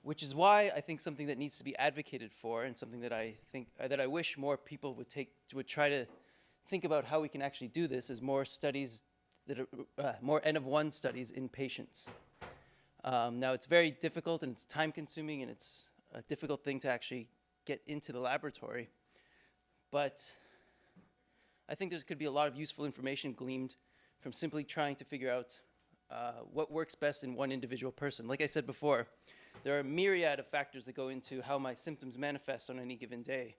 [SPEAKER 1] Which is why I think something that needs to be advocated for, and something that I think that I wish more people would try to think about how we can actually do this, is more studies that are more N of 1 studies in patients. Now it's very difficult and it's time consuming and it's a difficult thing to actually get into the laboratory, but I think there could be a lot of useful information gleaned from simply trying to figure out what works best in one individual person. Like I said before, there are a myriad of factors that go into how my symptoms manifest on any given day.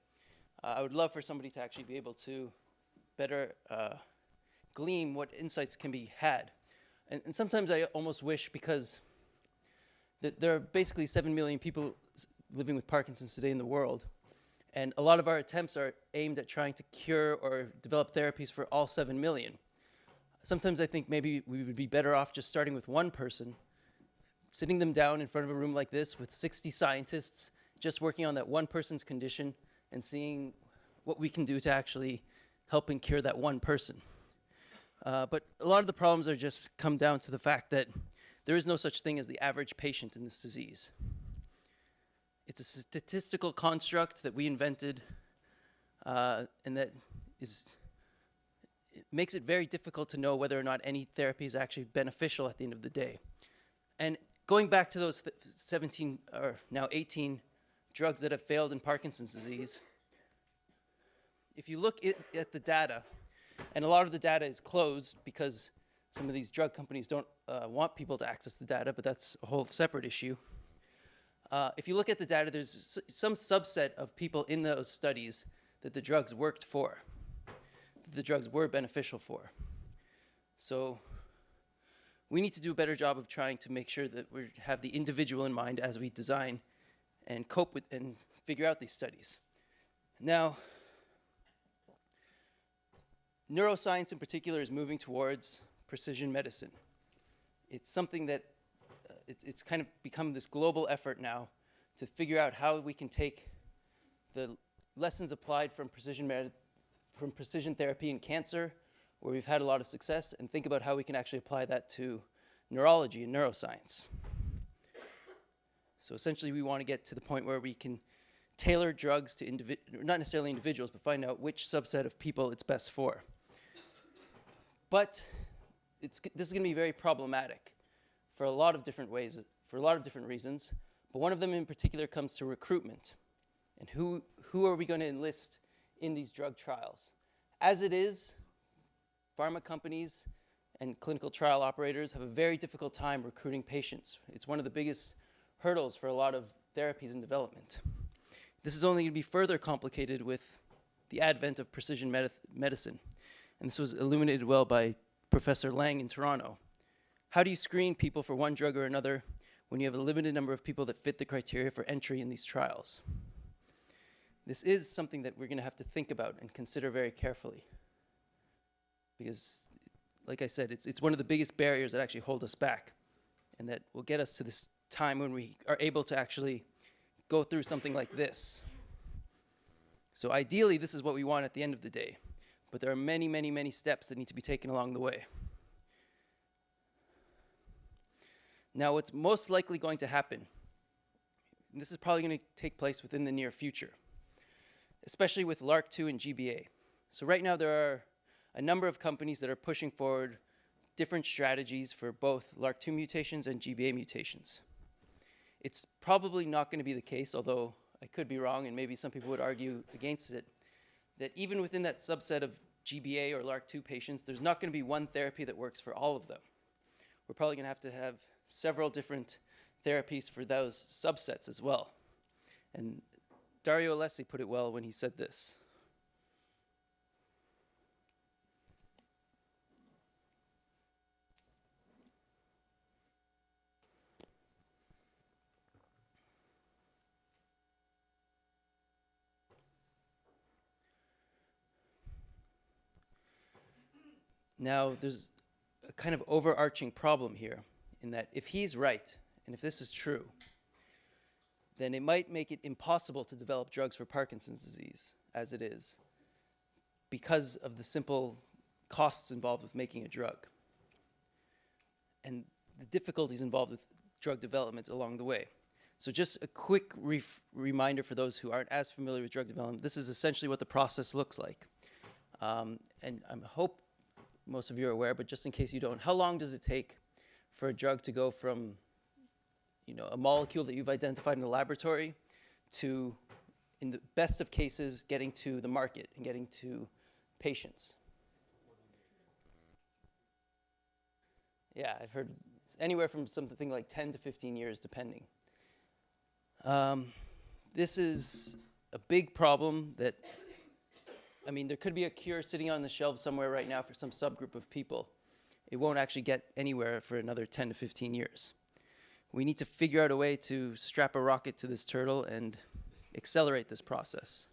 [SPEAKER 1] I would love for somebody to actually be able to better glean what insights can be had. And sometimes I almost wish, because there are basically 7 million people living with Parkinson's today in the world, and a lot of our attempts are aimed at trying to cure or develop therapies for all 7 million. Sometimes I think maybe we would be better off just starting with one person, sitting them down in front of a room like this with 60 scientists, just working on that one person's condition and seeing what we can do to actually help and cure that one person. But a lot of the problems are just come down to the fact that there is no such thing as the average patient in this disease. It's a statistical construct that we invented, and that it makes it very difficult to know whether or not any therapy is actually beneficial at the end of the day. And going back to those 17 or now 18 drugs that have failed in Parkinson's disease, if you look at the data, and a lot of the data is closed because some of these drug companies don't want people to access the data, but that's a whole separate issue. If you look at the data, there's some subset of people in those studies that the drugs worked for, that the drugs were beneficial for. So we need to do a better job of trying to make sure that we have the individual in mind as we design and cope with and figure out these studies. Now, neuroscience in particular is moving towards precision medicine. It's something that it's kind of become this global effort now to figure out how we can take the lessons applied from precision therapy in cancer, where we've had a lot of success, and think about how we can actually apply that to neurology and neuroscience. So essentially, we want to get to the point where we can tailor drugs to not necessarily individuals, but find out which subset of people it's best for. But this is going to be very problematic for a lot of different ways, for a lot of different reasons. But one of them in particular comes to recruitment. And who are we going to enlist in these drug trials? As it is, pharma companies and clinical trial operators have a very difficult time recruiting patients. It's one of the biggest hurdles for a lot of therapies in development. This is only going to be further complicated with the advent of precision medicine. And this was illuminated well by Professor Lang in Toronto. How do you screen people for one drug or another when you have a limited number of people that fit the criteria for entry in these trials? This is something that we're going to have to think about and consider very carefully. Because, like I said, it's one of the biggest barriers that actually hold us back, and that will get us to this time when we are able to actually go through something like this. So ideally, this is what we want at the end of the day. But there are many, many, many steps that need to be taken along the way. Now, what's most likely going to happen, and this is probably going to take place within the near future, especially with LRRK2 and GBA. So right now, there are a number of companies that are pushing forward different strategies for both LRRK2 mutations and GBA mutations. It's probably not going to be the case, although I could be wrong, and maybe some people would argue against it, that even within that subset of GBA or LRRK2 patients, there's not going to be one therapy that works for all of them. We're probably going to have several different therapies for those subsets as well. And Dario Alessi put it well when he said this. Now, there's a kind of overarching problem here in that if he's right, and if this is true, then it might make it impossible to develop drugs for Parkinson's disease, as it is, because of the simple costs involved with making a drug and the difficulties involved with drug development along the way. So just a quick reminder for those who aren't as familiar with drug development, this is essentially what the process looks like. And I hope most of you are aware, but just in case you don't, how long does it take for a drug to go from, a molecule that you've identified in the laboratory to, in the best of cases, getting to the market and getting to patients? Yeah, I've heard it's anywhere from something like 10 to 15 years, depending. This is a big problem that, there could be a cure sitting on the shelves somewhere right now for some subgroup of people. It won't actually get anywhere for another 10 to 15 years. We need to figure out a way to strap a rocket to this turtle and accelerate this process.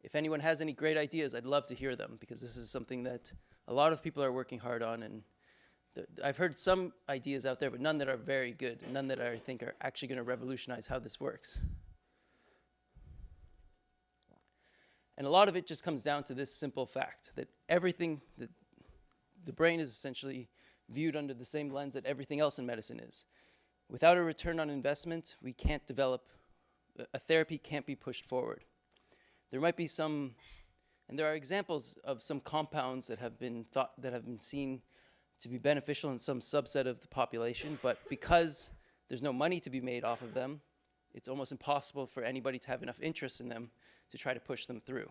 [SPEAKER 1] If anyone has any great ideas, I'd love to hear them, because this is something that a lot of people are working hard on, and I've heard some ideas out there, but none that are very good, and none that I think are actually going to revolutionize how this works. And a lot of it just comes down to this simple fact, that everything, that the brain is essentially viewed under the same lens that everything else in medicine is. Without a return on investment, we can't develop, a therapy can't be pushed forward. There might be some, and there are examples of some compounds that have been seen to be beneficial in some subset of the population, but because there's no money to be made off of them, it's almost impossible for anybody to have enough interest in them to try to push them through.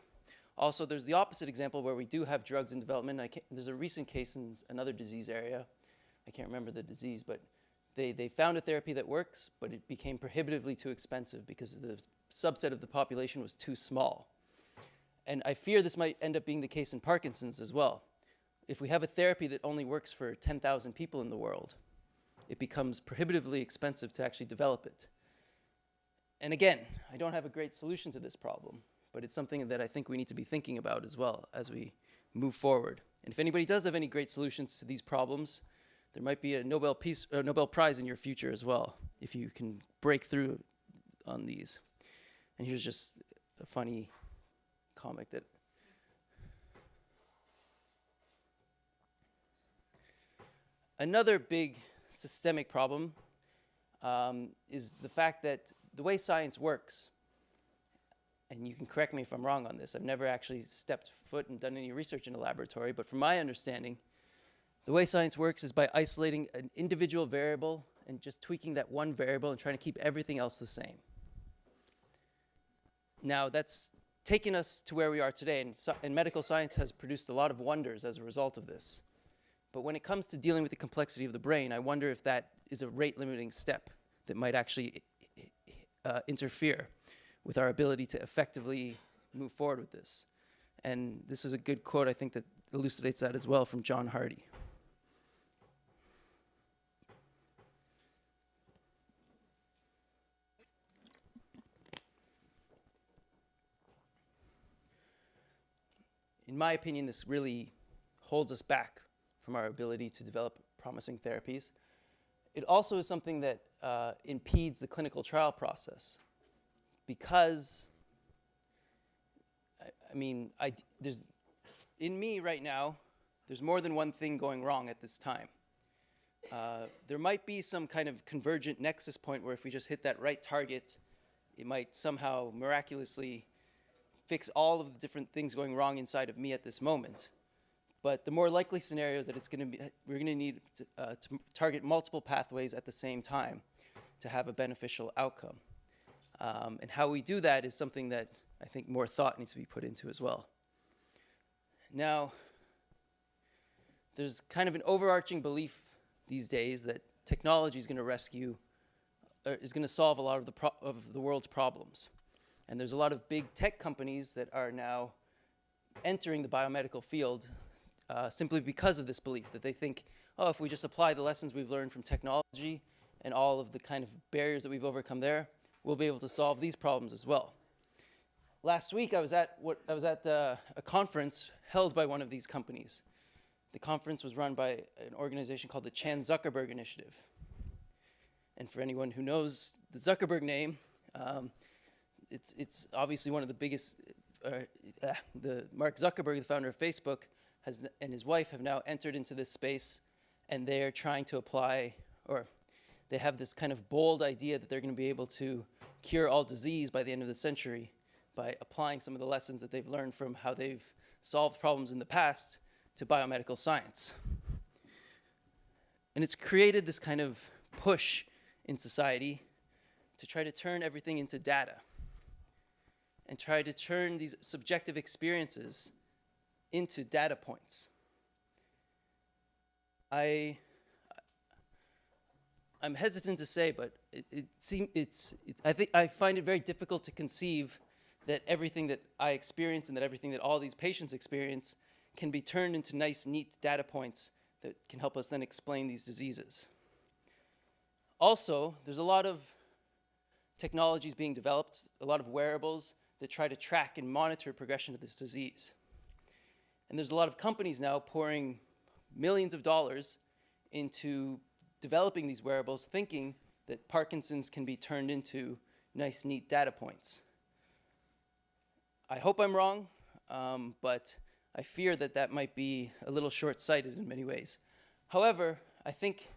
[SPEAKER 1] Also, there's the opposite example where we do have drugs in development. There's a recent case in another disease area. I can't remember the disease, but they found a therapy that works, but it became prohibitively too expensive because the subset of the population was too small. And I fear this might end up being the case in Parkinson's as well. If we have a therapy that only works for 10,000 people in the world, it becomes prohibitively expensive to actually develop it. And again, I don't have a great solution to this problem, but it's something that I think we need to be thinking about as well as we move forward. And if anybody does have any great solutions to these problems, there might be a Nobel Prize in your future as well, if you can break through on these. And here's just a funny comic that another big systemic problem is the fact that the way science works, and you can correct me if I'm wrong on this, I've never actually stepped foot and done any research in a laboratory, but from my understanding, the way science works is by isolating an individual variable and just tweaking that one variable and trying to keep everything else the same. Now, that's taken us to where we are today, and medical science has produced a lot of wonders as a result of this. But when it comes to dealing with the complexity of the brain, I wonder if that is a rate-limiting step that might actually interfere with our ability to effectively move forward with this. And this is a good quote, I think, that elucidates that as well, from John Hardy. In my opinion, this really holds us back from our ability to develop promising therapies. It also is something that impedes the clinical trial process because, in me right now, there's more than one thing going wrong at this time. There might be some kind of convergent nexus point where if we just hit that right target, it might somehow miraculously fix all of the different things going wrong inside of me at this moment. But the more likely scenario is that we're going to need to target multiple pathways at the same time to have a beneficial outcome. And how we do that is something that I think more thought needs to be put into as well. Now, there's kind of an overarching belief these days that technology is going to is going to solve a lot of the world's problems. And there's a lot of big tech companies that are now entering the biomedical field simply because of this belief, that they think, oh, if we just apply the lessons we've learned from technology and all of the kind of barriers that we've overcome there, we'll be able to solve these problems as well. Last week, I was at a conference held by one of these companies. The conference was run by an organization called the Chan Zuckerberg Initiative. And for anyone who knows the Zuckerberg name, it's obviously one of the biggest. Mark Zuckerberg, the founder of Facebook, and his wife have now entered into this space, and they're trying to apply, or they have this kind of bold idea that they're going to be able to cure all disease by the end of the century by applying some of the lessons that they've learned from how they've solved problems in the past to biomedical science. And it's created this kind of push in society to try to turn everything into data and try to turn these subjective experiences into data points. I'm hesitant to say, but I find it very difficult to conceive that everything that I experience and that everything that all these patients experience can be turned into nice, neat data points that can help us then explain these diseases. Also, there's a lot of technologies being developed, a lot of wearables that try to track and monitor progression of this disease. And there's a lot of companies now pouring millions of dollars into developing these wearables, thinking that Parkinson's can be turned into nice, neat data points. I hope I'm wrong, but I fear that that might be a little short-sighted in many ways. However, I think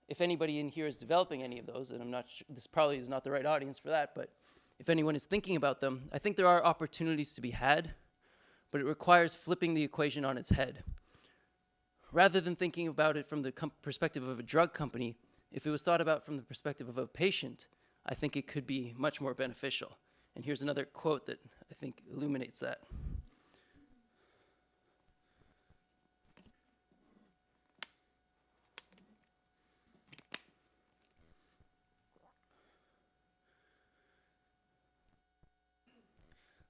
[SPEAKER 1] if anybody in here is developing any of those, and I'm not sure, this probably is not the right audience for that, but if anyone is thinking about them, I think there are opportunities to be had, but it requires flipping the equation on its head. Rather than thinking about it from the perspective of a drug company, if it was thought about from the perspective of a patient, I think it could be much more beneficial. And here's another quote that I think illuminates that.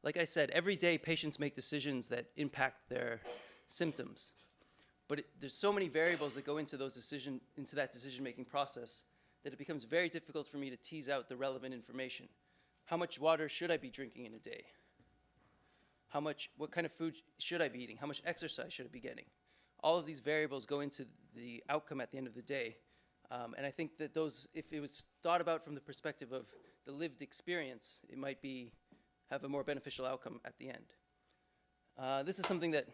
[SPEAKER 1] Like I said, every day patients make decisions that impact their symptoms. But there's so many variables that go into that decision-making process that it becomes very difficult for me to tease out the relevant information. How much water should I be drinking in a day? What kind of food should I be eating? How much exercise should I be getting? All of these variables go into the outcome at the end of the day. And I think that if it was thought about from the perspective of the lived experience, it might have a more beneficial outcome at the end. This is something that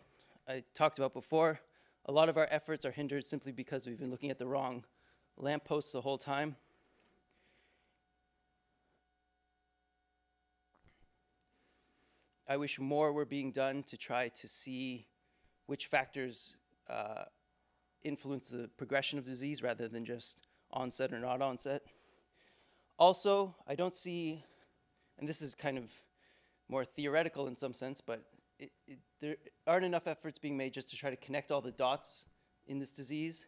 [SPEAKER 1] I talked about before. A lot of our efforts are hindered simply because we've been looking at the wrong lampposts the whole time. I wish more were being done to try to see which factors influence the progression of disease rather than just onset or not onset. Also, I don't see, and this is kind of more theoretical in some sense, but there aren't enough efforts being made just to try to connect all the dots in this disease.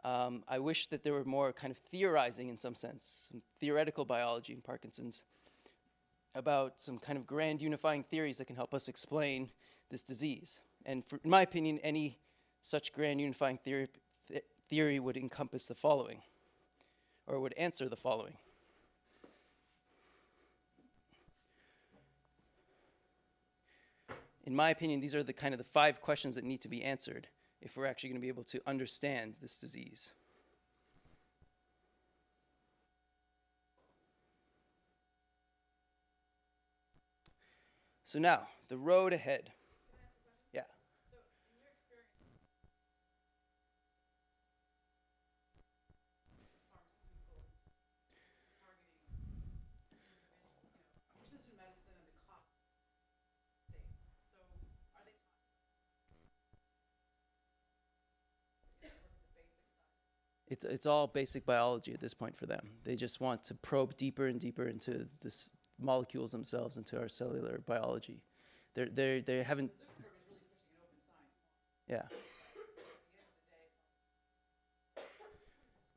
[SPEAKER 1] I wish that there were more kind of theorizing in some sense, some theoretical biology in Parkinson's, about some kind of grand unifying theories that can help us explain this disease. And in my opinion, any such grand unifying theory would encompass the following, or would answer the following. In my opinion, these are the kind of the 5 questions that need to be answered if we're actually going to be able to understand this disease. So now, the road ahead. Yeah.
[SPEAKER 4] So, in your experience, pharmaceutical targeting precision medicine and the cost states. So, are they talking about the basic stuff?
[SPEAKER 1] It's all basic biology at this point for them. They just want to probe deeper and deeper into this molecules themselves, into our cellular biology. They haven't.
[SPEAKER 4] Zuckerberg is really pushing an open science.
[SPEAKER 1] Yeah.
[SPEAKER 4] At the end of the day,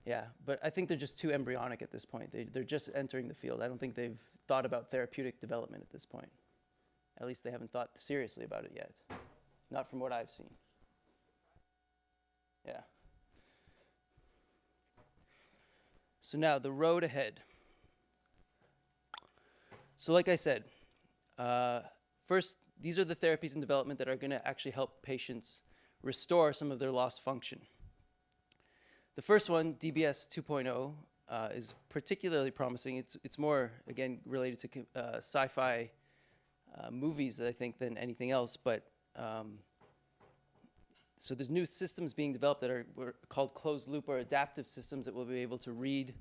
[SPEAKER 1] Yeah, but I think they're just too embryonic at this point. They're just entering the field. I don't think they've thought about therapeutic development at this point. At least they haven't thought seriously about it yet. Not from what I've seen. Yeah. So now, the road ahead. So like I said, first, these are the therapies in development that are going to actually help patients restore some of their lost function. The first one, DBS 2.0, is particularly promising. It's more, again, related to sci-fi movies, I think, than anything else. But so there's new systems being developed that are called closed loop or adaptive systems that will be able to read.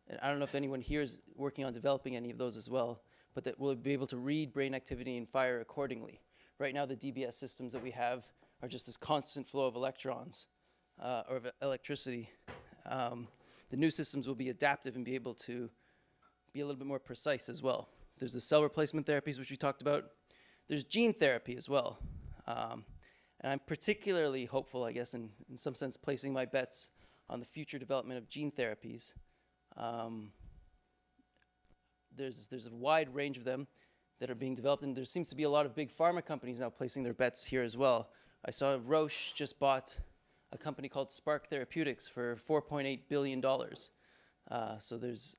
[SPEAKER 1] And I don't know if anyone here is working on developing any of those as well, but that will be able to read brain activity and fire accordingly. Right now, the DBS systems that we have are just this constant flow of electrons or of electricity. The new systems will be adaptive and be able to be a little bit more precise as well. There's the cell replacement therapies, which we talked about. There's gene therapy as well. And I'm particularly hopeful, I guess, in some sense, placing my bets on the future development of gene therapies. There's a wide range of them that are being developed, and there seems to be a lot of big pharma companies now placing their bets here as well. I saw Roche just bought a company called Spark Therapeutics for $4.8 billion. So there's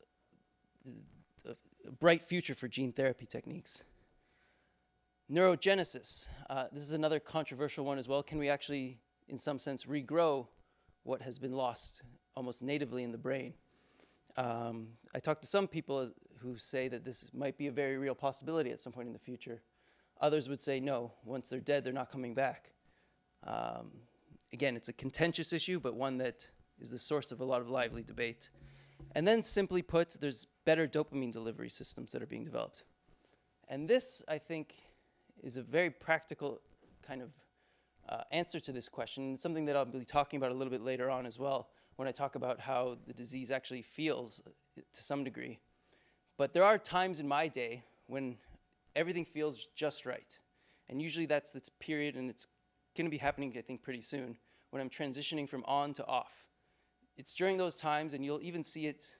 [SPEAKER 1] a bright future for gene therapy techniques. Neurogenesis. This is another controversial one as well. Can we actually, in some sense, regrow what has been lost almost natively in the brain? I talked to some people who say that this might be a very real possibility at some point in the future. Others would say no, once they're dead, they're not coming back. Again, it's a contentious issue, but one that is the source of a lot of lively debate. And then, simply put, there's better dopamine delivery systems that are being developed. And this, I think, is a very practical kind of answer to this question, something that I'll be talking about a little bit later on as well, when I talk about how the disease actually feels to some degree. But there are times in my day when everything feels just right. And usually that's this period, and it's going to be happening, I think, pretty soon, when I'm transitioning from on to off. It's during those times, and you'll even see it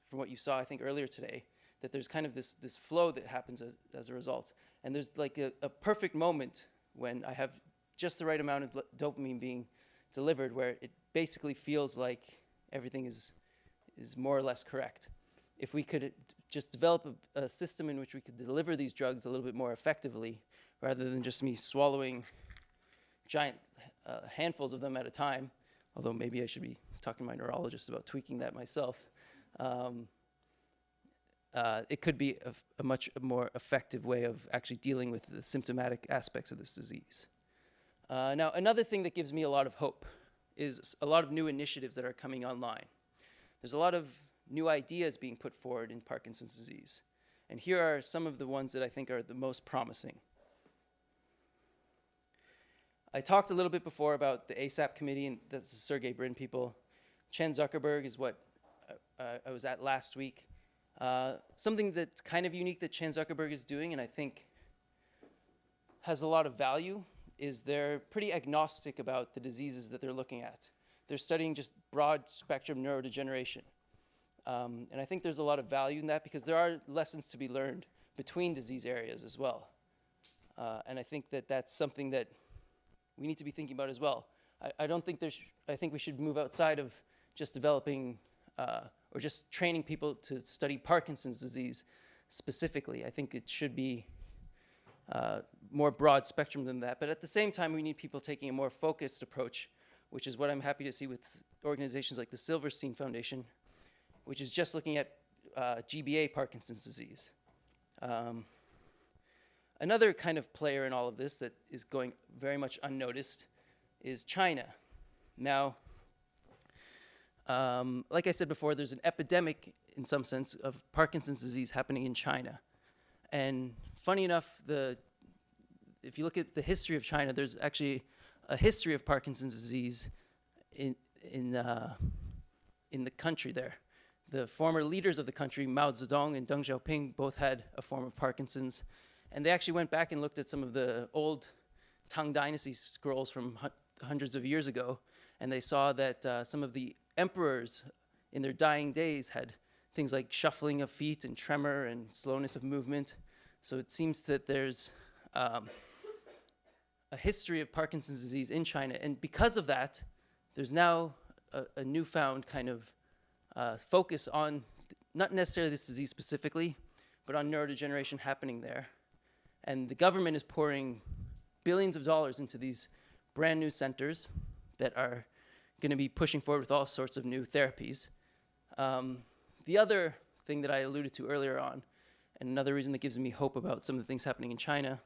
[SPEAKER 1] from what you saw, I think, earlier today, that there's kind of this flow that happens as a result. And there's like a perfect moment when I have just the right amount of dopamine being delivered where it basically feels like everything is more or less correct. If we could just develop a system in which we could deliver these drugs a little bit more effectively, rather than just me swallowing giant handfuls of them at a time, although maybe I should be talking to my neurologist about tweaking that myself, it could be a much more effective way of actually dealing with the symptomatic aspects of this disease. Now, another thing that gives me a lot of hope is a lot of new initiatives that are coming online. There's a lot of new ideas being put forward in Parkinson's disease. And here are some of the ones that I think are the most promising. I talked a little bit before about the ASAP committee, and that's the Sergey Brin people. Chen Zuckerberg is what I was at last week. Something that's kind of unique that Chen Zuckerberg is doing, and I think has a lot of value, is they're pretty agnostic about the diseases that they're looking at. They're studying just broad spectrum neurodegeneration. And I think there's a lot of value in that because there are lessons to be learned between disease areas as well. And I think that that's something that we need to be thinking about as well. I don't think I think we should move outside of just developing or just training people to study Parkinson's disease specifically. I think it should be more broad spectrum than that. But at the same time, we need people taking a more focused approach, which is what I'm happy to see with organizations like the Silverstein Foundation, which is just looking at GBA Parkinson's disease. Another kind of player in all of this that is going very much unnoticed is China. Now, like I said before, there's an epidemic, in some sense, of Parkinson's disease happening in China. And funny enough, if you look at the history of China, there's actually a history of Parkinson's disease in the country there. The former leaders of the country, Mao Zedong and Deng Xiaoping, both had a form of Parkinson's. And they actually went back and looked at some of the old Tang Dynasty scrolls from hundreds of years ago, and they saw that some of the emperors in their dying days had things like shuffling of feet and tremor and slowness of movement. So it seems that there's a history of Parkinson's disease in China, and because of that, there's now a newfound kind of focus on not necessarily this disease specifically, but on neurodegeneration happening there. And the government is pouring billions of dollars into these brand new centers that are going to be pushing forward with all sorts of new therapies. The other thing that I alluded to earlier on, and another reason that gives me hope about some of the things happening in China,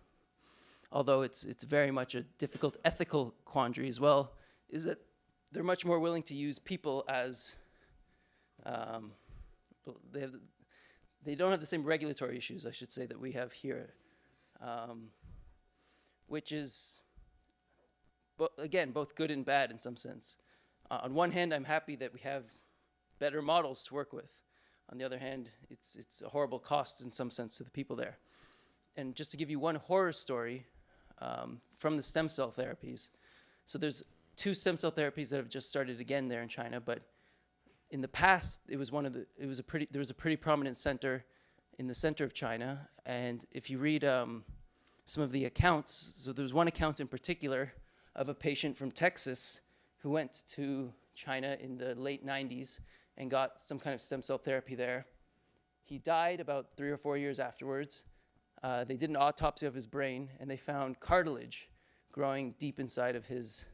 [SPEAKER 1] although it's very much a difficult ethical quandary as well, is that they're much more willing to use people as they don't have the same regulatory issues, I should say, that we have here, which is, again, both good and bad in some sense. On one hand, I'm happy that we have better models to work with. On the other hand, it's a horrible cost in some sense to the people there. And just to give you one horror story from the stem cell therapies. So there's 2 stem cell therapies that have just started again there in China, but in the past, there was a pretty prominent center in the center of China, and if you read some of the accounts, so there was one account in particular of a patient from Texas who went to China in the late 90s and got some kind of stem cell therapy there. He died about 3 or 4 years afterwards. They did an autopsy of his brain, and they found cartilage growing deep inside of his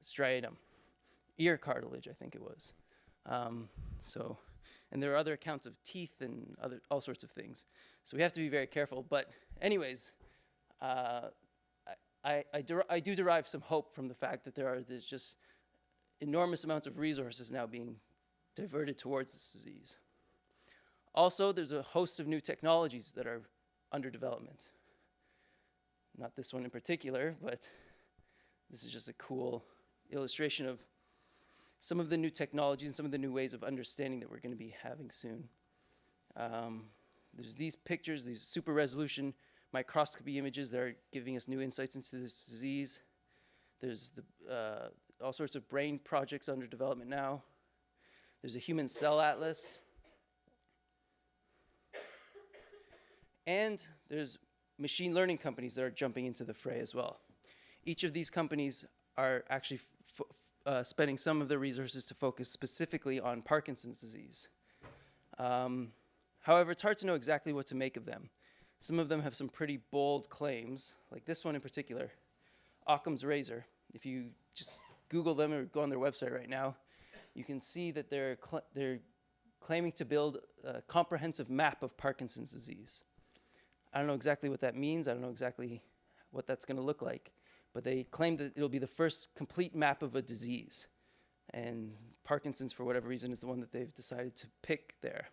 [SPEAKER 1] striatum. Ear cartilage, I think it was. And there are other accounts of teeth and all sorts of things. So we have to be very careful. But anyways, I do derive some hope from the fact that there's just enormous amounts of resources now being diverted towards this disease. Also, there's a host of new technologies that are under development. Not this one in particular, but this is just a cool illustration of some of the new technologies and some of the new ways of understanding that we're going to be having soon. There's these pictures, these super resolution microscopy images that are giving us new insights into this disease. There's all sorts of brain projects under development now. There's a human cell atlas. And there's machine learning companies that are jumping into the fray as well. Each of these companies are actually spending some of their resources to focus specifically on Parkinson's disease. However, it's hard to know exactly what to make of them. Some of them have some pretty bold claims, like this one in particular, Occam's razor. If you just Google them or go on their website right now, you can see that they're claiming to build a comprehensive map of Parkinson's disease. I don't know exactly what that means. I don't know exactly what that's going to look like. But they claim that it'll be the first complete map of a disease. And Parkinson's, for whatever reason, is the one that they've decided to pick there.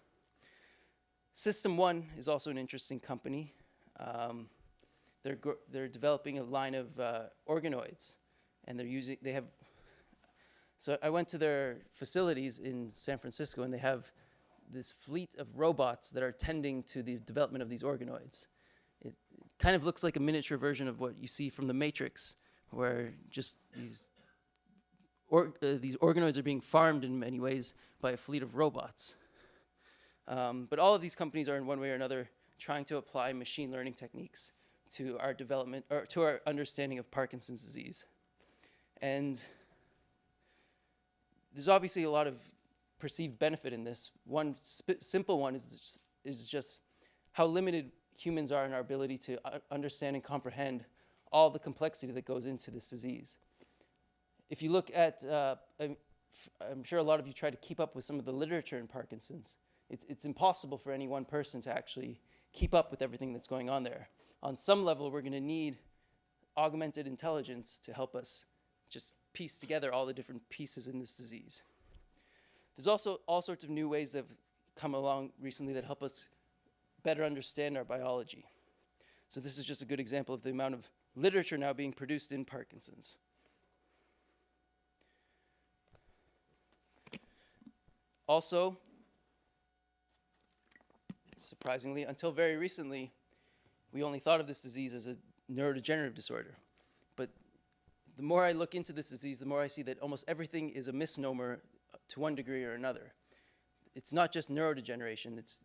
[SPEAKER 1] System 1 is also an interesting company. They're developing a line of organoids, and they have. So I went to their facilities in San Francisco, and they have this fleet of robots that are tending to the development of these organoids. It kind of looks like a miniature version of what you see from the Matrix, where just these organoids are being farmed in many ways by a fleet of robots. But all of these companies are in one way or another trying to apply machine learning techniques to our development, or to our understanding of Parkinson's disease. And there's obviously a lot of perceived benefit in this. One simple one is just how limited humans are in our ability to understand and comprehend all the complexity that goes into this disease. If you look at, I'm sure a lot of you try to keep up with some of the literature in Parkinson's. It's impossible for any one person to actually keep up with everything that's going on there. On some level, we're going to need augmented intelligence to help us just piece together all the different pieces in this disease. There's also all sorts of new ways that have come along recently that help us better understand our biology. So this is just a good example of the amount of literature now being produced in Parkinson's. Also, surprisingly, until very recently, we only thought of this disease as a neurodegenerative disorder. But the more I look into this disease, the more I see that almost everything is a misnomer to one degree or another. It's not just neurodegeneration, it's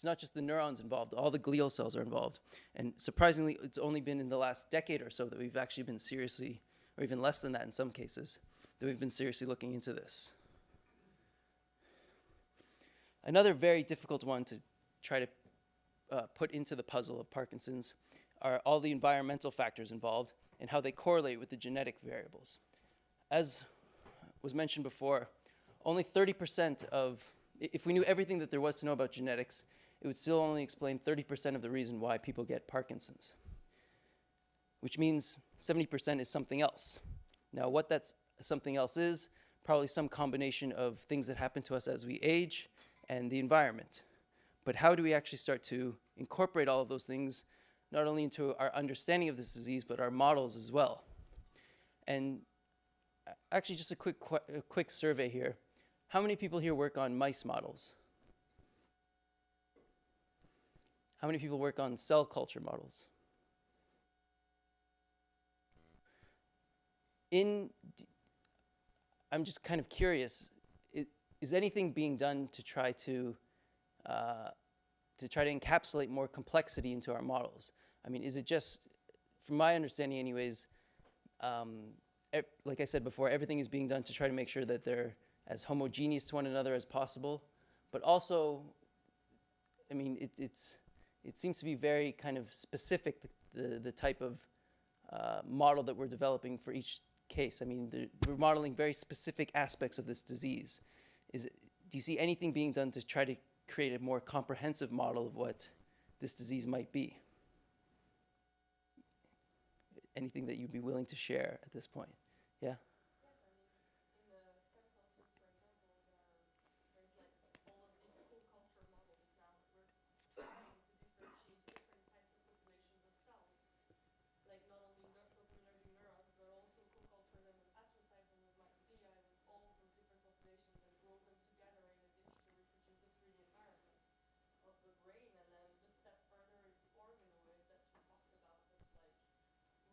[SPEAKER 1] not just the neurons involved, all the glial cells are involved. And surprisingly, it's only been in the last decade or so that we've actually been seriously, or even less than that in some cases, that we've been seriously looking into this. Another very difficult one to try to put into the puzzle of Parkinson's are all the environmental factors involved and how they correlate with the genetic variables. As was mentioned before, only 30% of, if we knew everything that there was to know about genetics, it would still only explain 30% of the reason why people get Parkinson's, which means 70% is something else. Now, what that something else is, probably some combination of things that happen to us as we age and the environment. But how do we actually start to incorporate all of those things, not only into our understanding of this disease, but our models as well? And actually, just a quick survey here. How many people here work on mice models? How many people work on cell culture models? I'm just kind of curious, is anything being done to try to encapsulate more complexity into our models? I mean, is it just, from my understanding anyways, like I said before, everything is being done to try to make sure that they're as homogeneous to one another as possible, but also, I mean, it seems to be very kind of specific, the type of model that we're developing for each case. I mean, we're modeling very specific aspects of this disease. Do you see anything being done to try to create a more comprehensive model of what this disease might be? Anything that you'd be willing to share at this point? Yeah?
[SPEAKER 6] Yes, I mean, in the stem cell field, for example, there's like all of these co-culture models now that we're trying to differentiate different types of populations of cells, like not only dopaminergic neurons, but also co-culture them with astrocytes and with microglia and with all of those different populations and grow them together in a dish to reproduce the 3D environment of the brain. And then the step further is the organoid that you talked about, that's like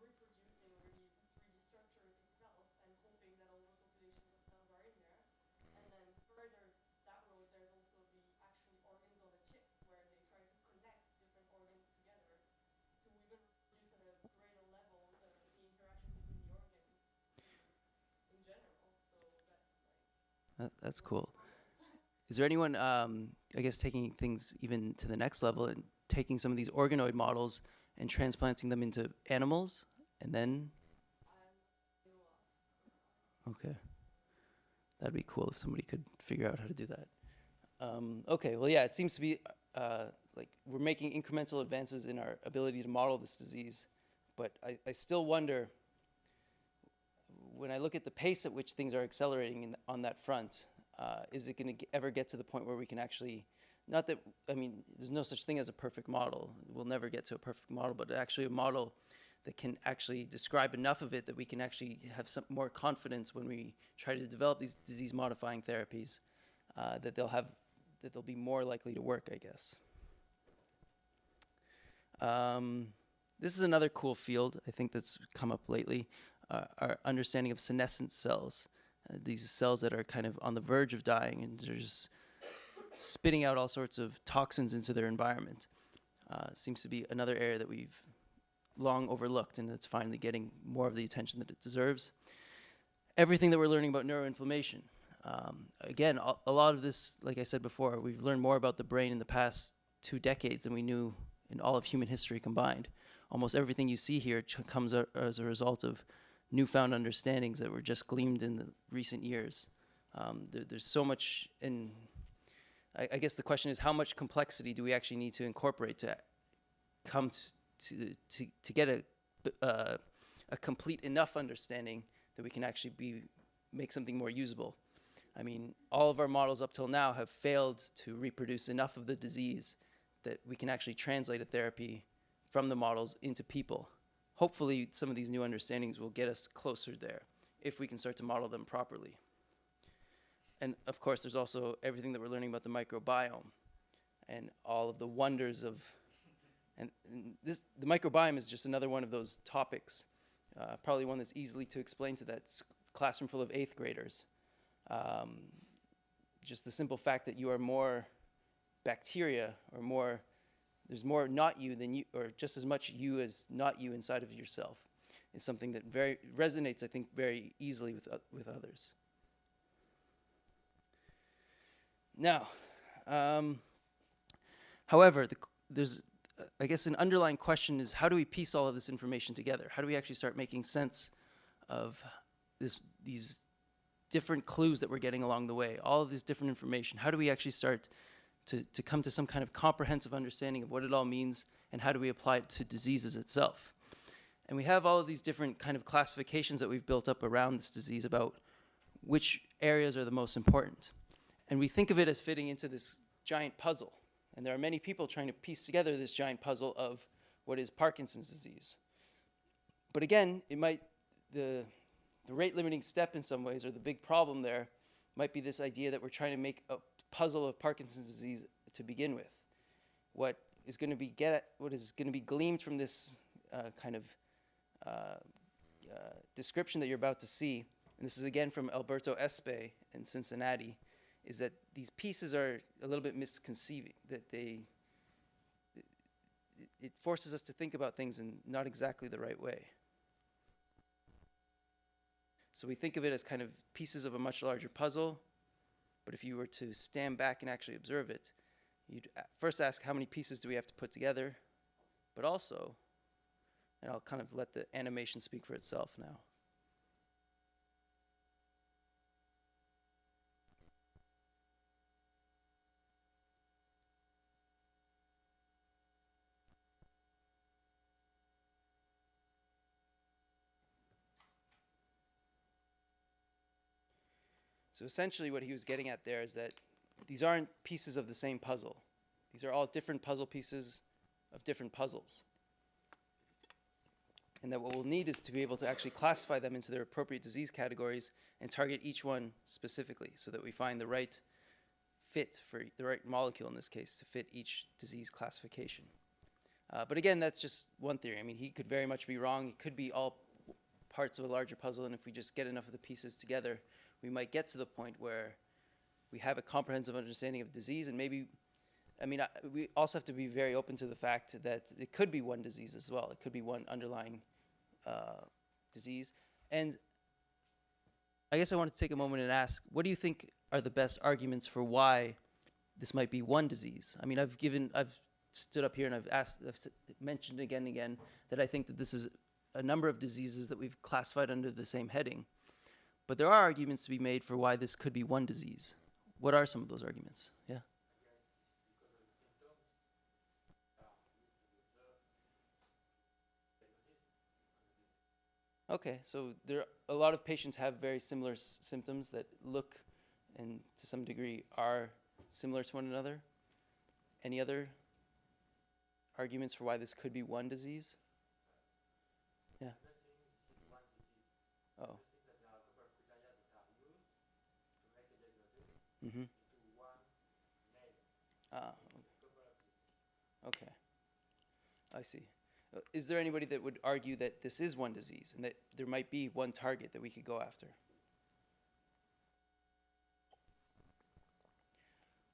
[SPEAKER 6] reproducing really the 3D structure itself and hoping that all the populations of cells are in there. And then further that road, there's also the actually organs on a chip where they try to connect different organs together to even reproduce at a greater level the interaction between the organs in general. So that's like
[SPEAKER 1] That's cool. Is there anyone, I guess, taking things even to the next level and taking some of these organoid models and transplanting them into animals, and then? Okay. That'd be cool if somebody could figure out how to do that. Okay, well, yeah, it seems to be like we're making incremental advances in our ability to model this disease, but I still wonder, when I look at the pace at which things are accelerating on that front, is it going to ever get to the point where we can actually not that, I mean, there's no such thing as a perfect model. We'll never get to a perfect model, but actually a model that can actually describe enough of it that we can actually have some more confidence when we try to develop these disease-modifying therapies, that they'll be more likely to work, I guess. This is another cool field I think that's come up lately, our understanding of senescent cells. These cells that are kind of on the verge of dying and they're just spitting out all sorts of toxins into their environment. Seems to be another area that we've long overlooked and that's finally getting more of the attention that it deserves. Everything that we're learning about neuroinflammation. Again, a lot of this, like I said before, we've learned more about the brain in the past 2 decades than we knew in all of human history combined. Almost everything you see here comes as a result of newfound understandings that were just gleaned in the recent years. There's so much, and I guess the question is, how much complexity do we actually need to incorporate to come to get a complete enough understanding that we can actually make something more usable? I mean, all of our models up till now have failed to reproduce enough of the disease that we can actually translate a therapy from the models into people. Hopefully, some of these new understandings will get us closer there if we can start to model them properly. And of course, there's also everything that we're learning about the microbiome and all of the wonders of, and the microbiome is just another one of those topics, probably one that's easily to explain to that classroom full of 8th graders. Just the simple fact that you are more bacteria or there's more not you than you, or just as much you as not you inside of yourself, is something that resonates, I think, very easily with others. Now, however, there's, I guess, an underlying question is, how do we piece all of this information together? How do we actually start making sense of these different clues that we're getting along the way, all of this different information? How do we actually start to come to some kind of comprehensive understanding of what it all means, and how do we apply it to diseases itself? And we have all of these different kind of classifications that we've built up around this disease about which areas are the most important. And we think of it as fitting into this giant puzzle. And there are many people trying to piece together this giant puzzle of what is Parkinson's disease. But again, the rate limiting step in some ways, or the big problem there, might be this idea that we're trying to make a puzzle of Parkinson's disease to begin with. What is going to be gleaned from this kind of description that you're about to see, and this is again from Alberto Espe in Cincinnati, is that these pieces are a little bit misconceiving, that it forces us to think about things in not exactly the right way. So we think of it as kind of pieces of a much larger puzzle, but if you were to stand back and actually observe it, you'd first ask, how many pieces do we have to put together? But also, and I'll kind of let the animation speak for itself now. So essentially what he was getting at there is that these aren't pieces of the same puzzle. These are all different puzzle pieces of different puzzles. And that what we'll need is to be able to actually classify them into their appropriate disease categories and target each one specifically so that we find the right fit for the right molecule in this case to fit each disease classification. But again, that's just one theory. I mean, he could very much be wrong. It could be all parts of a larger puzzle, and if we just get enough of the pieces together, we might get to the point where we have a comprehensive understanding of disease, and maybe, I mean, we also have to be very open to the fact that it could be one disease as well. It could be one underlying disease. And I guess I want to take a moment and ask, what do you think are the best arguments for why this might be one disease? I mean, I've stood up here and I've mentioned again and again that I think that this is a number of diseases that we've classified under the same heading. But there are arguments to be made for why this could be one disease. What are some of those arguments? Yeah. Okay, so a lot of patients have very similar symptoms that look and to some degree are similar to one another. Any other arguments for why this could be one disease? Yeah. Oh. Mm-hmm. Ah, okay. I see. Is there anybody that would argue that this is one disease and that there might be one target that we could go after?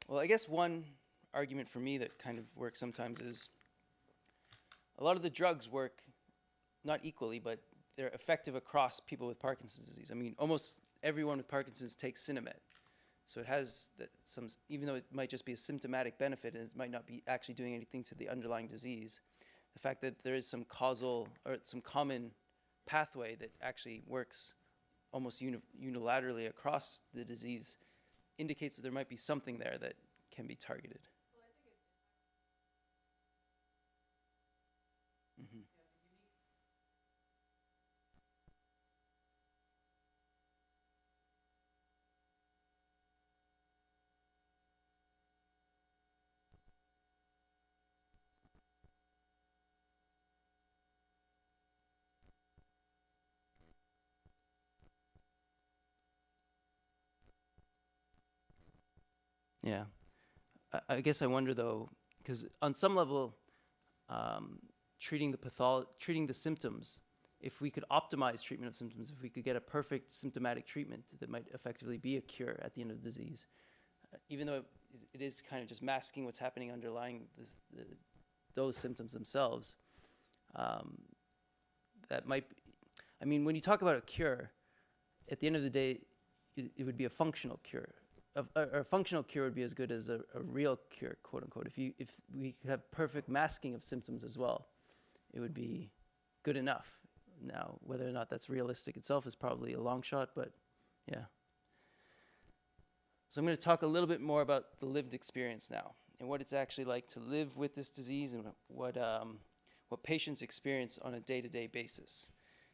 [SPEAKER 1] Well, I guess one argument for me that kind of works sometimes is a lot of the drugs work not equally, but they're effective across people with Parkinson's disease. I mean, almost everyone with Parkinson's takes Cinemet. So it has some, even though it might just be a symptomatic benefit and it might not be actually doing anything to the underlying disease, the fact that there is some causal or some common pathway that actually works almost unilaterally across the disease indicates that there might be something there that can be targeted.
[SPEAKER 4] Well, I think
[SPEAKER 1] Mm-hmm. Yeah. I guess I wonder though, because on some level, treating the symptoms, if we could optimize treatment of symptoms, if we could get a perfect symptomatic treatment that might effectively be a cure at the end of the disease, even though it is kind of just masking what's happening underlying those symptoms themselves, that might be, I mean, when you talk about a cure, at the end of the day, it would be a functional cure. A functional cure would be as good as a real cure, quote unquote. If we could have perfect masking of symptoms as well, it would be good enough. Now, whether or not that's realistic itself is probably a long shot, but yeah. So I'm going to talk a little bit more about the lived experience now and what it's actually like to live with this disease and what patients experience on a day-to-day basis.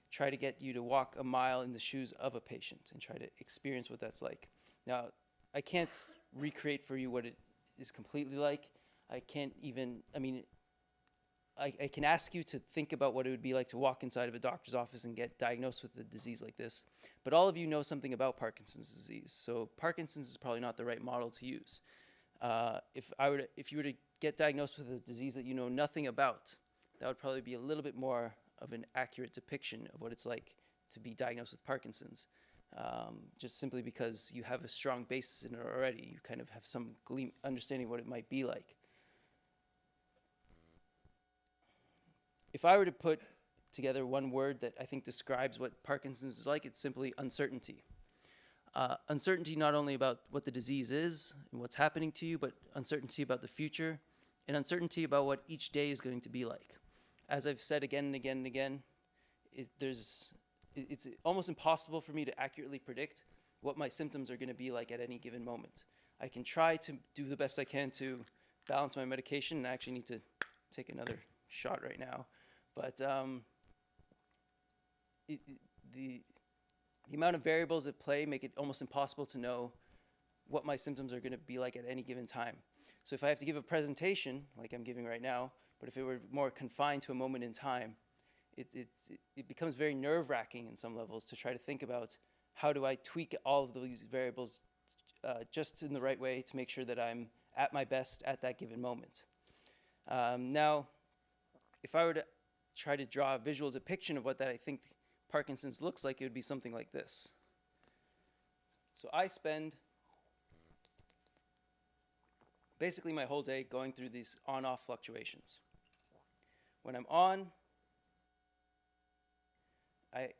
[SPEAKER 1] Try to get you to walk a mile in the shoes of a patient and try to experience what that's like. Now, I can't recreate for you what it is completely like. I can't even, I mean, I can ask you to think about what it would be like to walk inside of a doctor's office and get diagnosed with a disease like this. But all of you know something about Parkinson's disease. So Parkinson's is probably not the right model to use. If you were to get diagnosed with a disease that you know nothing about, that would probably be a little bit more of an accurate depiction of what it's like to be diagnosed with Parkinson's. Just simply because you have a strong basis in it already. You kind of have some understanding what it might be like. If I were to put together one word that I think describes what Parkinson's is like, it's simply uncertainty. Uncertainty not only about what the disease is and what's happening to you, but uncertainty about the future and uncertainty about what each day is going to be like. As I've said again and again and again, it's almost impossible for me to accurately predict what my symptoms are going to be like at any given moment. I can try to do the best I can to balance my medication, and I actually need to take another shot right now. But the amount of variables at play make it almost impossible to know what my symptoms are going to be like at any given time. So if I have to give a presentation, like I'm giving right now, but if it were more confined to a moment in time, it becomes very nerve-wracking in some levels to try to think about how do I tweak all of these variables just in the right way to make sure that I'm at my best at that given moment. Now, if I were to try to draw a visual depiction of what that I think Parkinson's looks like, it would be something like this. So I spend basically my whole day going through these on-off fluctuations. When I'm on,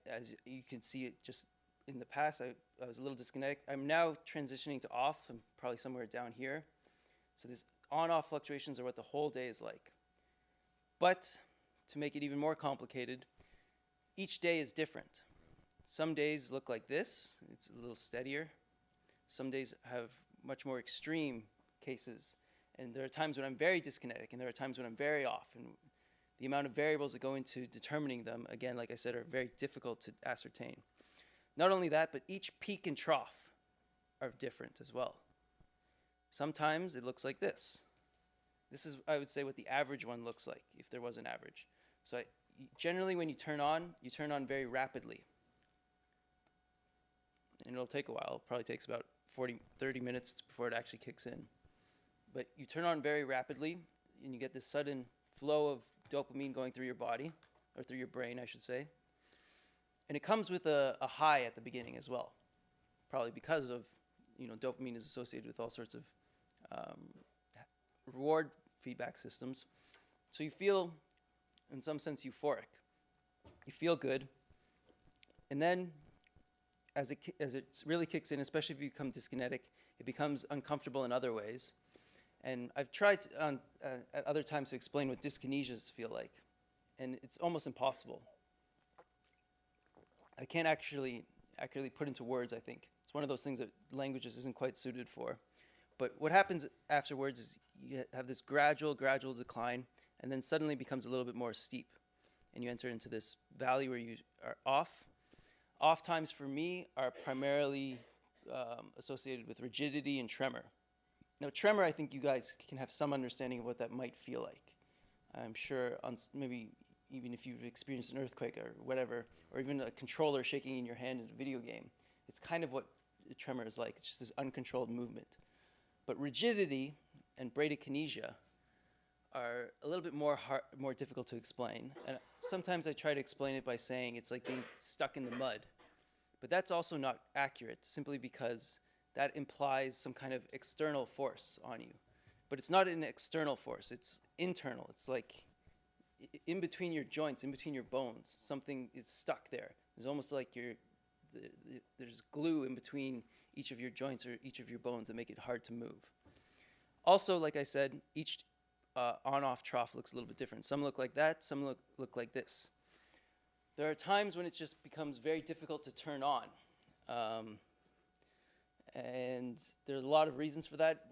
[SPEAKER 1] as you can see it just in the past, I was a little disconnected. I'm now transitioning to off. I'm probably somewhere down here. So these on-off fluctuations are what the whole day is like. But to make it even more complicated, each day is different. Some days look like this. It's a little steadier. Some days have much more extreme cases. And there are times when I'm very dyskinetic, and there are times when I'm very off. And the amount of variables that go into determining them, again, like I said, are very difficult to ascertain. Not only that, but each peak and trough are different as well. Sometimes it looks like this. This is, I would say, what the average one looks like, if there was an average. So generally, when you turn on very rapidly. And it'll take a while. It probably takes about 30 minutes before it actually kicks in. But you turn on very rapidly, and you get this sudden flow of dopamine going through your body, or through your brain, I should say. And it comes with a high at the beginning as well, probably because of, dopamine is associated with all sorts of reward feedback systems. So you feel, in some sense, euphoric. You feel good. And then, as it really kicks in, especially if you become dyskinetic, it becomes uncomfortable in other ways. And I've tried at other times to explain what dyskinesias feel like, and it's almost impossible. I can't actually put into words, I think. It's one of those things that languages isn't quite suited for. But what happens afterwards is you have this gradual decline, and then suddenly becomes a little bit more steep. And you enter into this valley where you are off. Off times for me are primarily associated with rigidity and tremor. Now, tremor, I think you guys can have some understanding of what that might feel like. I'm sure maybe even if you've experienced an earthquake or whatever, or even a controller shaking in your hand in a video game, it's kind of what a tremor is like. It's just this uncontrolled movement. But rigidity and bradykinesia are a little bit more difficult to explain. And sometimes I try to explain it by saying it's like being stuck in the mud. But that's also not accurate, simply because that implies some kind of external force on you. But it's not an external force, it's internal. It's like in between your joints, in between your bones, something is stuck there. It's almost like there's glue in between each of your joints or each of your bones that make it hard to move. Also, like I said, each on-off trough looks a little bit different. Some look like that, some look like this. There are times when it just becomes very difficult to turn on. And there's a lot of reasons for that.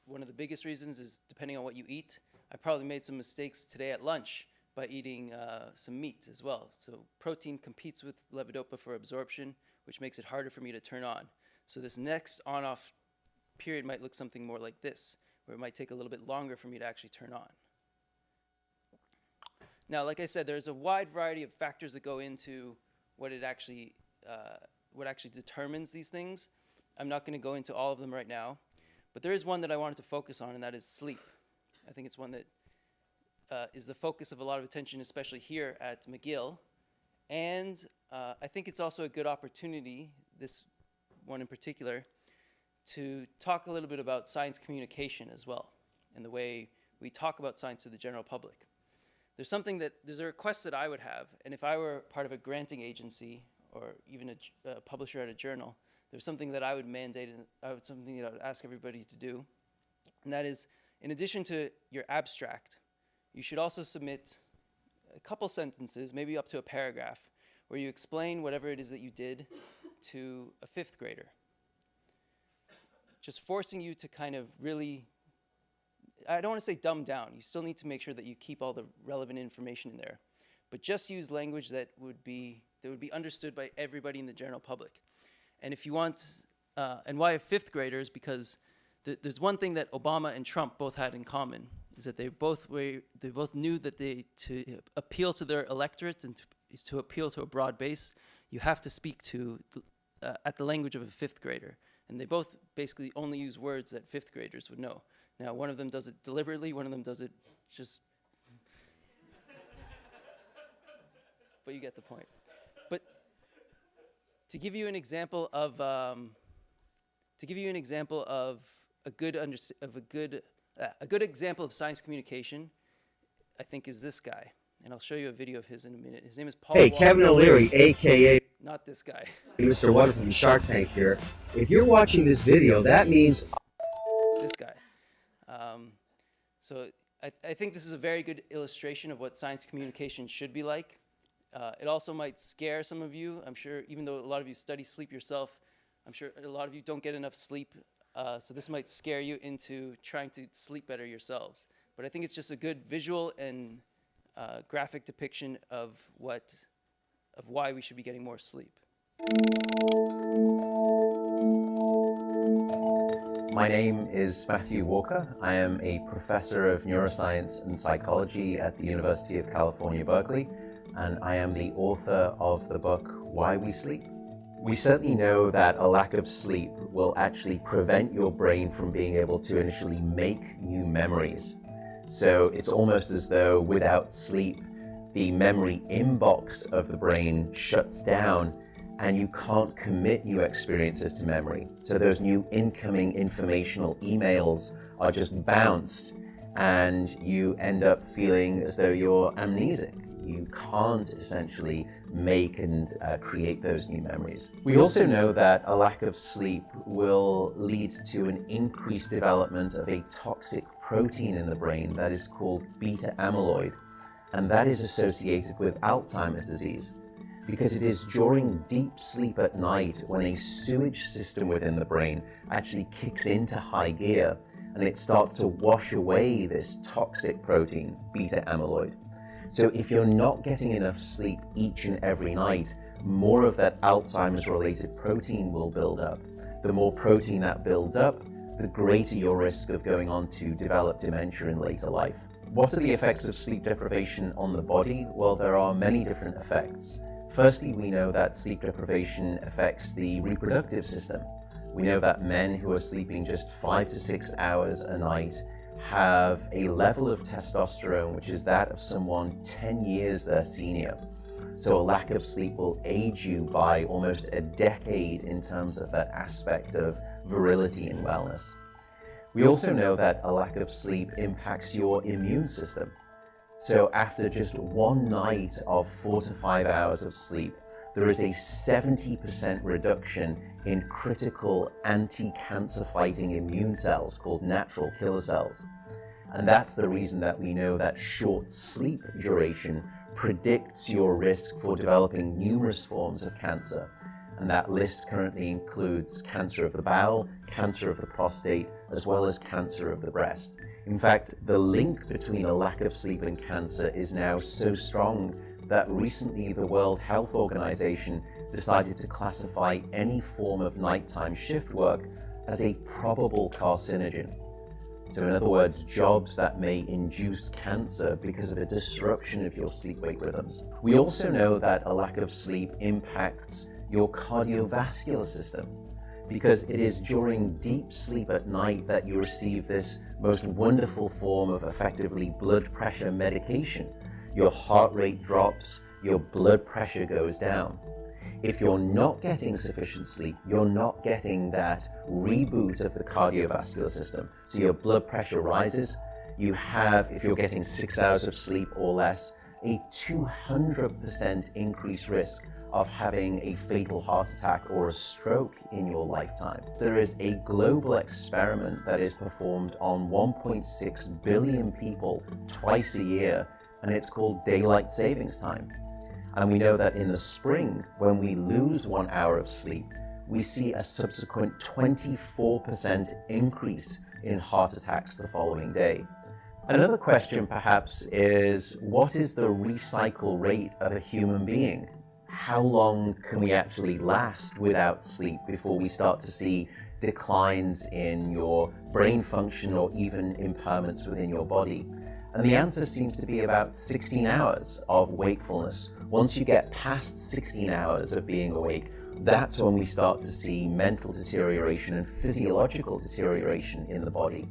[SPEAKER 1] One of the biggest reasons is depending on what you eat. I probably made some mistakes today at lunch by eating some meat as well. So protein competes with levodopa for absorption, which makes it harder for me to turn on. So this next on-off period might look something more like this, where it might take a little bit longer for me to actually turn on. Now, like I said, there's a wide variety of factors that go into what actually determines these things. I'm not going to go into all of them right now, but there is one that I wanted to focus on, and that is sleep. I think it's one that is the focus of a lot of attention, especially here at McGill. And I think it's also a good opportunity, this one in particular, to talk a little bit about science communication as well, and the way we talk about science to the general public. There's a request that I would have, and if I were part of a granting agency or even a publisher at a journal, there's something that I would mandate, and something that I would ask everybody to do, and that is, in addition to your abstract, you should also submit a couple sentences, maybe up to a paragraph, where you explain whatever it is that you did to a fifth grader. Just forcing you to kind of really, I don't want to say dumb down. You still need to make sure that you keep all the relevant information in there, but just use language that would be understood by everybody in the general public. And if you want, and why fifth graders? Because there's one thing that Obama and Trump both had in common, is that they both knew that to appeal to their electorate and to appeal to a broad base, you have to speak at the language of a fifth grader. And they both basically only use words that fifth graders would know. Now, one of them does it deliberately, one of them does it just... But you get the point. But to give you an example of a good example of science communication, I think, is this guy. And I'll show you a video of his in a minute. His name is Paul
[SPEAKER 7] Hey,
[SPEAKER 1] Walker.
[SPEAKER 7] Kevin O'Leary, a.k.a.
[SPEAKER 1] Not this guy.
[SPEAKER 7] Mr. One from Shark Tank here. If you're watching this video, that means...
[SPEAKER 1] This guy. So I think this is a very good illustration of what science communication should be like. It also might scare some of you. I'm sure, even though a lot of you study sleep yourself, I'm sure a lot of you don't get enough sleep. So this might scare you into trying to sleep better yourselves. But I think it's just a good visual and graphic depiction of why we should be getting more sleep.
[SPEAKER 8] My name is Matthew Walker. I am a professor of neuroscience and psychology at the University of California, Berkeley, and I am the author of the book, Why We Sleep. We certainly know that a lack of sleep will actually prevent your brain from being able to initially make new memories. So it's almost as though without sleep, the memory inbox of the brain shuts down and you can't commit new experiences to memory. So those new incoming informational emails are just bounced and you end up feeling as though you're amnesic. You can't essentially make and create those new memories. We also know that a lack of sleep will lead to an increased development of a toxic protein in the brain that is called beta amyloid, and that is associated with Alzheimer's disease, because it is during deep sleep at night when a sewage system within the brain actually kicks into high gear and it starts to wash away this toxic protein, beta amyloid. So if you're not getting enough sleep each and every night, more of that Alzheimer's related protein will build up. The more protein that builds up, the greater your risk of going on to develop dementia in later life. What are the effects of sleep deprivation on the body? Well, there are many different effects. Firstly, we know that sleep deprivation affects the reproductive system. We know that men who are sleeping just 5 to 6 hours a night have a level of testosterone which is that of someone 10 years their senior. So a lack of sleep will age you by almost a decade in terms of that aspect of virility and wellness. We also know that a lack of sleep impacts your immune system. So after just one night of 4 to 5 hours of sleep, there is a 70% reduction in critical anti-cancer fighting immune cells called natural killer cells. And that's the reason that we know that short sleep duration predicts your risk for developing numerous forms of cancer. And that list currently includes cancer of the bowel, cancer of the prostate, as well as cancer of the breast. In fact, the link between a lack of sleep and cancer is now so strong that recently the World Health Organization decided to classify any form of nighttime shift work as a probable carcinogen. So in other words, jobs that may induce cancer because of a disruption of your sleep-wake rhythms. We also know that a lack of sleep impacts your cardiovascular system, because it is during deep sleep at night that you receive this most wonderful form of effectively blood pressure medication. Your heart rate drops, your blood pressure goes down. If you're not getting sufficient sleep, you're not getting that reboot of the cardiovascular system. So your blood pressure rises. You have, if you're getting 6 hours of sleep or less, a 200% increased risk of having a fatal heart attack or a stroke in your lifetime. There is a global experiment that is performed on 1.6 billion people twice a year, and it's called daylight savings time. And we know that in the spring, when we lose 1 hour of sleep, we see a subsequent 24% increase in heart attacks the following day. Another question perhaps is, what is the recycle rate of a human being? How long can we actually last without sleep before we start to see declines in your brain function or even impairments within your body? And the answer seems to be about 16 hours of wakefulness. Once you get past 16 hours of being awake, that's when we start to see mental deterioration and physiological deterioration in the body.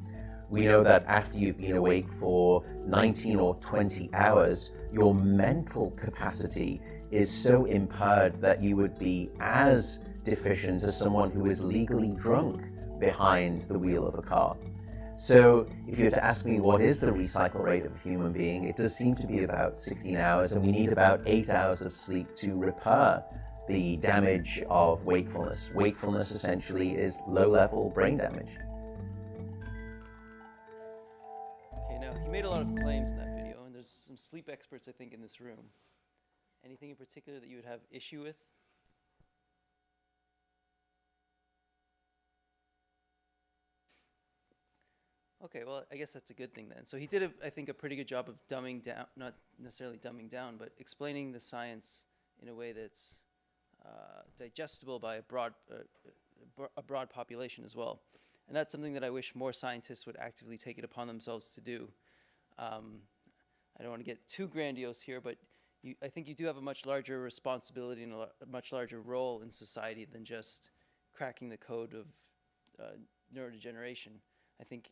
[SPEAKER 8] We know that after you've been awake for 19 or 20 hours, your mental capacity is so impaired that you would be as deficient as someone who is legally drunk behind the wheel of a car. So if you were to ask me what is the recycle rate of a human being, it does seem to be about 16 hours, and we need about 8 hours of sleep to repair the damage of wakefulness. Wakefulness essentially is low-level brain damage.
[SPEAKER 1] Okay, now he made a lot of claims in that video, and there's some sleep experts, I think, in this room. Anything in particular that you would have issue with? Okay, well, I guess that's a good thing then. So he did, I think, a pretty good job of dumbing down, not necessarily dumbing down, but explaining the science in a way that's digestible by a broad population as well. And that's something that I wish more scientists would actively take it upon themselves to do. I don't want to get too grandiose here, but I think you do have a much larger responsibility and a much larger role in society than just cracking the code of neurodegeneration. I think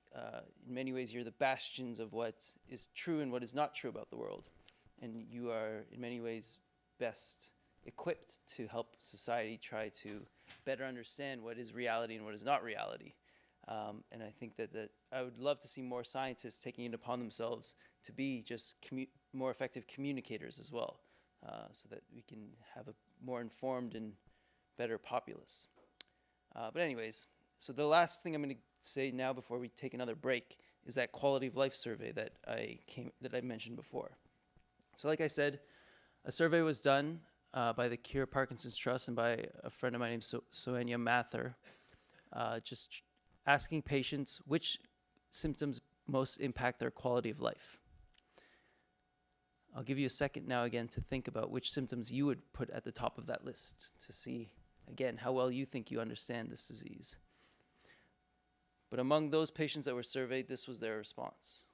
[SPEAKER 1] in many ways you're the bastions of what is true and what is not true about the world. And you are in many ways best equipped to help society try to better understand what is reality and what is not reality. And I think that I would love to see more scientists taking it upon themselves to be just more effective communicators as well, so that we can have a more informed and better populace. But anyways, so the last thing I'm going to say now before we take another break is that quality of life survey that I mentioned before. So like I said, a survey was done by the Cure Parkinson's Trust and by a friend of mine named Soenia Mather, just asking patients which symptoms most impact their quality of life. I'll give you a second now again to think about which symptoms you would put at the top of that list to see, again, how well you think you understand this disease. But among those patients that were surveyed, this was their response.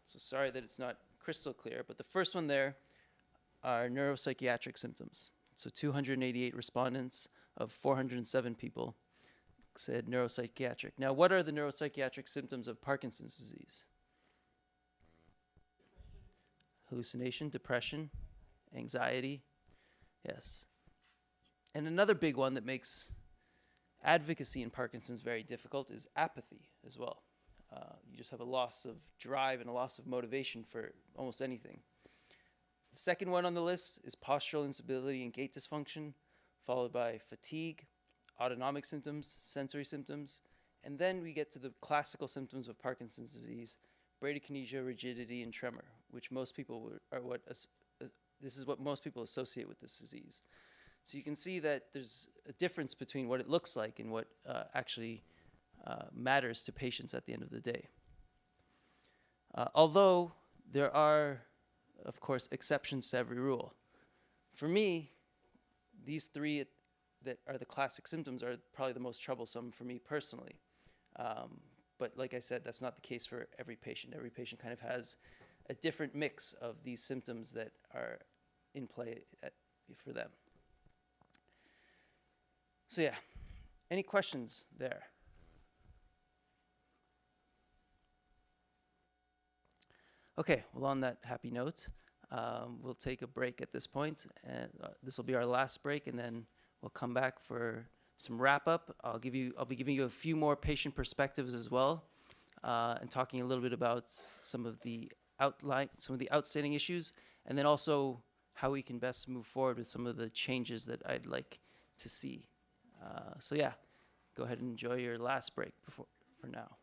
[SPEAKER 1] So sorry that it's not crystal clear, but the first one there are neuropsychiatric symptoms. So 288 respondents of 407 people said neuropsychiatric. Now, what are the neuropsychiatric symptoms of Parkinson's disease? Hallucination, depression, anxiety. Yes. And another big one that makes advocacy in Parkinson's very difficult is apathy as well. You just have a loss of drive and a loss of motivation for almost anything. The second one on the list is postural instability and gait dysfunction, followed by fatigue, autonomic symptoms, sensory symptoms, and then we get to the classical symptoms of Parkinson's disease, bradykinesia, rigidity, and tremor, which most people this is what most people associate with this disease. So you can see that there's a difference between what it looks like and what actually matters to patients at the end of the day. Although there are, of course, exceptions to every rule. For me, these three that are the classic symptoms are probably the most troublesome for me personally. But like I said, that's not the case for every patient. Every patient kind of has a different mix of these symptoms that are in play for them. So yeah, any questions there? Okay, well, on that happy note, we'll take a break at this point, and this will be our last break, and then we'll come back for some wrap up. I'll be giving you a few more patient perspectives as well, and talking a little bit about some of the outstanding issues, and then also how we can best move forward with some of the changes that I'd like to see. So yeah, go ahead and enjoy your last break for now.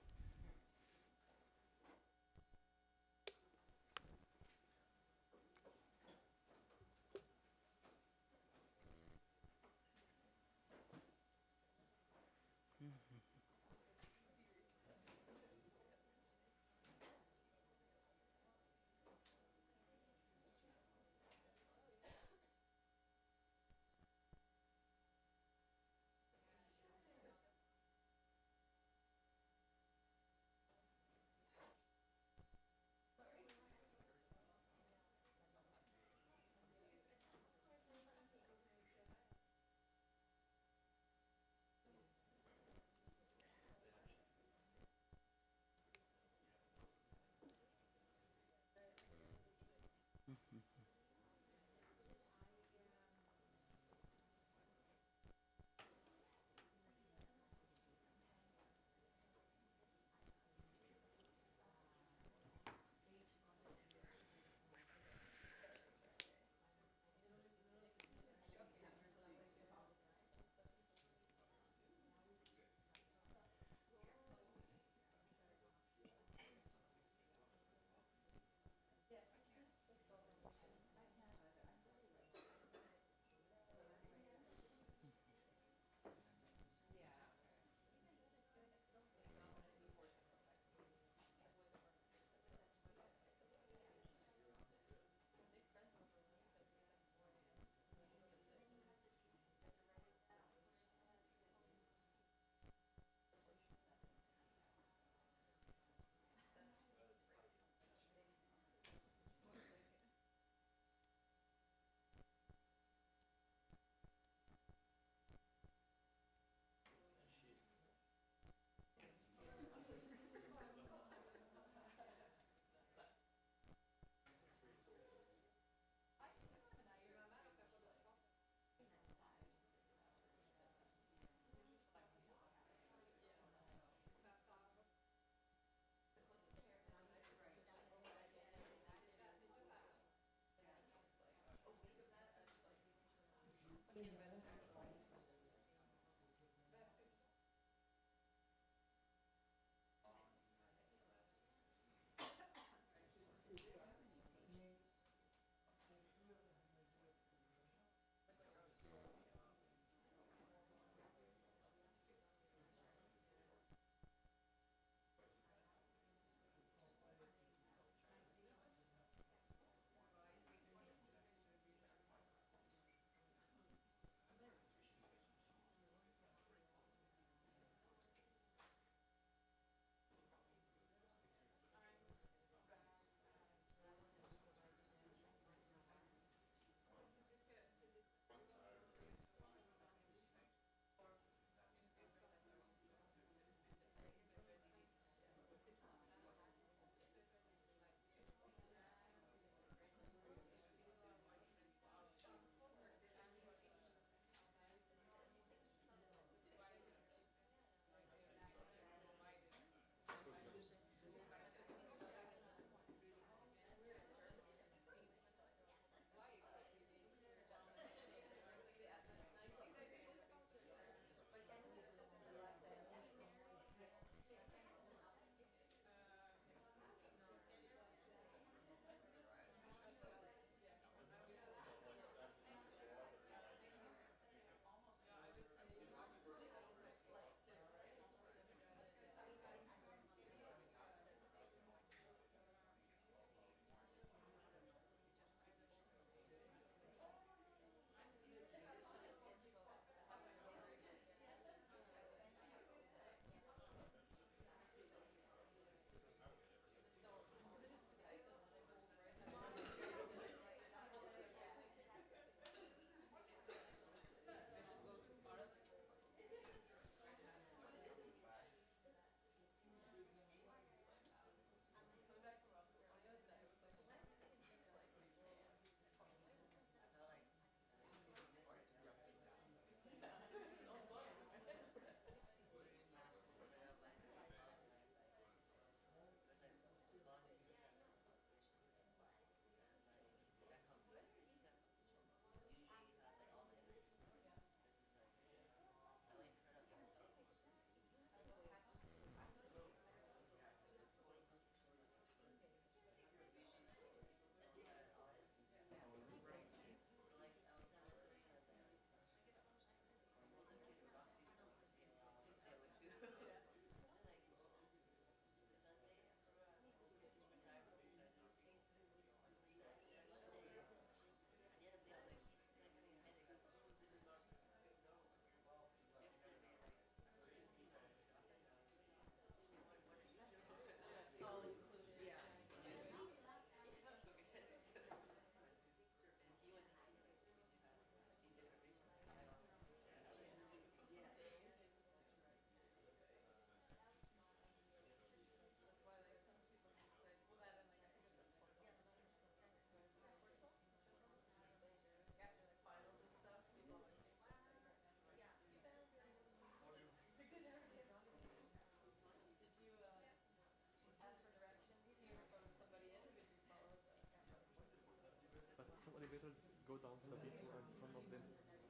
[SPEAKER 9] go down to the B2 and some of them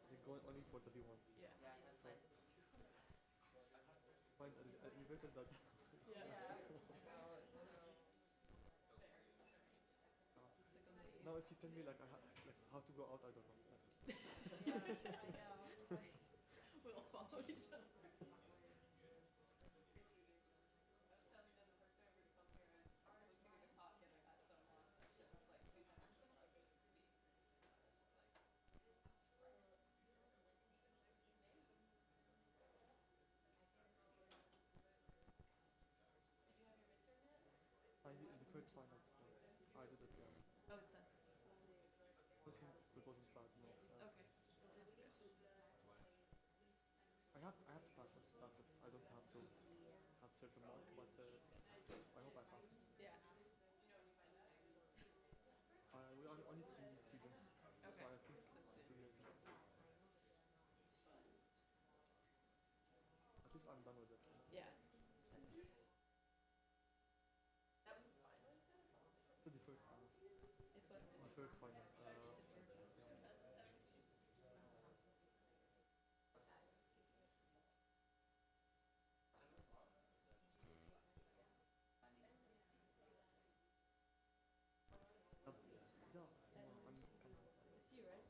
[SPEAKER 9] they go only for the B1.
[SPEAKER 6] Yeah.
[SPEAKER 9] So find an elevator that now if you tell me like like how to go out, I don't know.
[SPEAKER 6] I know. It's like we all follow each other. I was telling them the first time we come here, I was to give a talk and I got so lost. I took like 2 sentences and I was supposed to speak. I was just like, did you have your midterm yet?
[SPEAKER 9] I deferred final. I did it. Yeah.
[SPEAKER 6] Oh, it's done.
[SPEAKER 9] It wasn't bad. No.
[SPEAKER 6] Okay, that's good.
[SPEAKER 9] I have to pass it. That's it. I don't have to have certain mark, but I hope I pass it.
[SPEAKER 6] Yeah. Do you know when you find out?
[SPEAKER 9] We are only 3 students,
[SPEAKER 6] Okay.
[SPEAKER 9] so I think
[SPEAKER 6] So
[SPEAKER 9] it's
[SPEAKER 6] soon.
[SPEAKER 9] really, at least I'm done with it.
[SPEAKER 6] Yeah. That was the final, you said?
[SPEAKER 9] It's a deferred final.
[SPEAKER 6] It's what?
[SPEAKER 9] Deferred final. Yeah,
[SPEAKER 6] It's you, right?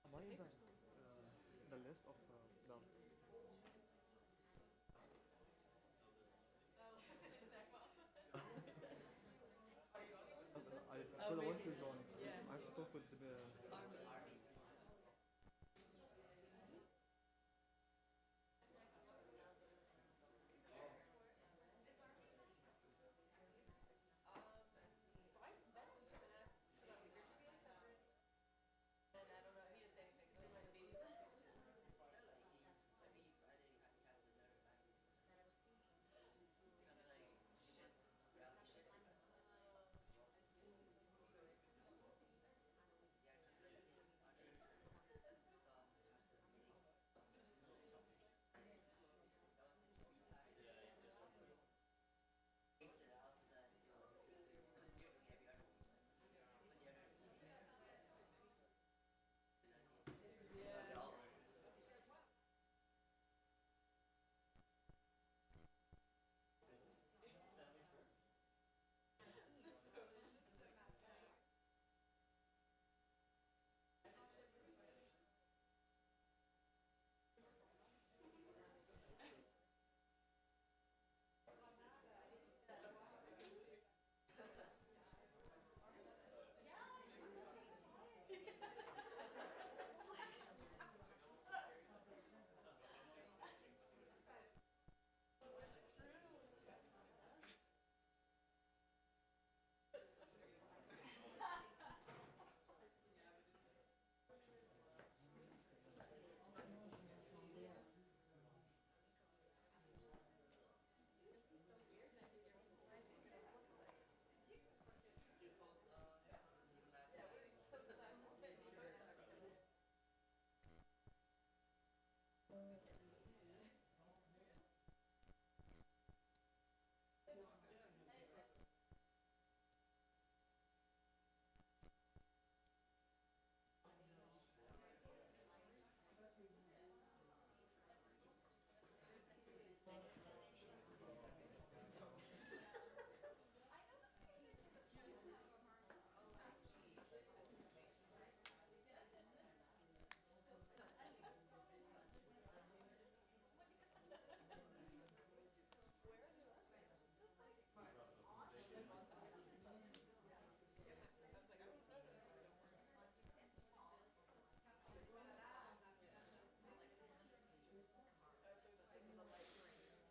[SPEAKER 9] am I in the list of the I want to join.
[SPEAKER 6] Yeah.
[SPEAKER 9] I have to talk with the
[SPEAKER 6] So I messaged him and asked, because I was like, your GPA is separate. And I don't know, he didn't say anything, so it might be.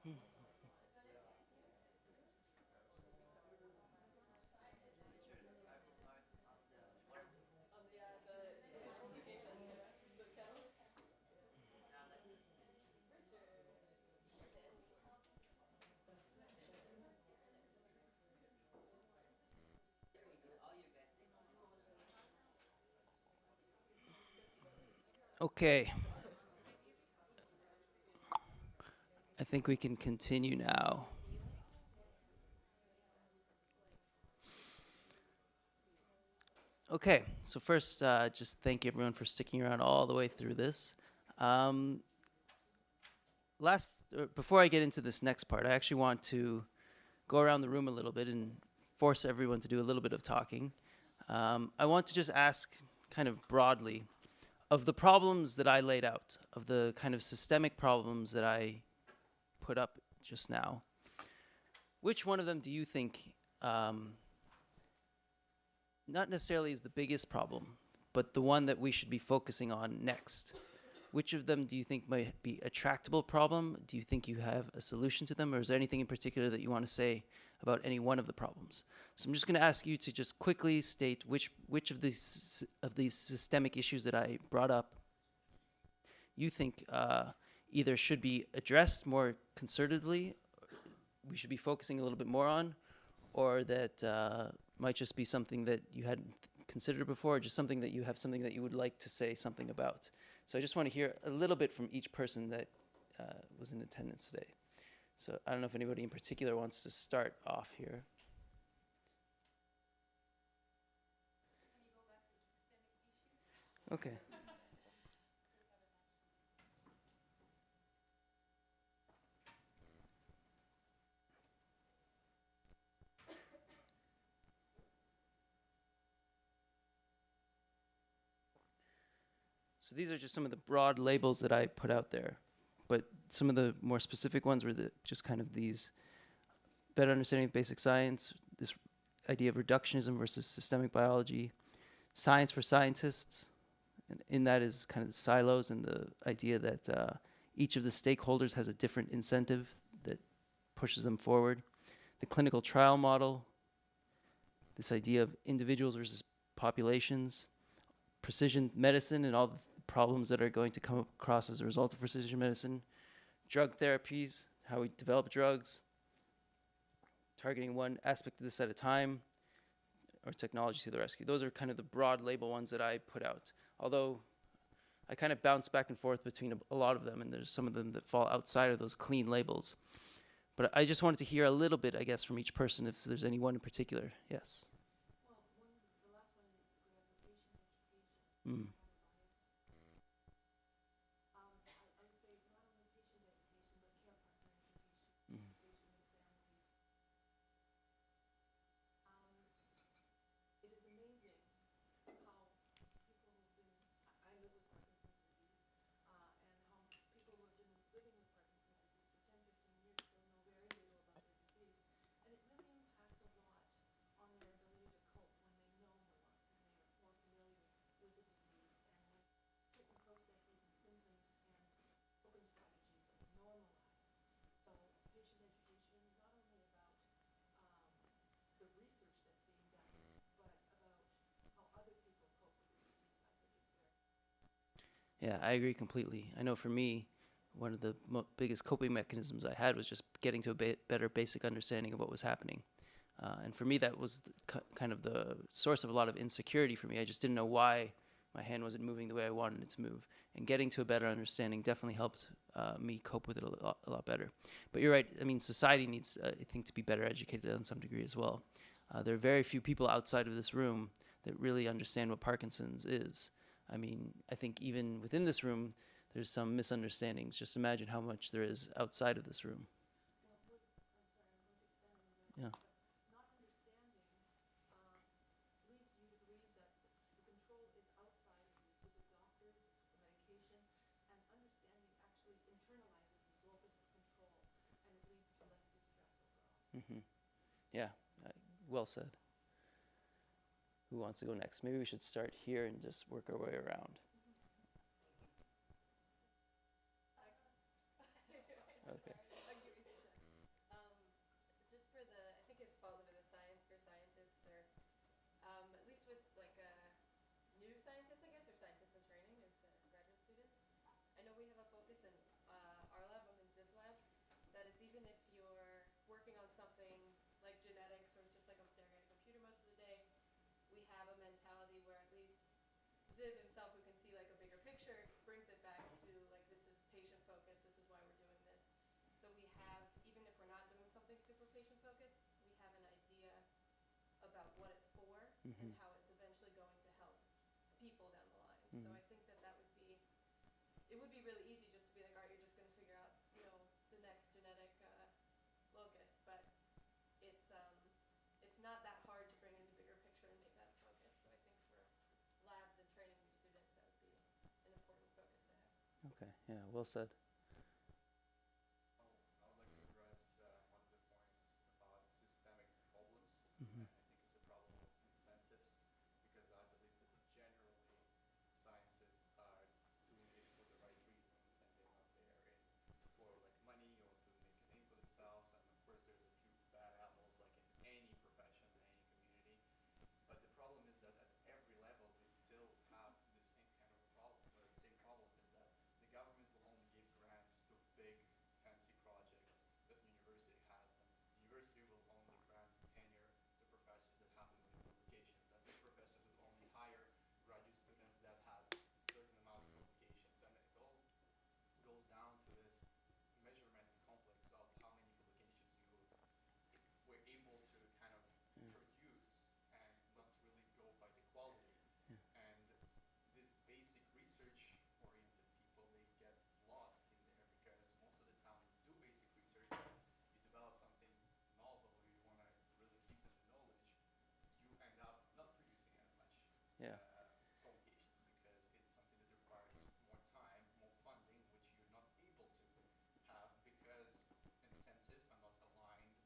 [SPEAKER 6] Yeah.
[SPEAKER 1] Okay. I think we can continue now. Okay, so first, just thank everyone for sticking around all the way through this. Before I get into this next part, I actually want to go around the room a little bit and force everyone to do a little bit of talking. I want to just ask kind of broadly, of the problems that I laid out, of the kind of systemic problems that I put up just now, which one of them do you think not necessarily is the biggest problem, but the one that we should be focusing on next? Which of them do you think might be a tractable problem? Do you think you have a solution to them? Or is there anything in particular that you want to say about any one of the problems? So I'm just going to ask you to just quickly state which of these systemic issues that I brought up you think either should be addressed more concertedly, we should be focusing a little bit more on, or that might just be something that you hadn't considered before, or just something that you have something that you would like to say something about. So I just want to hear a little bit from each person that was in attendance today. So I don't know if anybody in particular wants to start off here.
[SPEAKER 4] Can you go back to the systemic issues?
[SPEAKER 1] Okay. So these are just some of the broad labels that I put out there. But some of the more specific ones were just kind of these better understanding of basic science, this idea of reductionism versus systemic biology, science for scientists, and in that is kind of the silos and the idea that each of the stakeholders has a different incentive that pushes them forward, the clinical trial model, this idea of individuals versus populations, precision medicine and all the problems that are going to come across as a result of precision medicine, drug therapies, how we develop drugs, targeting one aspect of this at a time, or technology to the rescue. Those are kind of the broad label ones that I put out. Although I kind of bounce back and forth between a lot of them, and there's some of them that fall outside of those clean labels. But I just wanted to hear a little bit, I guess, from each person, if there's any one in particular. Yes?
[SPEAKER 6] Well, the last one is we have the patient education.
[SPEAKER 1] Mm.
[SPEAKER 6] I would say not only patient education, but care partner education,
[SPEAKER 1] Mm.
[SPEAKER 6] education with families. It is amazing how people who've been, I live with Parkinson's disease, and how people who have been living with Parkinson's disease for 10, 15 years still know very little about their disease. And it really impacts a lot on their ability to cope when they know more, when they are more familiar with the disease, and when certain processes and symptoms and coping strategies are normalized. So patient education, not only about the research that's being done, but about how other people cope with the disease, I think is very.
[SPEAKER 1] Yeah, I agree completely. I know for me, one of the biggest coping mechanisms I had was just getting to a better basic understanding of what was happening. And for me, that was kind of the source of a lot of insecurity for me. I just didn't know why my hand wasn't moving the way I wanted it to move. And getting to a better understanding definitely helped me cope with it a lot better. But you're right. I mean, society needs, I think, to be better educated on some degree as well. There are very few people outside of this room that really understand what Parkinson's is. I mean, I think even within this room, there's some misunderstandings. Just imagine how much there is outside of this room.
[SPEAKER 6] Well, I'm sorry, I'm going to expand on that.
[SPEAKER 1] Yeah.
[SPEAKER 6] But not understanding leads you to believe that the control is outside of you. It's with the doctors, it's with the medication, and understanding actually internalizes this locus of control, and it leads to less distress overall.
[SPEAKER 1] Mm-hmm. Yeah, well said. Who wants to go next? Maybe we should start here and just work our way around. Okay.
[SPEAKER 10] Just for the, I think it falls under the science for scientists, or at least with like new scientists, I guess, or scientists in training as graduate students. I know we have a focus in our lab, I'm in Ziv's lab, that it's even if you're working on something like genetics, or it's just like I'm staring at a computer most of the day, we have a mentality where at least Ziv himself, who can see like a bigger picture, brings it back to like, this is patient focused, this is why we're doing this. So we have, even if we're not doing something super patient focused, we have an idea about what it's for and how it's eventually going to people down the line. So
[SPEAKER 1] Mhm.
[SPEAKER 10] I think that that would be, it would be really easy just to be like, all right, you're just going to figure out, you know, the next genetic locus, but it's not that hard to bring in the bigger picture and make that a focus. So I think for labs and training new students, that would be an important focus to have.
[SPEAKER 1] Okay, yeah, well said.
[SPEAKER 5] I would like to address one of the points about systemic problems.
[SPEAKER 1] Mhm.
[SPEAKER 5] And I think it's a problem of incentives, because I believe that generally scientists are doing it for the right reasons, and they're not there for like money or to make a name for themselves. And of course, there's a few bad apples like in any profession, in any community. But the problem is that at every level, we still have the same kind of a problem. Or the same problem is that the government will only give grants to big, fancy projects that the university has them. The university will only grant tenure to professors that have a million publications. That the professors would only hire graduate students that have a certain amount of publications. And it all goes down to this measurement complex of how many publications you were able to kind of produce, and not really go by the quality. And these basic research oriented people, they get lost in there, because most of the time when you do basic research, you develop something novel, or you want to really deepen the knowledge, you end up not producing as much
[SPEAKER 1] Yeah.
[SPEAKER 5] publications, because it's something that requires more time, more funding, which you're not able to have because incentives are not aligned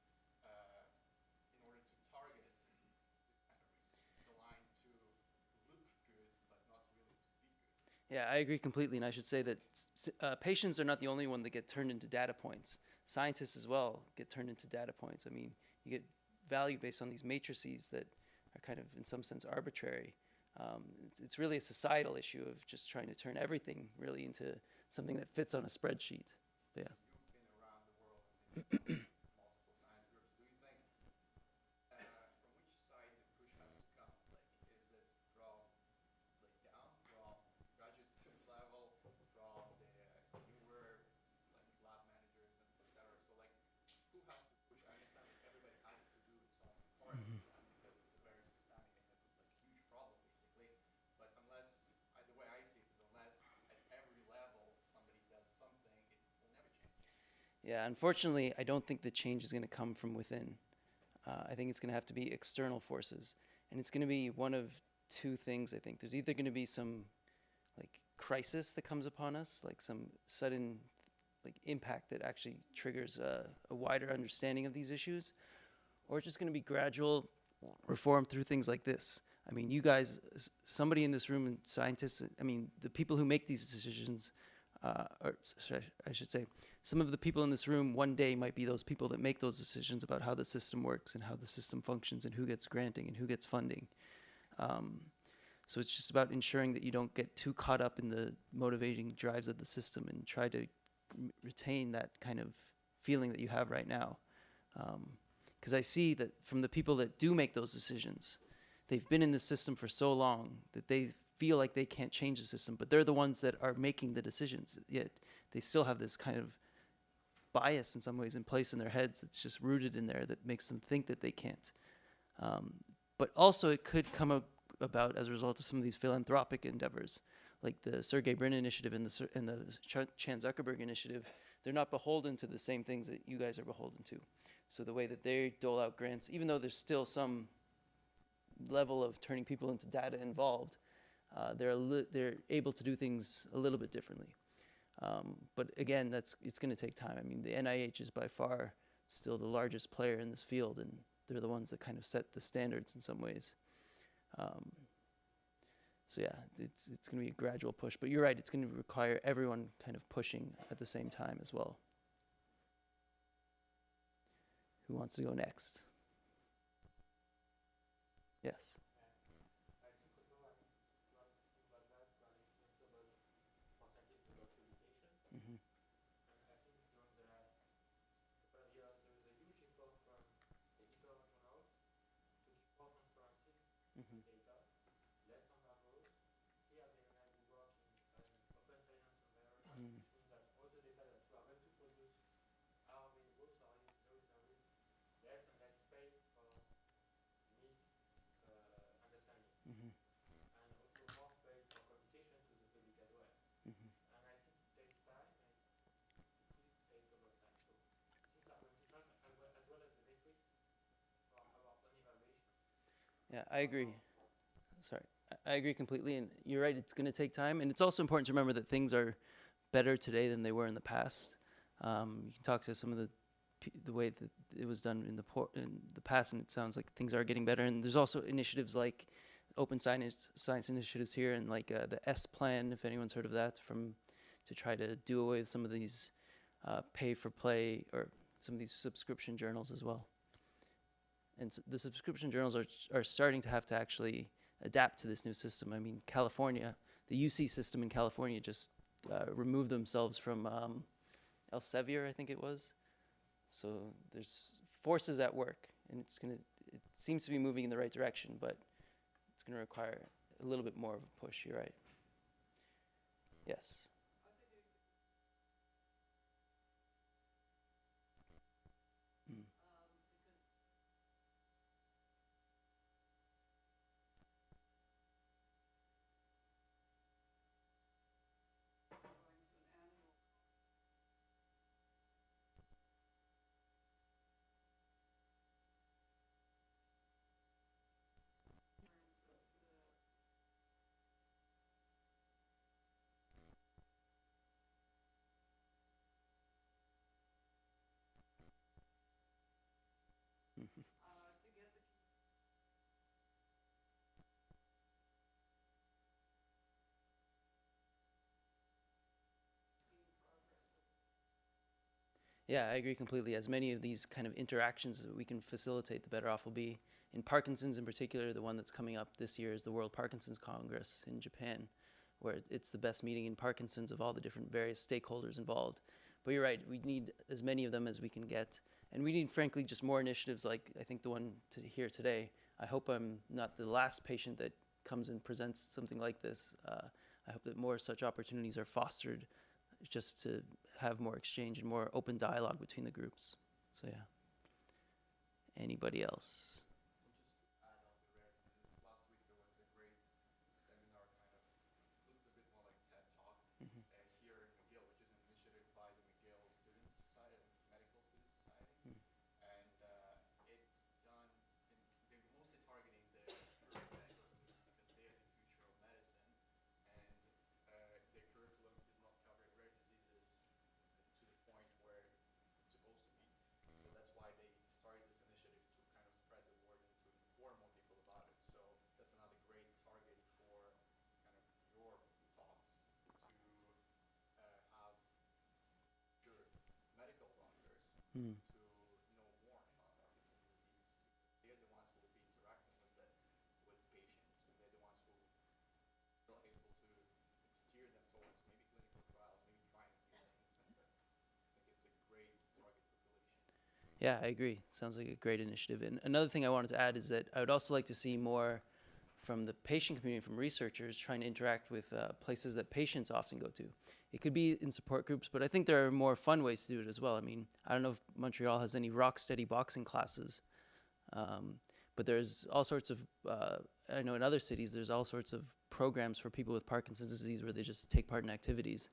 [SPEAKER 5] in order to target this kind of research. It's aligned to look good, but not really to be good.
[SPEAKER 1] Yeah, I agree completely, and I should say that patients are not the only one that get turned into data points. Scientists as well get turned into data points. I mean, you get value based on these matrices that are kind of, in some sense, arbitrary. It's really a societal issue of just trying to turn everything really into something that fits on a spreadsheet. But yeah.
[SPEAKER 5] You've been around the world and been involved in multiple science groups. Do you think from which side the push has to come? Like, is it from like down, from graduate student level, from the newer like lab managers and etc.? So like, who has to push? I understand that everybody has to do its own part of that, because it's a very systemic and like huge problem basically. But unless, the way I see it is, unless at every level somebody does something, it will never change.
[SPEAKER 1] Yeah, unfortunately, I don't think the change is going to come from within. I think it's going to have to be external forces. And it's going to be one of two things, I think. There's either going to be some like crisis that comes upon us, like some sudden like impact that actually triggers a wider understanding of these issues, or it's just going to be gradual reform through things like this. I mean, you guys, somebody in this room, and scientists, I mean, the people who make these decisions, or I should say, some of the people in this room one day might be those people that make those decisions about how the system works and how the system functions and who gets granting and who gets funding. So it's just about ensuring that you don't get too caught up in the motivating drives of the system and try to retain that kind of feeling that you have right now. Because I see that from the people that do make those decisions, they've been in the system for so long that they feel like they can't change the system, but they're the ones that are making the decisions. Yet they still have this kind of bias in some ways in place in their heads that's just rooted in there that makes them think that they can't. But also it could come about as a result of some of these philanthropic endeavors, like the Sergey Brin initiative and the Chan Zuckerberg initiative. They're not beholden to the same things that you guys are beholden to. So the way that they dole out grants, even though there's still some level of turning people into data involved, they're able to do things a little bit differently. But again, it's going to take time. I mean, the NIH is by far still the largest player in this field, and they're the ones that kind of set the standards in some ways. So yeah, it's going to be a gradual push. But you're right, it's going to require everyone kind of pushing at the same time as well. Who wants to go next? Yes.
[SPEAKER 11] I think also, I mean, you have things like that, you have influence about, for scientists about publication.
[SPEAKER 1] Mm-hmm.
[SPEAKER 11] And I think during the last couple of years, there is a huge effort from editor journals to give more transparency
[SPEAKER 1] Mm-hmm.
[SPEAKER 11] to data, less embargoes. Here at the MNI, we work in an open science environment,
[SPEAKER 1] Mm.
[SPEAKER 11] which means that all the data that we are going to produce are available, so there is less and less space for
[SPEAKER 1] Yeah, I agree. Sorry, I agree completely, and you're right. It's going to take time, and it's also important to remember that things are better today than they were in the past. You can talk to some of the way that it was done in the past, and it sounds like things are getting better. And there's also initiatives like open science initiatives here, and like the S plan, if anyone's heard of that, to try to do away with some of these pay for play or some of these subscription journals as well. And the subscription journals are starting to have to actually adapt to this new system. I mean, California, the UC system in California just removed themselves from Elsevier, I think it was. So there's forces at work, and it seems to be moving in the right direction, but it's going to require a little bit more of a push. You're right. Yes. Mm. Mhm. Yeah, I agree completely. As many of these kind of interactions that we can facilitate, the better off we'll be. In Parkinson's in particular, the one that's coming up this year is the World Parkinson's Congress in Japan, where it's the best meeting in Parkinson's of all the different various stakeholders involved. But you're right, we need as many of them as we can get. And we need, frankly, just more initiatives like I think the one here today. I hope I'm not the last patient that comes and presents something like this. I hope that more such opportunities are fostered just to have more exchange and more open dialogue between the groups. So yeah. Anybody else?
[SPEAKER 5] And just to add on the rare diseases, last week there was a great seminar, kind of looked a bit more like TED Talk
[SPEAKER 1] Mm-hmm.
[SPEAKER 5] here in McGill, which is an initiative by the McGill Student Society, Medical Student Society,
[SPEAKER 1] Mm.
[SPEAKER 5] and it's done. They're mostly targeting the current medical students because they are the future of medicine, and the curriculum is not covering rare diseases to the point where it's supposed to be. So that's why they started this initiative to kind of spread the word and to inform more people about it. So that's another great target for kind of your talks to have your medical doctors
[SPEAKER 1] Mm.
[SPEAKER 5] to know more about Parkinson's disease, because they're the ones who will be interacting with patients, and they're the ones who are able to steer them towards maybe clinical trials, maybe trying new things. And I think it's a great target population.
[SPEAKER 1] Yeah, I agree. Sounds like a great initiative. And another thing I wanted to add is that I would also like to see more from the patient community, from researchers trying to interact with places that patients often go to. It could be in support groups, but I think there are more fun ways to do it as well. I mean, I don't know if Montreal has any rock steady boxing classes, but there's all sorts of, I know in other cities, there's all sorts of programs for people with Parkinson's disease where they just take part in activities.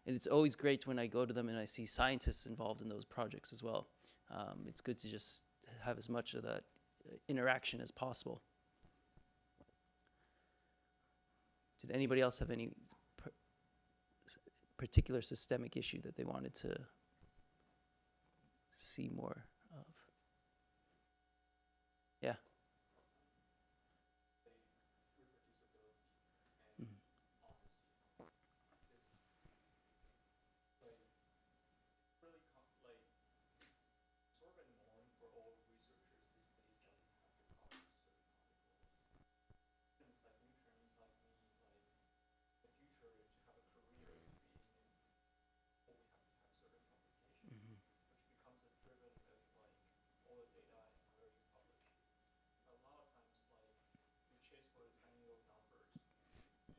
[SPEAKER 1] And it's always great when I go to them and I see scientists involved in those projects as well. It's good to just have as much of that interaction as possible. Did anybody else have any particular systemic issue that they wanted to see more of? Yeah.
[SPEAKER 5] Reproducibility and
[SPEAKER 1] Mhm.
[SPEAKER 5] honesty, because like it's really like it's sort of a norm for all researchers these days that we have to publish certain articles. Students like new trainees like me, like in the future to have a career to be in, well, we have to have certain publication,
[SPEAKER 1] Mhm.
[SPEAKER 5] which becomes a driven of like all the data and where you publish. A lot of times, like we chase for the tiny little numbers,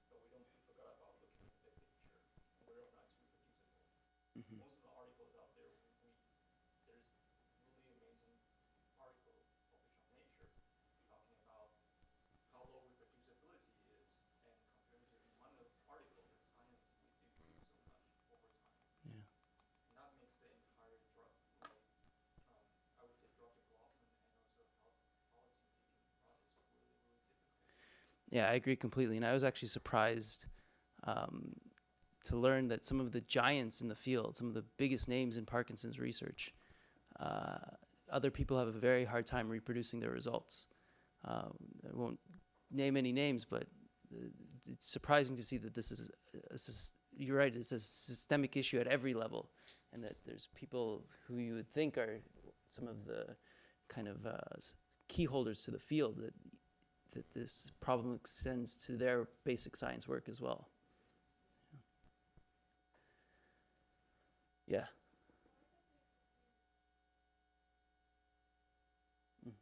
[SPEAKER 5] but we forgot about looking at the big picture and whether or not it's reproducible.
[SPEAKER 1] Mhm.
[SPEAKER 5] Most of the articles out there, there's really amazing article published on Nature talking about how low reproducibility is, and compared to the amount of articles in science we do produce so much over time.
[SPEAKER 1] Yeah.
[SPEAKER 5] And that makes the entire drug, like I would say drug development and also health policy making process really, really
[SPEAKER 1] Yeah, I agree completely. And I was actually surprised to learn that some of the giants in the field, some of the biggest names in Parkinson's research, other people have a very hard time reproducing their results. I won't name any names, but it's surprising to see that this is, you're right, it's a systemic issue at every level, and that there's people who you would think are some of the kind of key holders to the field, that this problem extends to their basic science work as well. Yeah. Mm.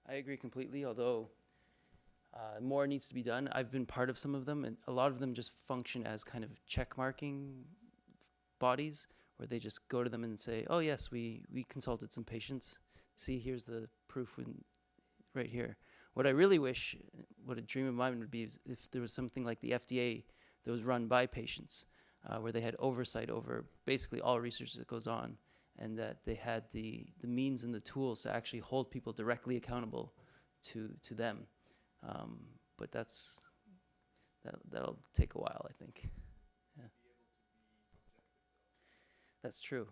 [SPEAKER 1] I agree completely, although more needs to be done. I've been part of some of them, and a lot of them just function as kind of check-marking bodies, where they just go to them and say, oh yes, we consulted some patients. See, here's the proof right here. What I really wish, what a dream of mine would be, is if there was something like the FDA that was run by patients, where they had oversight over basically all research that goes on, and that they had the means and the tools to actually hold people directly accountable to them. But that'll take a while, I think. Yeah. That's true.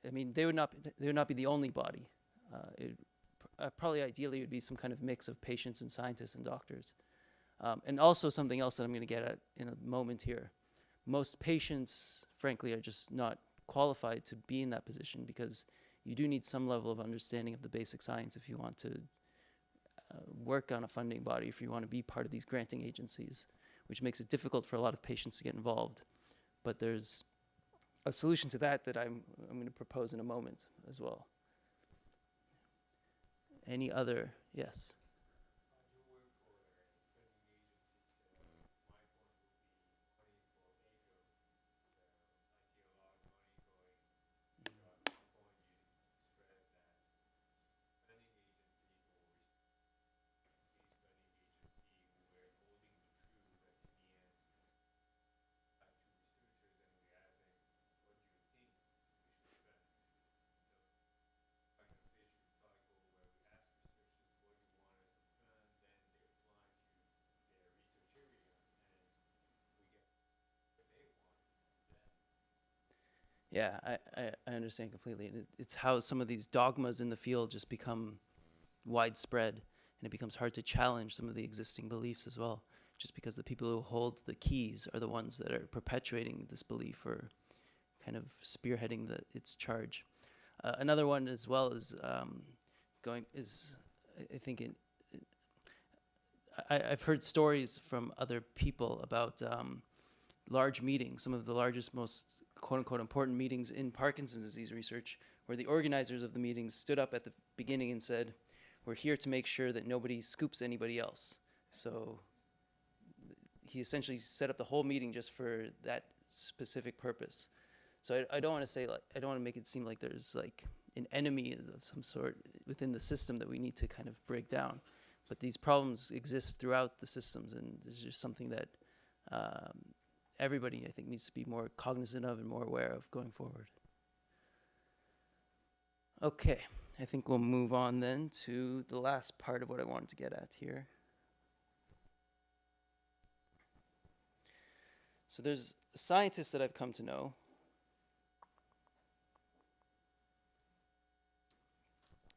[SPEAKER 1] I mean, they would not be the only body. Probably ideally it would be some kind of mix of patients and scientists and doctors. And also something else that I'm going to get at in a moment here. Most patients, frankly, are just not qualified to be in that position, because you do need some level of understanding of the basic science if you want to work on a funding body, if you want to be part of these granting agencies, which makes it difficult for a lot of patients to get involved. But there's a solution to that I'm going to propose in a moment as well. Any other? Yes. Yeah, I understand completely. And it's how some of these dogmas in the field just become widespread, and it becomes hard to challenge some of the existing beliefs as well, just because the people who hold the keys are the ones that are perpetuating this belief or kind of spearheading its charge. Another one as well is I think I've heard stories from other people about large meetings, some of the largest, most quote-unquote important meetings in Parkinson's disease research, where the organizers of the meetings stood up at the beginning and said, we're here to make sure that nobody scoops anybody else. So he essentially set up the whole meeting just for that specific purpose. So I don't want to say, like, I don't want to make it seem like there's like an enemy of some sort within the system that we need to kind of break down. But these problems exist throughout the systems, and there's just something that everybody, I think, needs to be more cognizant of and more aware of going forward. Okay, I think we'll move on then to the last part of what I wanted to get at here. So there's a scientist that I've come to know.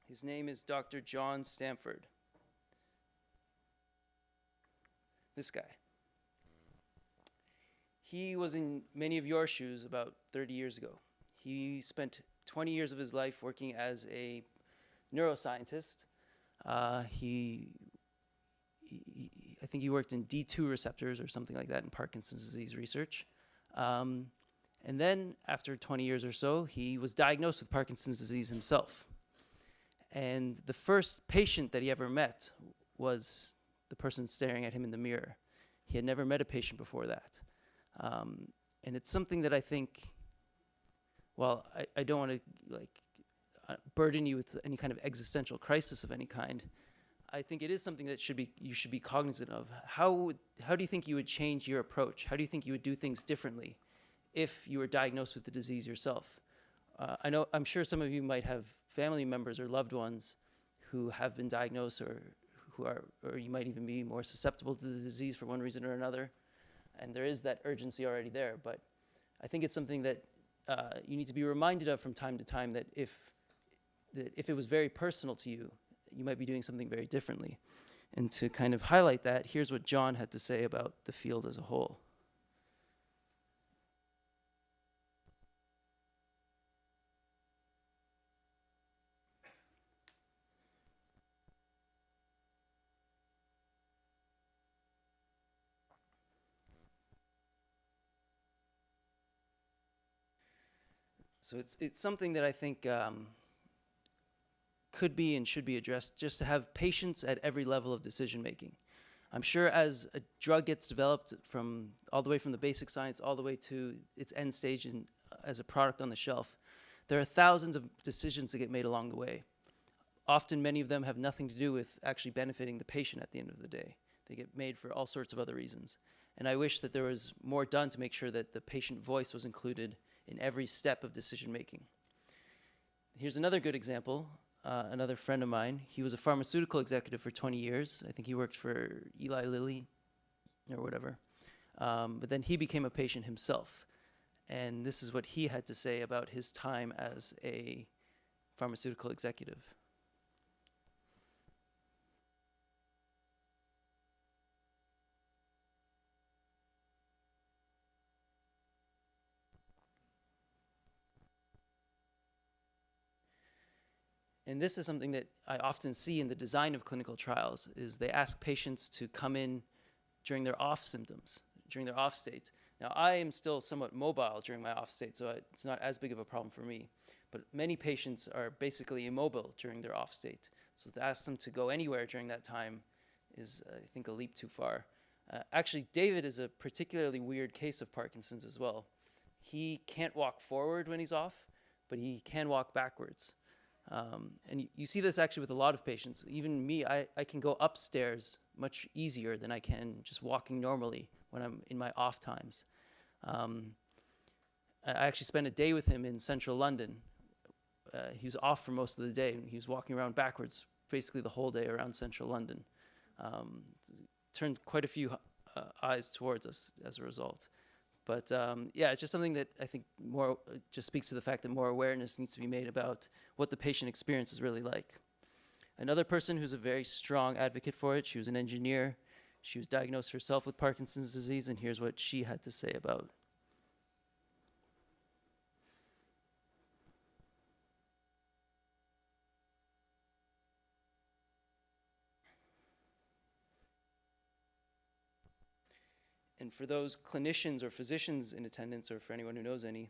[SPEAKER 1] His name is Dr. John Stamford. This guy. He was in many of your shoes about 30 years ago. He spent 20 years of his life working as a neuroscientist. I think he worked in D2 receptors or something like that in Parkinson's disease research. And then after 20 years or so, he was diagnosed with Parkinson's disease himself. And the first patient that he ever met was the person staring at him in the mirror. He had never met a patient before that. And it's something that I think, well, I don't want to burden you with any kind of existential crisis of any kind. I think it is something that you should be cognizant of. How do you think you would change your approach? How do you think you would do things differently if you were diagnosed with the disease yourself? I'm sure some of you might have family members or loved ones who have been diagnosed or you might even be more susceptible to the disease for one reason or another. And there is that urgency already there. But I think it's something that you need to be reminded of from time to time, that if it was very personal to you, you might be doing something very differently. And to kind of highlight that, here's what John had to say about the field as a whole. So it's something that I think could be and should be addressed, just to have patience at every level of decision making. I'm sure as a drug gets developed all the way from the basic science all the way to its end stage as a product on the shelf, there are thousands of decisions that get made along the way. Often many of them have nothing to do with actually benefiting the patient at the end of the day. They get made for all sorts of other reasons. And I wish that there was more done to make sure that the patient voice was included in every step of decision making. Here's another good example. Another friend of mine, he was a pharmaceutical executive for 20 years. I think he worked for Eli Lilly or whatever. But then he became a patient himself. And this is what he had to say about his time as a pharmaceutical executive. And this is something that I often see in the design of clinical trials, is they ask patients to come in during their off symptoms, during their off state. Now, I am still somewhat mobile during my off state, so it's not as big of a problem for me. But many patients are basically immobile during their off state. So to ask them to go anywhere during that time is, I think, a leap too far. Actually, David is a particularly weird case of Parkinson's as well. He can't walk forward when he's off, but he can walk backwards. And you see this actually with a lot of patients. Even me, I can go upstairs much easier than I can just walking normally when I'm in my off times. I actually spent a day with him in central London. He was off for most of the day, and he was walking around backwards basically the whole day around central London. Turned quite a few eyes towards us as a result. But yeah, it's just something that I think more just speaks to the fact that more awareness needs to be made about what the patient experience is really like. Another person who's a very strong advocate for it, she was an engineer. She was diagnosed herself with Parkinson's disease, and here's what she had to say about. And for those clinicians or physicians in attendance, or for anyone who knows any,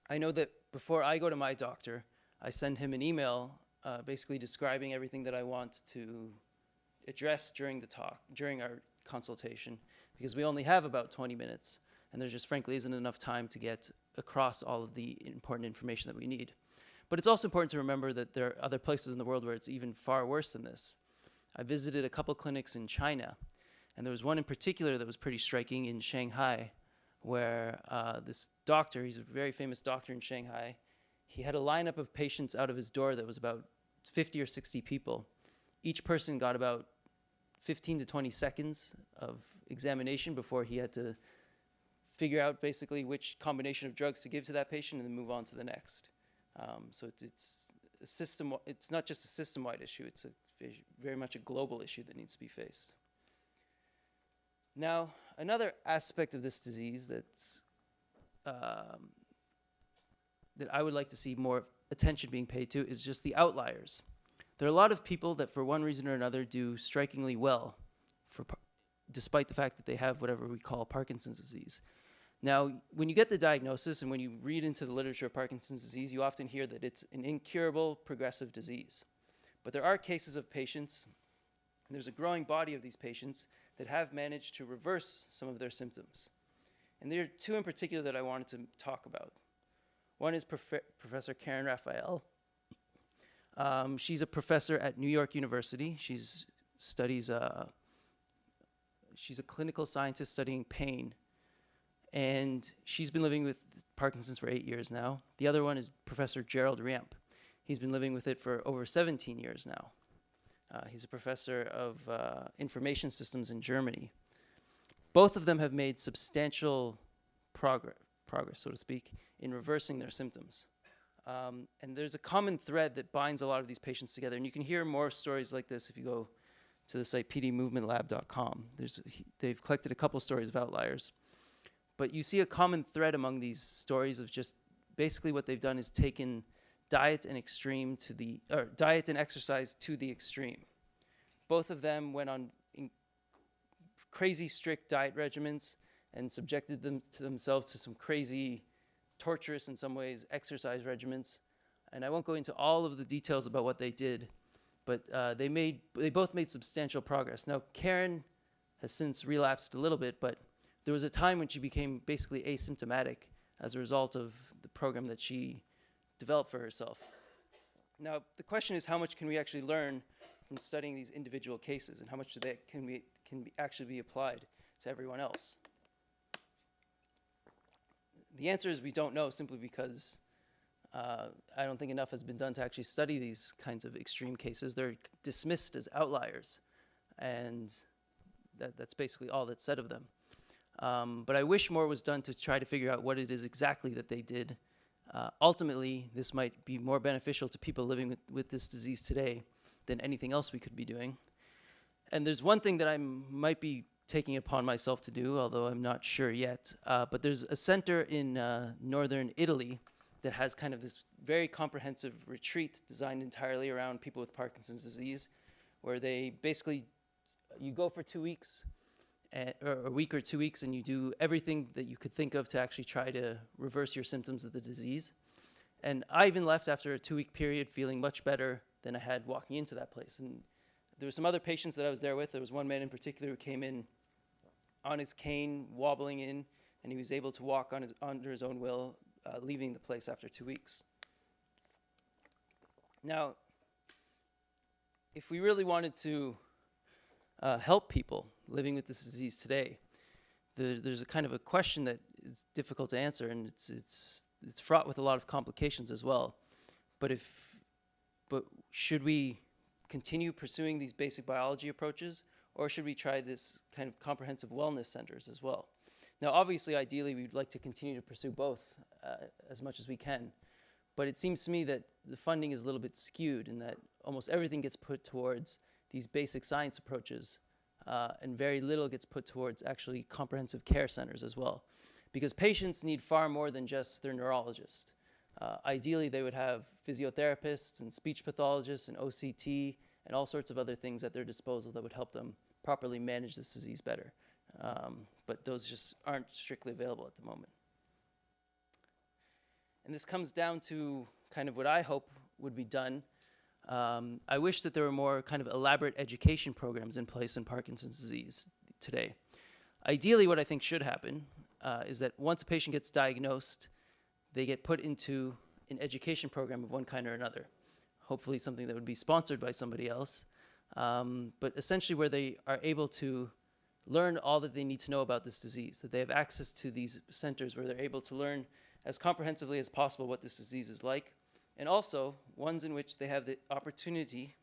[SPEAKER 1] I know that before I go to my doctor, I send him an email basically describing everything that I want to address during the talk, during our consultation, because we only have about 20 minutes, and there just frankly isn't enough time to get across all of the important information that we need. But it's also important to remember that there are other places in the world where it's even far worse than this. I visited a couple clinics in China, and there was one in particular that was pretty striking in Shanghai, where this doctor, he's a very famous doctor in Shanghai, he had a lineup of patients out of his door that was about 50 or 60 people. Each person got about 15 to 20 seconds of examination before he had to figure out basically which combination of drugs to give to that patient and then move on to the next. So it's a system. It's not just a system-wide issue. It's very much a global issue that needs to be faced. Now, another aspect of this disease that I would like to see more attention being paid to is just the outliers. There are a lot of people that for one reason or another do strikingly well, despite the fact that they have whatever we call Parkinson's disease. Now, when you get the diagnosis and when you read into the literature of Parkinson's disease, you often hear that it's an incurable progressive disease. But there are cases of patients, and there's a growing body of these patients, that have managed to reverse some of their symptoms. And there are two in particular that I wanted to talk about. One is Professor Karen Raphael. She's a professor at New York University. She's a clinical scientist studying pain. And she's been living with Parkinson's for 8 years now. The other one is Professor Gerald Riemp. He's been living with it for over 17 years now. He's a professor of information systems in Germany. Both of them have made substantial progress, so to speak, in reversing their symptoms. And there's a common thread that binds a lot of these patients together. And you can hear more stories like this if you go to the site pdmovementlab.com. They've collected a couple stories of outliers. But you see a common thread among these stories of just basically what they've done is taken diet and exercise to the extreme. Both of them went on crazy strict diet regimens and subjected themselves to some crazy, torturous in some ways, exercise regimens. And I won't go into all of the details about what they did, but they both made substantial progress. Now, Karen has since relapsed a little bit, but there was a time when she became basically asymptomatic as a result of the program that she developed for herself. Now, the question is, how much can we actually learn from studying these individual cases, and how much can actually be applied to everyone else? The answer is we don't know, simply because I don't think enough has been done to actually study these kinds of extreme cases. They're dismissed as outliers, and that's basically all that's said of them. But I wish more was done to try to figure out what it is exactly that they did. Ultimately, this might be more beneficial to people living with this disease today than anything else we could be doing. And there's one thing that I might be taking upon myself to do, although I'm not sure yet. But there's a center in northern Italy that has kind of this very comprehensive retreat designed entirely around people with Parkinson's disease, where they basically, you go for 2 weeks, or a week or 2 weeks, and you do everything that you could think of to actually try to reverse your symptoms of the disease. And I even left after a 2-week period feeling much better than I had walking into that place. And there were some other patients that I was there with. There was one man in particular who came in on his cane, wobbling in, and he was able to walk under his own will, leaving the place after 2 weeks. Now, if we really wanted to help people living with this disease today, there's a kind of a question that is difficult to answer, and it's fraught with a lot of complications as well. But should we continue pursuing these basic biology approaches, or should we try this kind of comprehensive wellness centers as well? Now, obviously, ideally, we'd like to continue to pursue both as much as we can. But it seems to me that the funding is a little bit skewed in that almost everything gets put towards these basic science approaches, and very little gets put towards actually comprehensive care centers as well. Because patients need far more than just their neurologist. Ideally, they would have physiotherapists and speech pathologists and OCT and all sorts of other things at their disposal that would help them properly manage this disease better. But those just aren't strictly available at the moment. And this comes down to kind of what I hope would be done. I wish that there were more kind of elaborate education programs in place in Parkinson's disease today. Ideally, what I think should happen is that once a patient gets diagnosed, they get put into an education program of one kind or another. Hopefully something that would be sponsored by somebody else, but essentially where they are able to learn all that they need to know about this disease, that they have access to these centers where they're able to learn as comprehensively as possible what this disease is like, and also ones in which they have the opportunity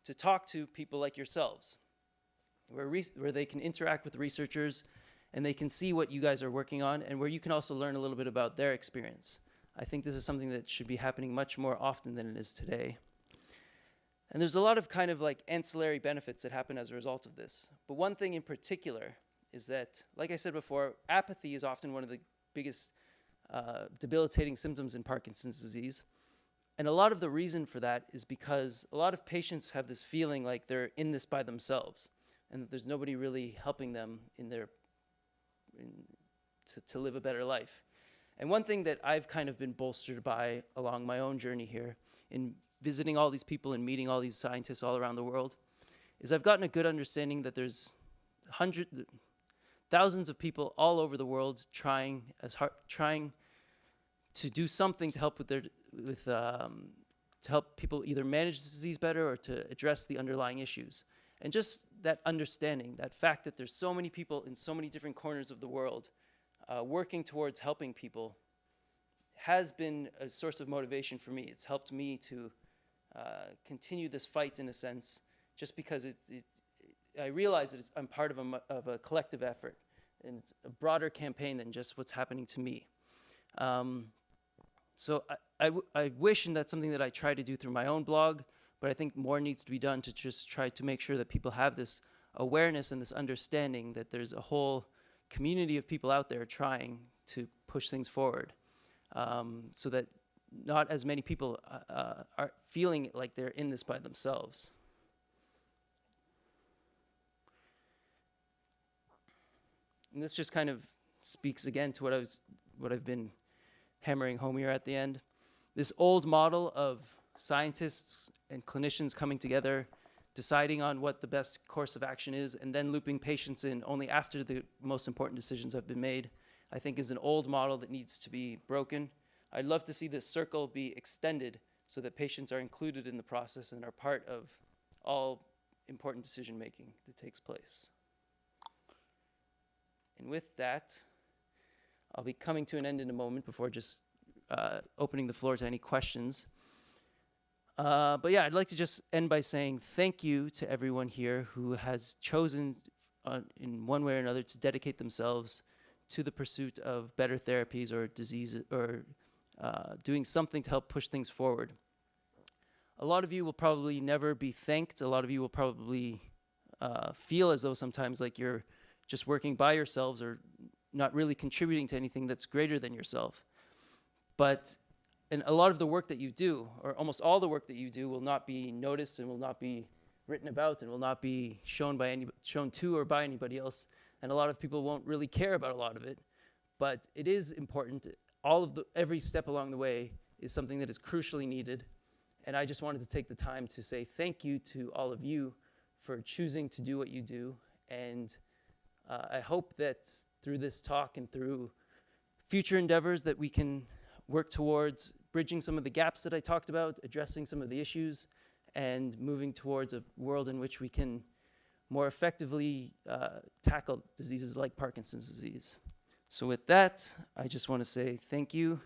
[SPEAKER 1] to talk to people like yourselves, where they can interact with researchers and they can see what you guys are working on, and where you can also learn a little bit about their experience. I think this is something that should be happening much more often than it is today. And there's a lot of kind of like ancillary benefits that happen as a result of this. But one thing in particular is that, like I said before, apathy is often one of the biggest debilitating symptoms in Parkinson's disease. And a lot of the reason for that is because a lot of patients have this feeling like they're in this by themselves, and that there's nobody really helping them to live a better life. And one thing that I've kind of been bolstered by along my own journey here in visiting all these people and meeting all these scientists all around the world is I've gotten a good understanding that there's thousands of people all over the world trying to do something to help to help people either manage the disease better or to address the underlying issues. And just that understanding, that fact that there's so many people in so many different corners of the world working towards helping people has been a source of motivation for me. It's helped me to continue this fight in a sense, just because I realize that I'm part of a collective effort, and it's a broader campaign than just what's happening to me. So I wish, and that's something that I try to do through my own blog, but I think more needs to be done to just try to make sure that people have this awareness and this understanding that there's a whole community of people out there trying to push things forward, so that not as many people are feeling like they're in this by themselves. And this just kind of speaks again to what I've been hammering home here at the end. This old model of scientists and clinicians coming together, deciding on what the best course of action is, and then looping patients in only after the most important decisions have been made, I think is an old model that needs to be broken. I'd love to see this circle be extended so that patients are included in the process and are part of all important decision making that takes place. And with that, I'll be coming to an end in a moment before just opening the floor to any questions. But yeah, I'd like to just end by saying thank you to everyone here who has chosen in one way or another to dedicate themselves to the pursuit of better therapies or disease, or doing something to help push things forward. A lot of you will probably never be thanked. A lot of you will probably feel as though sometimes like you're just working by yourselves or not really contributing to anything that's greater than yourself. But and a lot of the work that you do, or almost all the work that you do, will not be noticed and will not be written about and will not be shown to or by anybody else. And a lot of people won't really care about a lot of it. But it is important. Every step along the way is something that is crucially needed. And I just wanted to take the time to say thank you to all of you for choosing to do what you do. And I hope that through this talk and through future endeavors that we can work towards bridging some of the gaps that I talked about, addressing some of the issues, and moving towards a world in which we can more effectively tackle diseases like Parkinson's disease. So with that, I just want to say thank you.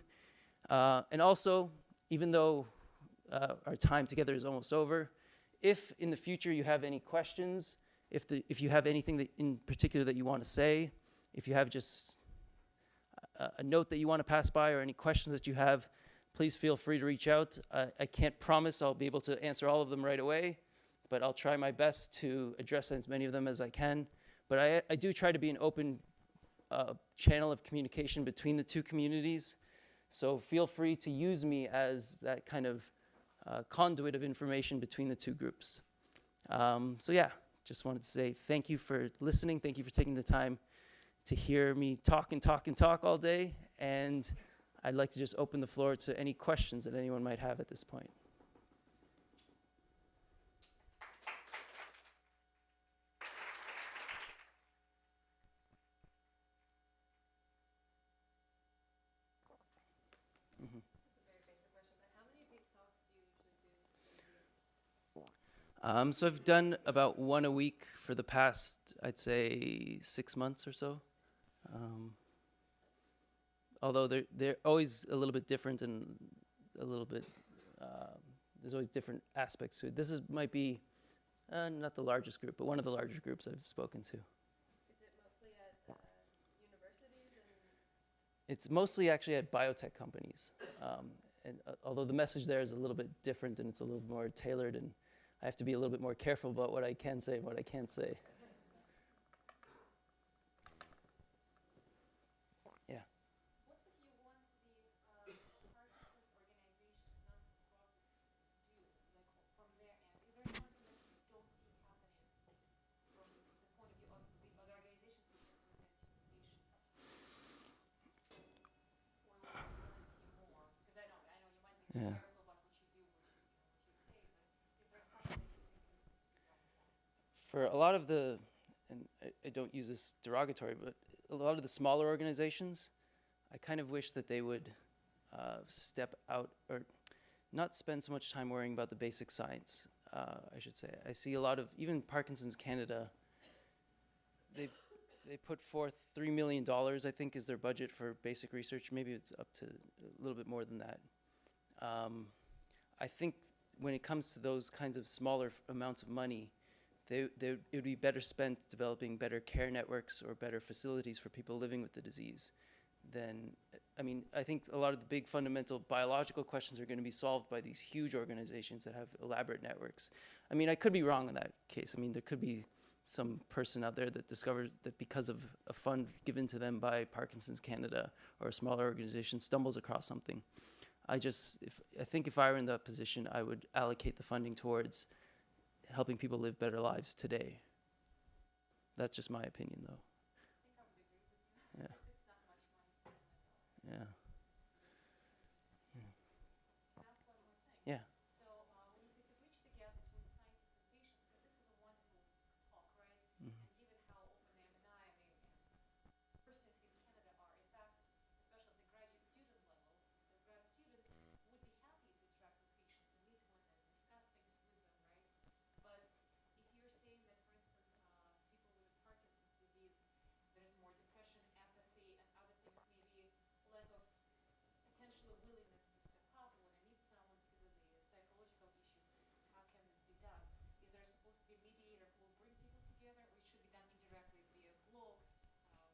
[SPEAKER 1] And also, even though our time together is almost over, if in the future you have any questions, if you have anything that in particular that you want to say, if you have just a note that you want to pass by or any questions that you have, please feel free to reach out. I can't promise I'll be able to answer all of them right away, but I'll try my best to address as many of them as I can. But I do try to be an open channel of communication between the two communities, so feel free to use me as that kind of conduit of information between the two groups. So yeah, just wanted to say thank you for listening. Thank you for taking the time to hear me talk and talk and talk all day. And I'd like to just open the floor to any questions that anyone might have at this point.
[SPEAKER 10] This is a very basic question, but how many of these talks do you usually do?
[SPEAKER 1] So I've done about one a week for the past, I'd say, 6 months or so. Although they're always a little bit different and a little bit, there's always different aspects to it. This might be not the largest group, but one of the larger groups I've spoken to.
[SPEAKER 10] Is it mostly at universities and?
[SPEAKER 1] It's mostly actually at biotech companies. And although the message there is a little bit different and it's a little more tailored, and I have to be a little bit more careful about what I can say and what I can't say. Yeah.
[SPEAKER 6] What would you want the Parkinson's organizations, non-for-profit, to do, like from their end? Is there something that you don't see happening from the point of view of the other organizations which represent patients? Or what do you want to see more? Because I know you might be
[SPEAKER 1] Yeah.
[SPEAKER 6] careful about what you do, what you say, but is there something that you think needs to be done more?
[SPEAKER 1] For a lot of the, and I don't use this derogatory, but a lot of the smaller organizations, I kind of wish that they would step out or not spend so much time worrying about the basic science, I should say. I see a lot of, even Parkinson's Canada, they put forth $3 million, I think, is their budget for basic research. Maybe it's up to a little bit more than that. I think when it comes to those kinds of smaller amounts of money, it would be better spent developing better care networks or better facilities for people living with the disease than, I mean, I think a lot of the big fundamental biological questions are going to be solved by these huge organizations that have elaborate networks. I mean, I could be wrong in that case. I mean, there could be some person out there that discovers that because of a fund given to them by Parkinson's Canada or a smaller organization stumbles across something. I think if I were in that position, I would allocate the funding towards helping people live better lives today. That's just my opinion, though.
[SPEAKER 10] I think I would agree with you.
[SPEAKER 1] Yeah.
[SPEAKER 10] Because it's not much money for $1 million.
[SPEAKER 1] Yeah.
[SPEAKER 10] Can I ask one more thing?
[SPEAKER 1] Yeah.
[SPEAKER 10] So when you say to bridge the gap between scientists and patients, because this is a wonderful talk, right?
[SPEAKER 1] Mhm.
[SPEAKER 10] And given how open the M&I and the universities in Canada are, in fact, especially at the graduate student level, because grad students would be happy to interact with patients and meet with them, discuss things with them, right? But if you're saying that, for instance, people with Parkinson's disease, there's more depression, apathy, and other things, maybe lack of potentially willingness to step up when I meet someone because of the psychological issues. How can this be done? Is there supposed to be a mediator who will bring people together, or it should be done indirectly via blogs,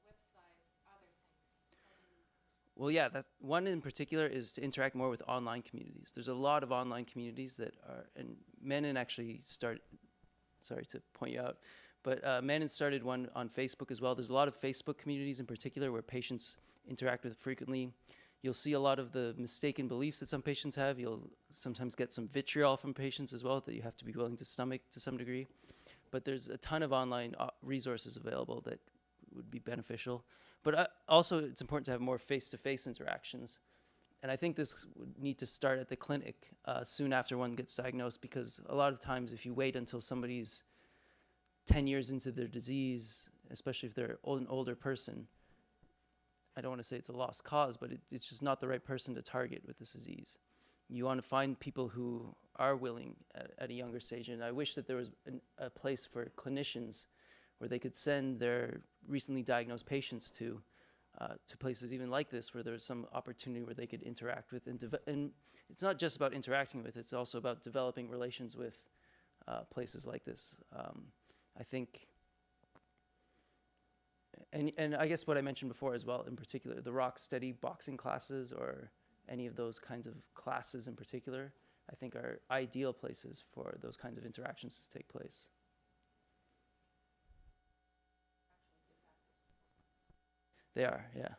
[SPEAKER 10] websites, other things? How do you?
[SPEAKER 1] Well, yeah, that's one in particular is to interact more with online communities. There's a lot of online communities that are, and Menon actually started, sorry to point you out, but Menon started one on Facebook as well. There's a lot of Facebook communities in particular where patients interact with frequently. You'll see a lot of the mistaken beliefs that some patients have. You'll sometimes get some vitriol from patients as well that you have to be willing to stomach to some degree. But there's a ton of online resources available that would be beneficial. But also it's important to have more face-to-face interactions. And I think this would need to start at the clinic soon after one gets diagnosed, because a lot of times if you wait until somebody's 10 years into their disease, especially if they're an older person, I don't want to say it's a lost cause, but it's just not the right person to target with this disease. You want to find people who are willing at a younger stage, and I wish that there was a place for clinicians where they could send their recently diagnosed patients to places even like this, where there's some opportunity where they could interact with, and it's not just about interacting with, it's also about developing relations with places like this. I think, and I guess what I mentioned before as well, in particular, the rock steady boxing classes or any of those kinds of classes in particular, I think are ideal places for those kinds of interactions to take place. They are, yeah.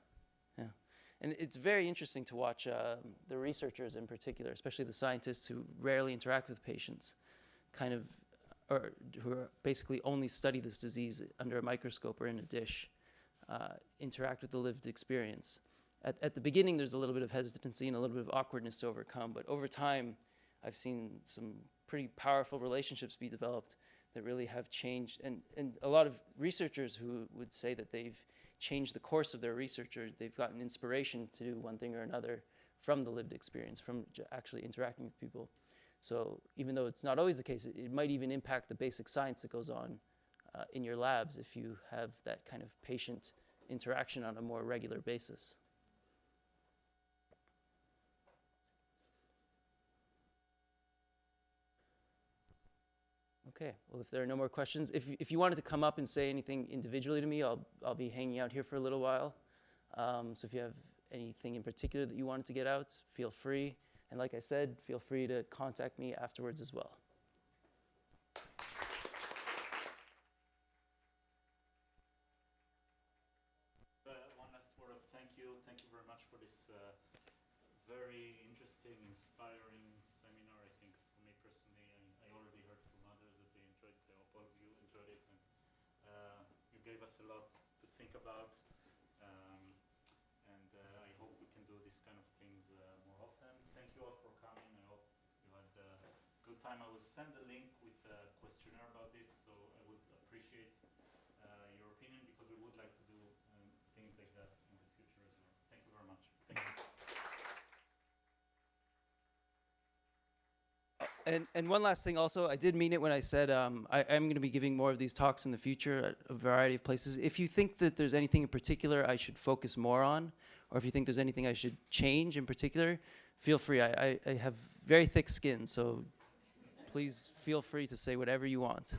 [SPEAKER 1] And it's very interesting to watch the researchers in particular, especially the scientists who rarely interact with patients, or who basically only study this disease under a microscope or in a dish, interact with the lived experience. At the beginning, there's a little bit of hesitancy and a little bit of awkwardness to overcome, but over time, I've seen some pretty powerful relationships be developed that really have changed, and a lot of researchers who would say that they've changed the course of their research, or they've gotten inspiration to do one thing or another from the lived experience, from actually interacting with people. So even though it's not always the case, it might even impact the basic science that goes on in your labs if you have that kind of patient interaction on a more regular basis. Okay, well, if there are no more questions, if you wanted to come up and say anything individually to me, I'll be hanging out here for a little while. So if you have anything in particular that you wanted to get out, feel free. And like I said, feel free to contact me afterwards as well.
[SPEAKER 3] One last word of thank you. Thank you very much for this very interesting, inspiring seminar. I think for me personally, I already heard from others that they enjoyed it. All of you enjoyed it, and you gave us a lot to think about. And I hope we can do this kind of things more often. Thank you all for coming. I hope you had a good time. I will send a link with a questionnaire about this, so I would appreciate your
[SPEAKER 1] And one last thing also, I did mean it when I said I'm going to be giving more of these talks in the future at a variety of places. If you think that there's anything in particular I should focus more on, or if you think there's anything I should change in particular, feel free. I have very thick skin, so please feel free to say whatever you want.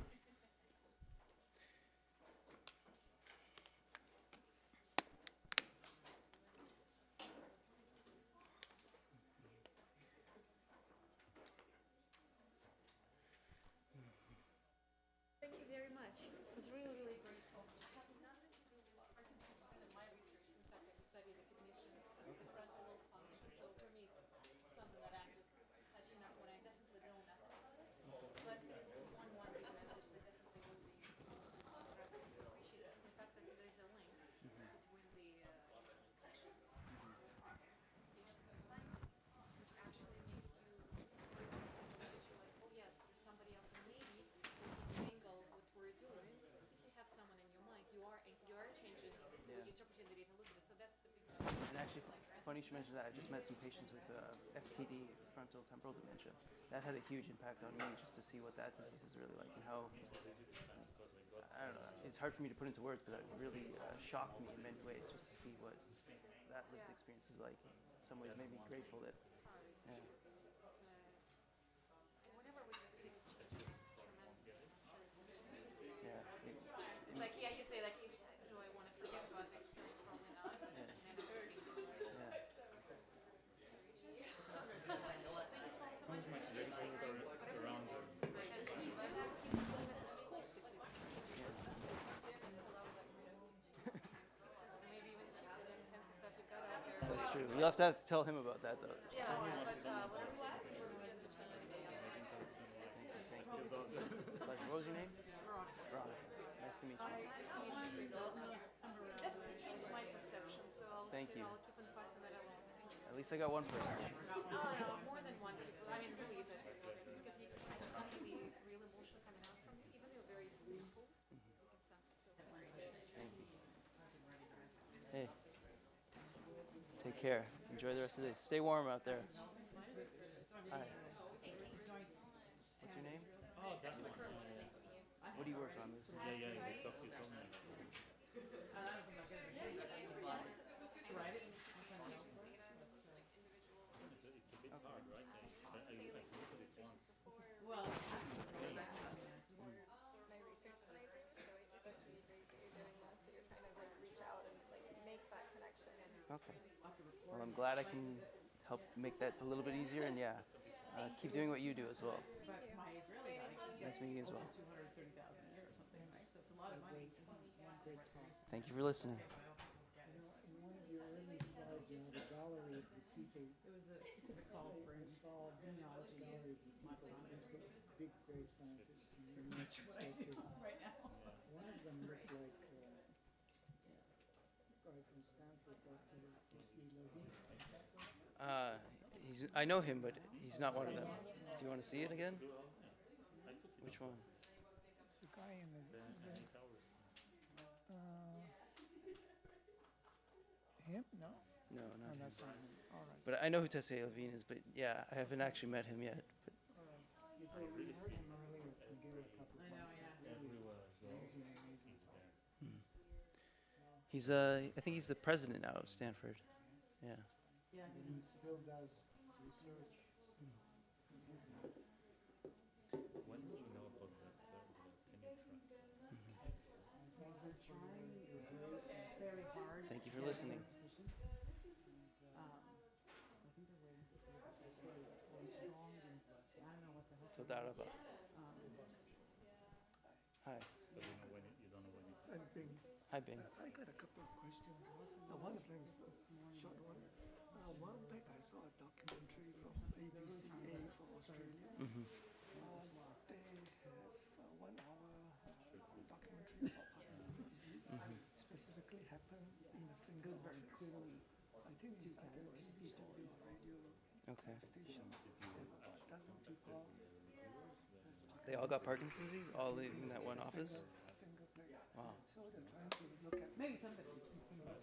[SPEAKER 10] Thank you very much. It was really, really great talk. Having nothing to do with Parkinson's in my research. In fact, I just studied the cognition of the frontal lobe function. So for me, it's something that I'm just touching up when I definitely know nothing about it. But this is one big message that definitely would be students appreciate the fact that there is a link between the patients and scientists, which actually makes you that you're like, oh yes, there's somebody else, and maybe we can angle what we're doing. Because if you have someone in your mind, you are changing the way you interpret the data a little bit. So that's the big.
[SPEAKER 1] And actually, funny you should mention that. I just met some patients with FTD, frontal temporal dementia. That had a huge impact on me, just to see what that disease is really like and how. I don't know. It's hard for me to put into words, but it really shocked me in many ways, just to see what that lived experience is like. In some ways, made me grateful that. Yeah.
[SPEAKER 10] Whenever we get sick, it's tremendous.
[SPEAKER 1] Yeah.
[SPEAKER 10] It's like, yeah, you say like, do I want to forget about the experience? Probably not.
[SPEAKER 1] Yeah.
[SPEAKER 10] And it's very
[SPEAKER 1] Yeah.
[SPEAKER 10] Thank you so much for sharing. But I think keep doing this at schools if you want. Maybe even cheaper than the fancy stuff you've got out there.
[SPEAKER 1] That's true. You'll have to tell him about that, though.
[SPEAKER 10] Yeah, but whatever you want.
[SPEAKER 1] Pleasure. What was your name? Ron. Nice to meet you.
[SPEAKER 10] It definitely changed my perception, so
[SPEAKER 1] Thank you.
[SPEAKER 10] I'll keep on passing that along. Thank you.
[SPEAKER 1] At least I got one person.
[SPEAKER 10] No, more than one people. I mean, really, because you can see the real emotion coming out from you, even your very simple. You can sense it so clearly.
[SPEAKER 1] Thank you. Hey. Take care. Enjoy the rest of the day. Stay warm out there. Hi. What's your name?
[SPEAKER 3] Oh, that's one.
[SPEAKER 1] What do you work on? This is
[SPEAKER 3] Yeah, the doc you told me. It's a bit hard, right? I submitted it once.
[SPEAKER 10] Well,
[SPEAKER 4] my research that I do, so I think it's really great that you're doing this, that you're trying to like reach out and like make that connection.
[SPEAKER 1] okay. Well, I'm glad I can help make that a little bit easier, and yeah, keep doing what you do as well. Nice meeting you as well. Thank you for listening.
[SPEAKER 2] In one of your early slides, you had a gallery of the people.
[SPEAKER 12] It was a specific call for
[SPEAKER 2] saw
[SPEAKER 12] immunology
[SPEAKER 2] gallery of the people, big, great scientists. And you mentioned Stecher.
[SPEAKER 12] right now.
[SPEAKER 2] One of them looked like a guy from Stanford, Dr. Levine.
[SPEAKER 1] I know him, but he's not one of them. Do you want to see it again? Which one?
[SPEAKER 2] It's the guy in the him? No?
[SPEAKER 1] No,
[SPEAKER 2] No,
[SPEAKER 1] not him.
[SPEAKER 2] that's not him. All right.
[SPEAKER 1] But I know who Tessé Levine is, but yeah, I haven't actually met him yet. But
[SPEAKER 2] All right. We heard him earlier from Gil a couple of times. Really amazing talk.
[SPEAKER 1] he's I think he's the president now of Stanford. Yeah.
[SPEAKER 12] Yeah.
[SPEAKER 2] And he still does research.
[SPEAKER 3] When did you know about that tenure track?
[SPEAKER 2] Thank you for your grace.
[SPEAKER 12] Very hard.
[SPEAKER 1] Thank you for listening.
[SPEAKER 12] I think they're waiting to see what
[SPEAKER 2] As I say, strong and blessed.
[SPEAKER 12] I don't know what the heck.
[SPEAKER 1] Todaraba. Hi.
[SPEAKER 3] But you know when you don't know when it's.
[SPEAKER 2] I'm Bing.
[SPEAKER 1] Hi, Bing.
[SPEAKER 2] I got a couple of questions. One of them is a short one. A while back, I saw a documentary from ABCA from Australia.
[SPEAKER 1] Mm-hmm.
[SPEAKER 2] They have 1 hour documentary about Parkinson's disease, specifically happened in a single office. I think it's like a TV studio, radio
[SPEAKER 1] Okay.
[SPEAKER 2] station. They have about a dozen people.
[SPEAKER 1] They all got Parkinson's disease, all in that one office.
[SPEAKER 2] Single place.
[SPEAKER 1] Wow.
[SPEAKER 2] So they're trying to look at
[SPEAKER 12] Maybe somebody.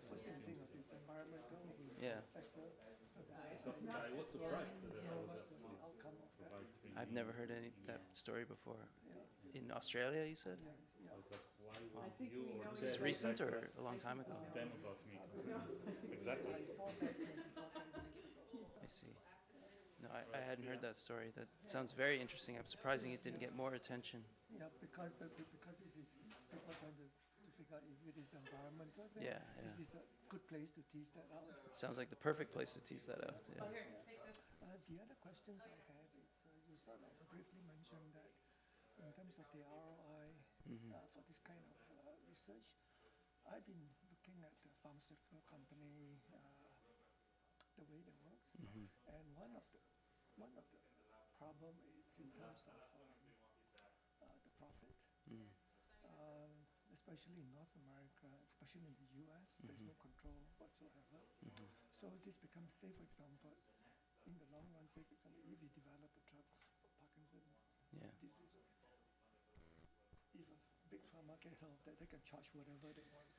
[SPEAKER 2] first thing of this environmental
[SPEAKER 1] Yeah.
[SPEAKER 2] factor.
[SPEAKER 3] I was surprised that there was
[SPEAKER 2] What's the outcome of that?
[SPEAKER 1] I've never heard that story before. In Australia, you said?
[SPEAKER 2] Yeah.
[SPEAKER 3] I was like, why would
[SPEAKER 12] I think
[SPEAKER 3] you
[SPEAKER 12] we
[SPEAKER 3] or
[SPEAKER 12] know
[SPEAKER 1] Was
[SPEAKER 3] they
[SPEAKER 1] this
[SPEAKER 12] that.
[SPEAKER 1] recent
[SPEAKER 3] like
[SPEAKER 1] or
[SPEAKER 3] us
[SPEAKER 1] a long time ago?
[SPEAKER 3] them about me? Exactly.
[SPEAKER 2] I saw that before 5 years ago.
[SPEAKER 1] I see. No, I hadn't heard that story. That sounds very interesting. I'm surprising it didn't get more attention.
[SPEAKER 2] Yeah, because this is people trying to figure out if it is environmental thing.
[SPEAKER 1] Yeah,
[SPEAKER 2] This
[SPEAKER 1] yeah.
[SPEAKER 2] is a good place to tease that out.
[SPEAKER 1] It sounds like the perfect place to tease that out. Yeah.
[SPEAKER 2] The other questions I have is you sort of briefly mentioned that in terms of the ROI for this kind of research, I've been looking at the pharmaceutical company, the way they work, and one of the problem is in terms of the profit. Especially in North America, especially in the US, there's no control whatsoever. So this becomes, say for example, in the long run, say for example, if you develop a drug for Parkinson
[SPEAKER 1] Yeah.
[SPEAKER 2] disease, if a big pharma get hold of that, they can charge whatever they want.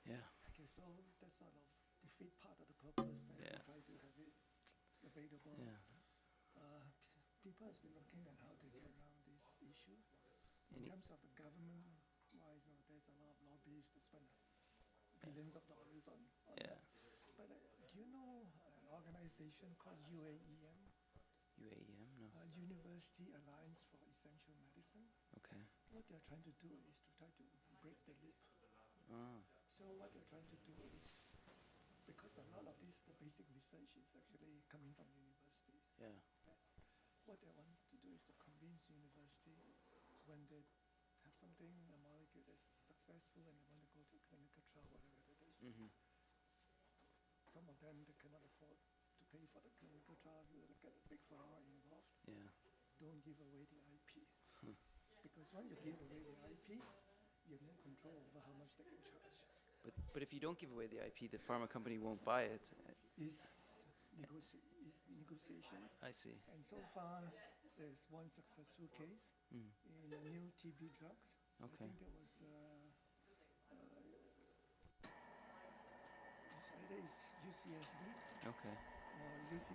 [SPEAKER 1] Yeah.
[SPEAKER 2] Okay, so that sort of defeat part of the purpose that
[SPEAKER 1] Yeah.
[SPEAKER 2] you try to have it available.
[SPEAKER 1] Yeah.
[SPEAKER 2] People has been looking at how to get around this issue. In
[SPEAKER 1] Any-
[SPEAKER 2] terms of the government wise, there's a lot of lobbyists that spend billions of dollars on
[SPEAKER 1] Yeah.
[SPEAKER 2] that. But do you know an organization called UAEM,
[SPEAKER 1] UAEM? No.
[SPEAKER 2] University Alliance for Essential Medicine?
[SPEAKER 1] Okay.
[SPEAKER 2] What they're trying to do is to try to break the loop.
[SPEAKER 1] Oh.
[SPEAKER 2] So what they're trying to do is, because a lot of this, the basic research is actually coming from universities.
[SPEAKER 1] Yeah.
[SPEAKER 2] What they want to do is to convince university when they have something, a molecule that's successful and they want to go to clinical trial, whatever it is. Some of them, they cannot afford to pay for the clinical trial, you get a big pharma involved.
[SPEAKER 1] Yeah.
[SPEAKER 2] Don't give away the IP. Because when you give away the IP, you have no control over how much they can charge.
[SPEAKER 1] But if you don't give away the IP, the pharma company won't buy it.
[SPEAKER 2] Is negotiations.
[SPEAKER 1] I see.
[SPEAKER 2] And so far, there's one successful case in the new TB drugs.
[SPEAKER 1] Okay.
[SPEAKER 2] I think there was either it's UCSD
[SPEAKER 1] Okay.
[SPEAKER 2] or UC